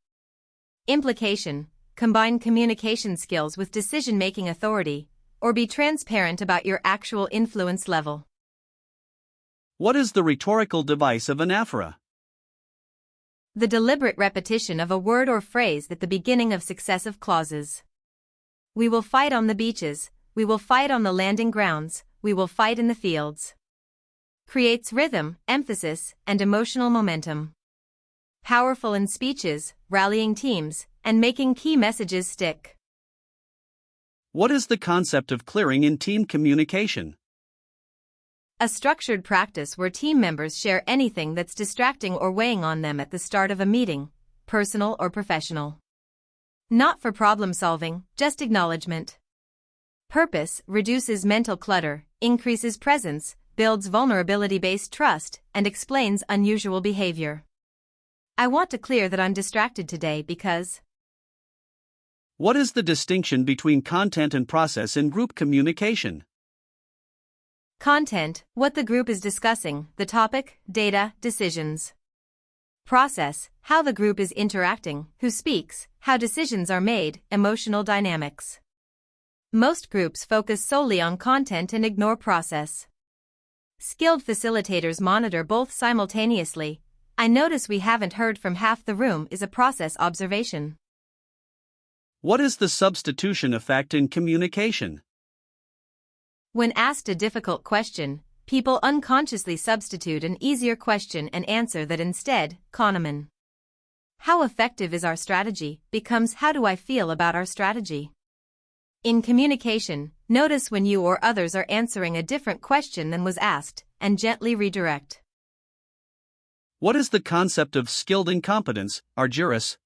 Implication: combine communication skills with decision-making authority, or be transparent about your actual influence level. What is the rhetorical device of anaphora? The deliberate repetition of a word or phrase at the beginning of successive clauses. We will fight on the beaches, we will fight on the landing grounds, we will fight in the fields. Creates rhythm, emphasis, and emotional momentum. Powerful in speeches, rallying teams, and making key messages stick. What is the concept of clearing in team communication? A structured practice where team members share anything that's distracting or weighing on them at the start of a meeting, personal or professional. Not for problem solving, just acknowledgement. Purpose: reduces mental clutter, increases presence, builds vulnerability-based trust, and explains unusual behavior. I want to clear that I'm distracted today because. What is the distinction between content and process in group communication? Content: what the group is discussing, the topic, data, decisions. Process: how the group is interacting, who speaks, how decisions are made, emotional dynamics. Most groups focus solely on content and ignore process. Skilled facilitators monitor both simultaneously. I notice we haven't heard from half the room is a process observation. What is the substitution effect in communication? When asked a difficult question, people unconsciously substitute an easier question and answer that instead. Kahneman. How effective is our strategy becomes how do I feel about our strategy. In communication, notice when you or others are answering a different question than was asked, and gently redirect. What is the concept of skilled incompetence, Argyris?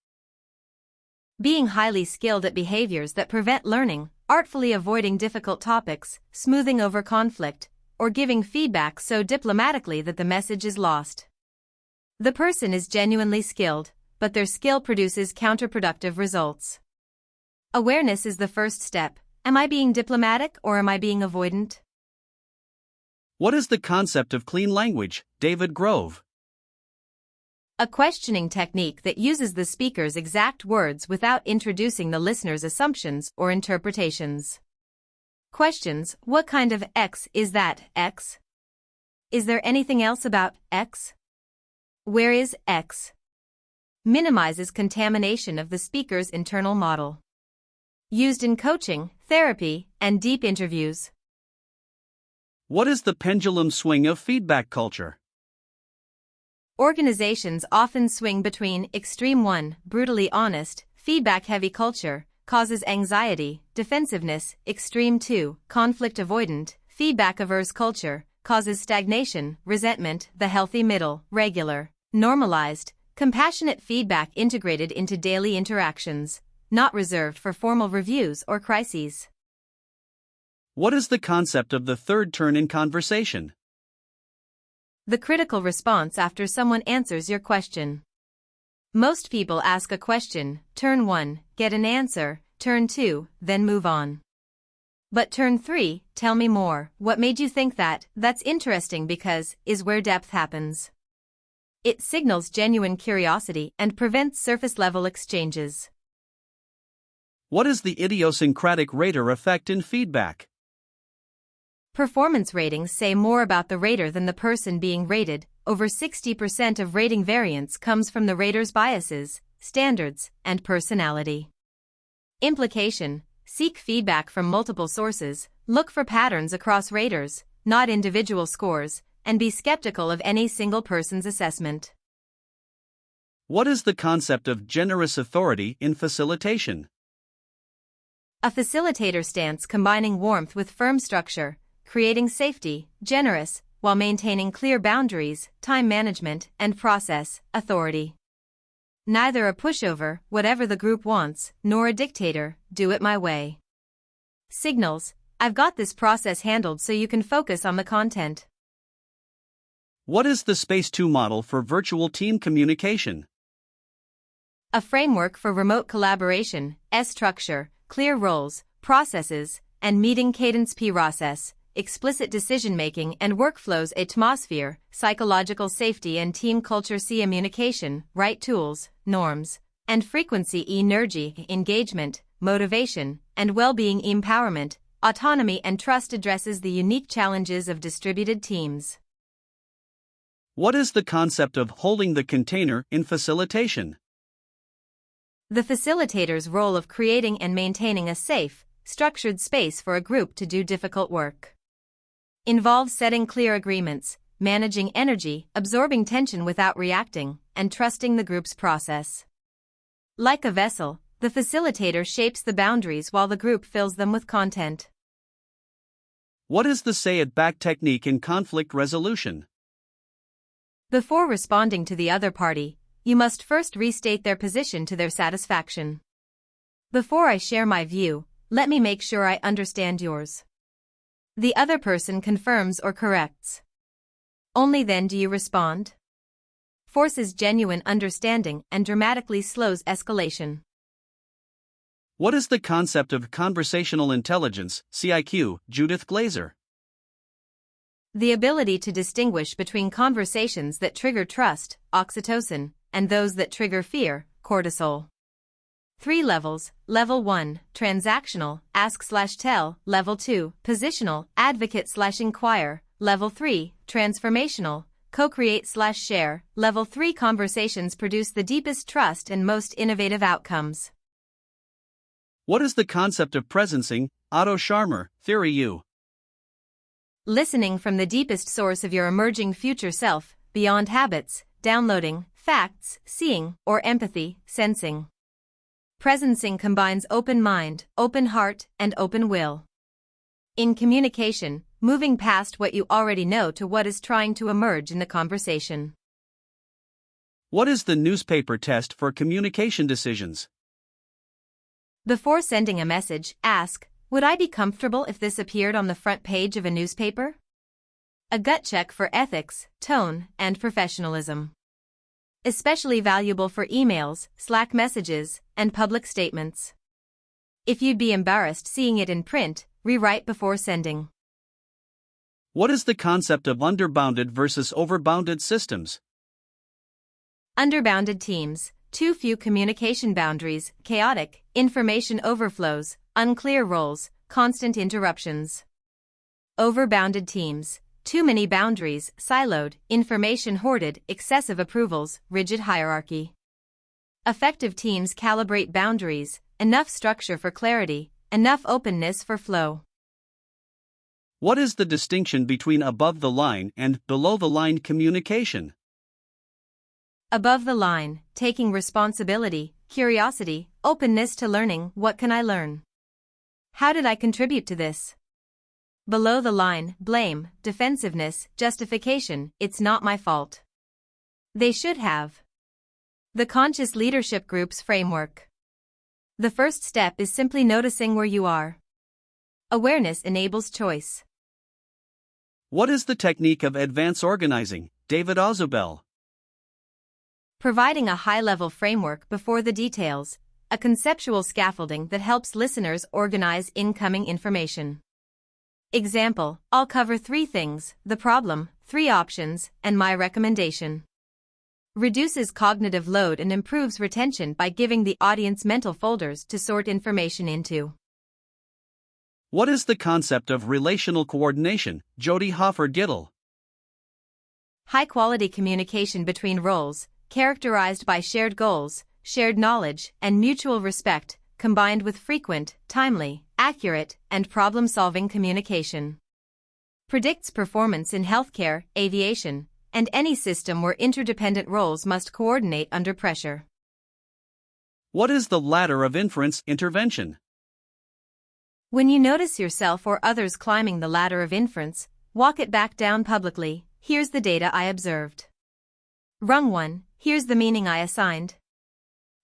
Being highly skilled at behaviors that prevent learning, artfully avoiding difficult topics, smoothing over conflict, or giving feedback so diplomatically that the message is lost. The person is genuinely skilled, but their skill produces counterproductive results. Awareness is the first step. Am I being diplomatic or am I being avoidant? What is the concept of clean language, David Grove? A questioning technique that uses the speaker's exact words without introducing the listener's assumptions or interpretations. Questions: what kind of X is that, X? Is there anything else about X? Where is X? Minimizes contamination of the speaker's internal model. Used in coaching, therapy, and deep interviews. What is the pendulum swing of feedback culture? Organizations often swing between extreme 1, brutally honest, feedback-heavy culture, causes anxiety, defensiveness, extreme 2, conflict-avoidant, feedback-averse culture, causes stagnation, resentment, the healthy middle, regular, normalized, compassionate feedback integrated into daily interactions, not reserved for formal reviews or crises. What is the concept of the third turn in conversation? The critical response after someone answers your question. Most people ask a question, turn 1, get an answer, turn 2, then move on. But turn 3, tell me more, what made you think that, that's interesting because, is where depth happens. It signals genuine curiosity and prevents surface-level exchanges. What is the idiosyncratic rater effect in feedback? Performance ratings say more about the rater than the person being rated. Over 60% of rating variance comes from the rater's biases, standards, and personality. Implication: seek feedback from multiple sources, look for patterns across raters, not individual scores, and be skeptical of any single person's assessment. What is the concept of generous authority in facilitation? A facilitator stance combining warmth with firm structure, creating safety, generous, while maintaining clear boundaries, time management, and process, authority. Neither a pushover, whatever the group wants, nor a dictator, do it my way. Signals: I've got this process handled so you can focus on the content. What is the Space 2 model for virtual team communication? A framework for remote collaboration, structure, clear roles, processes, and meeting cadence process, explicit decision-making and workflows atmosphere, psychological safety and team culture communication, right tools, norms, and frequency energy, engagement, motivation, and well-being empowerment, autonomy and trust addresses the unique challenges of distributed teams. What is the concept of holding the container in facilitation? The facilitator's role of creating and maintaining a safe, structured space for a group to do difficult work. Involves setting clear agreements, managing energy, absorbing tension without reacting, and trusting the group's process. Like a vessel, the facilitator shapes the boundaries while the group fills them with content. What is the say-it-back technique in conflict resolution? Before responding to the other party, you must first restate their position to their satisfaction. Before I share my view, let me make sure I understand yours. The other person confirms or corrects. Only then do you respond. Forces genuine understanding and dramatically slows escalation. What is the concept of conversational intelligence, CIQ, Judith Glaser? The ability to distinguish between conversations that trigger trust, oxytocin, and those that trigger fear, cortisol. 3 levels: Level 1, transactional, ask/tell, Level 2, positional, advocate/inquire, Level 3, transformational, co-create/share, Level 3. Conversations produce the deepest trust and most innovative outcomes. What is the concept of presencing, Otto Scharmer, Theory U? Listening from the deepest source of your emerging future self, beyond habits, downloading, facts, seeing, or empathy, sensing. Presencing combines open mind, open heart, and open will. In communication, moving past what you already know to what is trying to emerge in the conversation. What is the newspaper test for communication decisions? Before sending a message, ask, would I be comfortable if this appeared on the front page of a newspaper? A gut check for ethics, tone, and professionalism. Especially valuable for emails, Slack messages, and public statements. If you'd be embarrassed seeing it in print, rewrite before sending. What is the concept of underbounded versus overbounded systems? Underbounded teams, too few communication boundaries, chaotic, information overflows, unclear roles, constant interruptions. Overbounded teams, too many boundaries, siloed, information hoarded, excessive approvals, rigid hierarchy. Effective teams calibrate boundaries, enough structure for clarity, enough openness for flow. What is the distinction between above the line and below the line communication? Above the line, taking responsibility, curiosity, openness to learning. What can I learn? How did I contribute to this? Below the line, blame, defensiveness, justification. It's not my fault. They should have. The Conscious Leadership Group's framework. The first step is simply noticing where you are. Awareness enables choice. What is the technique of advance organizing, David Ozubel? Providing a high-level framework before the details, a conceptual scaffolding that helps listeners organize incoming information. Example, I'll cover 3 things: the problem, 3 options, and my recommendation. Reduces cognitive load and improves retention by giving the audience mental folders to sort information into. What is the concept of relational coordination, Jody Hoffer-Gittel? High-quality communication between roles, characterized by shared goals, shared knowledge, and mutual respect, combined with frequent, timely, accurate, and problem-solving communication. Predicts performance in healthcare, aviation, and any system where interdependent roles must coordinate under pressure. What is the ladder of inference intervention? When you notice yourself or others climbing the ladder of inference, walk it back down publicly. Here's the data I observed. Rung 1, here's the meaning I assigned.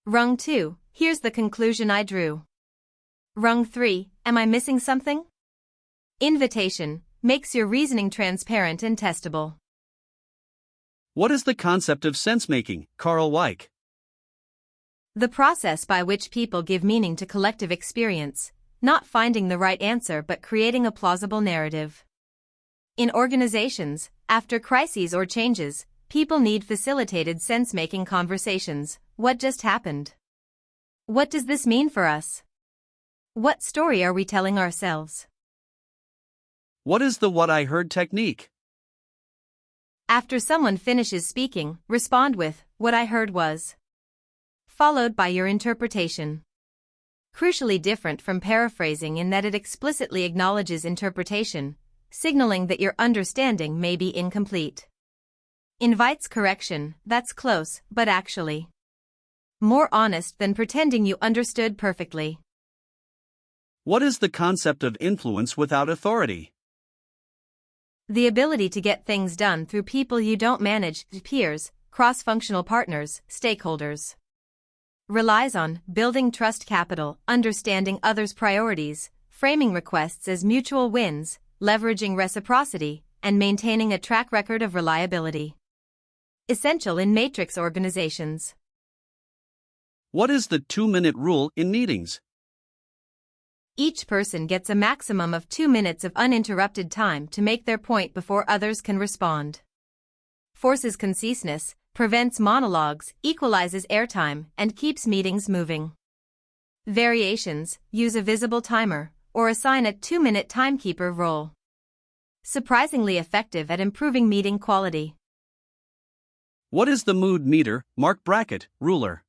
Rung 2, here's the conclusion I drew. Rung 3, am I missing something? Invitation makes your reasoning transparent and testable. What is the concept of sense-making, Carl Weick? The process by which people give meaning to collective experience, not finding the right answer but creating a plausible narrative. In organizations, after crises or changes, people need facilitated sense-making conversations. What just happened? What does this mean for us? What story are we telling ourselves? What is the what I heard technique? After someone finishes speaking, respond with, what I heard was, followed by your interpretation. Crucially different from paraphrasing in that it explicitly acknowledges interpretation, signaling that your understanding may be incomplete. Invites correction, that's close, but actually more honest than pretending you understood perfectly. What is the concept of influence without authority? The ability to get things done through people you don't manage, peers, cross-functional partners, stakeholders. Relies on building trust capital, understanding others' priorities, framing requests as mutual wins, leveraging reciprocity, and maintaining a track record of reliability. Essential in matrix organizations. What is the 2-minute rule in meetings? Each person gets a maximum of 2 minutes of uninterrupted time to make their point before others can respond. Forces conciseness, prevents monologues, equalizes airtime, and keeps meetings moving. Variations, use a visible timer, or assign a 2-minute timekeeper role. Surprisingly effective at improving meeting quality. What is the mood meter, Mark Brackett, ruler?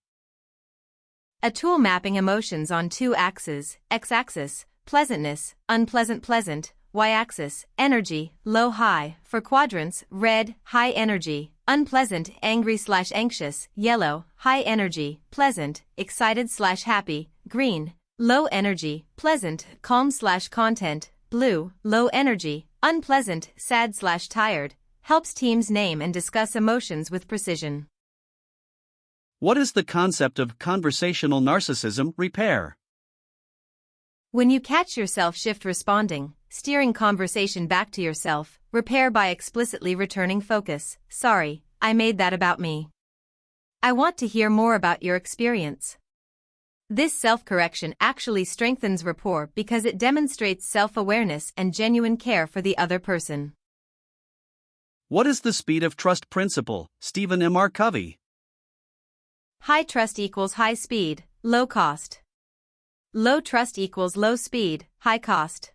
A tool mapping emotions on 2 axes, x-axis, pleasantness, unpleasant pleasant, y-axis, energy, low-high, for quadrants, red, high energy, unpleasant, angry/anxious, yellow, high energy, pleasant, excited/happy, green, low energy, pleasant, calm/content, blue, low energy, unpleasant, sad/tired, helps teams name and discuss emotions with precision. What is the concept of conversational narcissism repair? When you catch yourself shift responding, steering conversation back to yourself, repair by explicitly returning focus. Sorry, I made that about me. I want to hear more about your experience. This self-correction actually strengthens rapport because it demonstrates self-awareness and genuine care for the other person. What is the speed of trust principle, Stephen M. R. Covey? High trust equals high speed, low cost. Low trust equals low speed, high cost.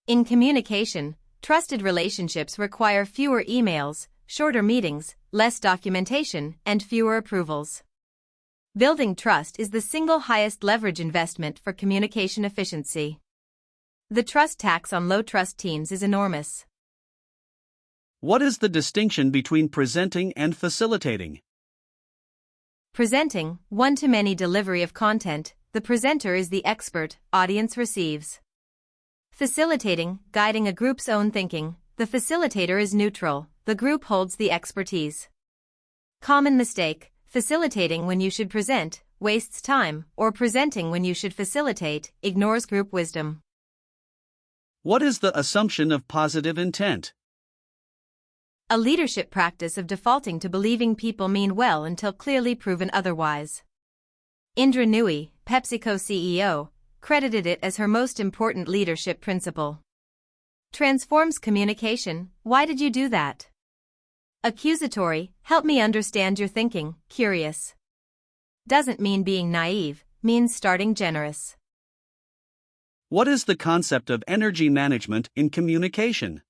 In communication, Trusted relationships require fewer emails, shorter meetings, less documentation, and fewer approvals. Building trust is the single highest leverage investment for communication efficiency. The trust tax on low-trust teams is enormous. What is the distinction between presenting and facilitating? Presenting, one-to-many delivery of content, the presenter is the expert, audience receives. Facilitating, guiding a group's own thinking, the facilitator is neutral, the group holds the expertise. Common mistake, facilitating when you should present, wastes time, or presenting when you should facilitate, ignores group wisdom. What is the assumption of positive intent? A leadership practice of defaulting to believing people mean well until clearly proven otherwise. Indra Nooyi, PepsiCo CEO, credited it as her most important leadership principle. Transforms communication. Why did you do that? Accusatory, help me understand your thinking, curious. Doesn't mean being naive, means starting generous. What is the concept of energy management in communication?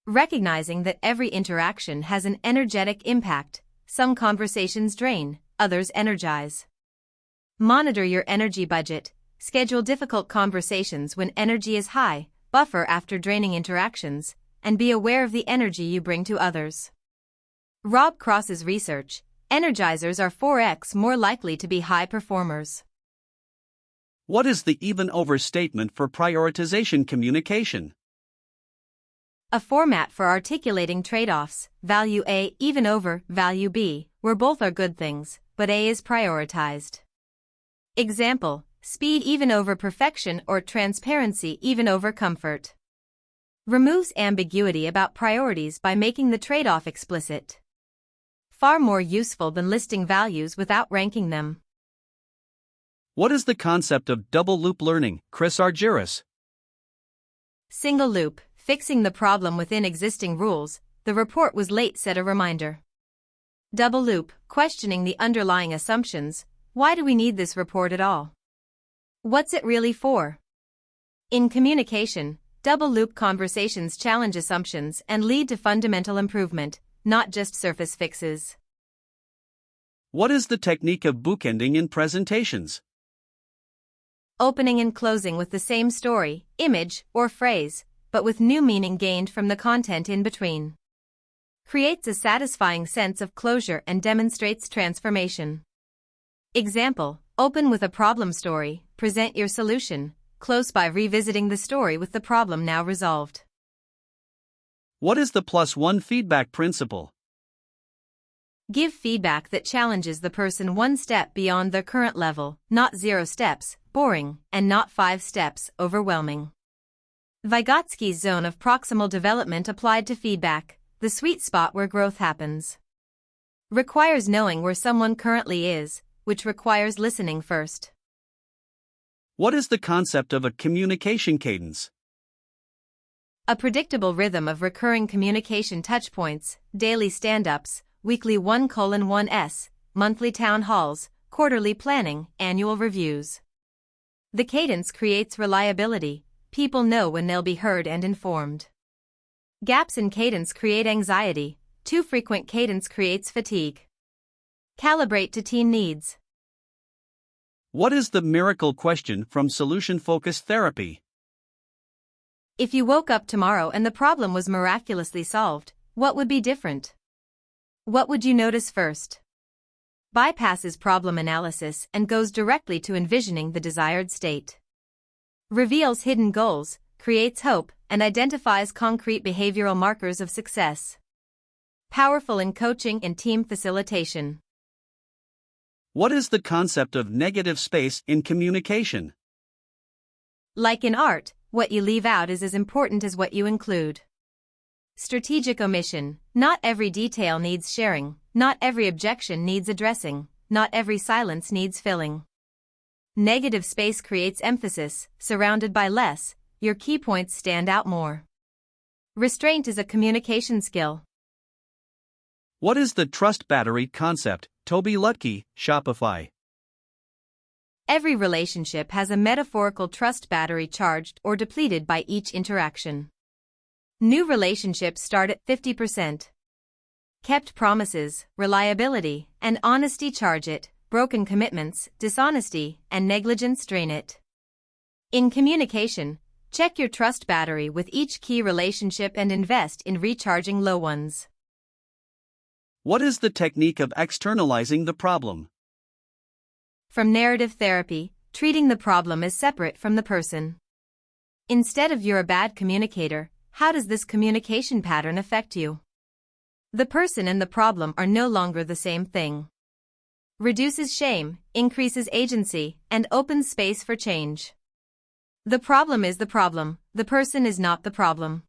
Recognizing that every interaction has an energetic impact, some conversations drain, others energize. Monitor your energy budget, schedule difficult conversations when energy is high, buffer after draining interactions, and be aware of the energy you bring to others. Rob Cross's research, energizers are 4x more likely to be high performers. What is the even-over statement for prioritization communication? A format for articulating trade-offs, value A even over value B, where both are good things, but A is prioritized. Example, speed even over perfection or transparency even over comfort. Removes ambiguity about priorities by making the trade-off explicit. Far more useful than listing values without ranking them. What is the concept of double-loop learning, Chris Argyris? Single loop, fixing the problem within existing rules, the report was late set a reminder. Double loop, questioning the underlying assumptions, why do we need this report at all? What's it really for? In communication, double loop conversations challenge assumptions and lead to fundamental improvement, not just surface fixes. What is the technique of bookending in presentations? Opening and closing with the same story, image, or phrase, but with new meaning gained from the content in between. Creates a satisfying sense of closure and demonstrates transformation. Example, open with a problem story, present your solution, close by revisiting the story with the problem now resolved. What is the +1 feedback principle? Give feedback that challenges the person one step beyond their current level, not 0 steps, boring, and not 5 steps, overwhelming. Vygotsky's zone of proximal development applied to feedback, the sweet spot where growth happens. Requires knowing where someone currently is, which requires listening first. What is the concept of a communication cadence? A predictable rhythm of recurring communication touchpoints, daily stand-ups, weekly 1:1s, monthly town halls, quarterly planning, annual reviews. The cadence creates reliability, people know when they'll be heard and informed. Gaps in cadence create anxiety, too frequent cadence creates fatigue. Calibrate to team needs. What is the miracle question from solution-focused therapy? If you woke up tomorrow and the problem was miraculously solved, what would be different? What would you notice first? Bypasses problem analysis and goes directly to envisioning the desired state. Reveals hidden goals, creates hope, and identifies concrete behavioral markers of success. Powerful in coaching and team facilitation. What is the concept of negative space in communication? Like in art, what you leave out is as important as what you include. Strategic omission, not every detail needs sharing, not every objection needs addressing, not every silence needs filling. Negative space creates emphasis, surrounded by less, your key points stand out more. Restraint is a communication skill. What is the trust battery concept, Toby Lutke, Shopify? Every relationship has a metaphorical trust battery charged or depleted by each interaction. New relationships start at 50%. Kept promises, reliability, and honesty charge it. Broken commitments, dishonesty, and negligence drain it. In communication, check your trust battery with each key relationship and invest in recharging low ones. What is the technique of externalizing the problem? From narrative therapy, treating the problem as separate from the person. Instead of "you're a bad communicator," how does this communication pattern affect you? The person and the problem are no longer the same thing. Reduces shame, increases agency, and opens space for change. The problem is the problem, the person is not the problem.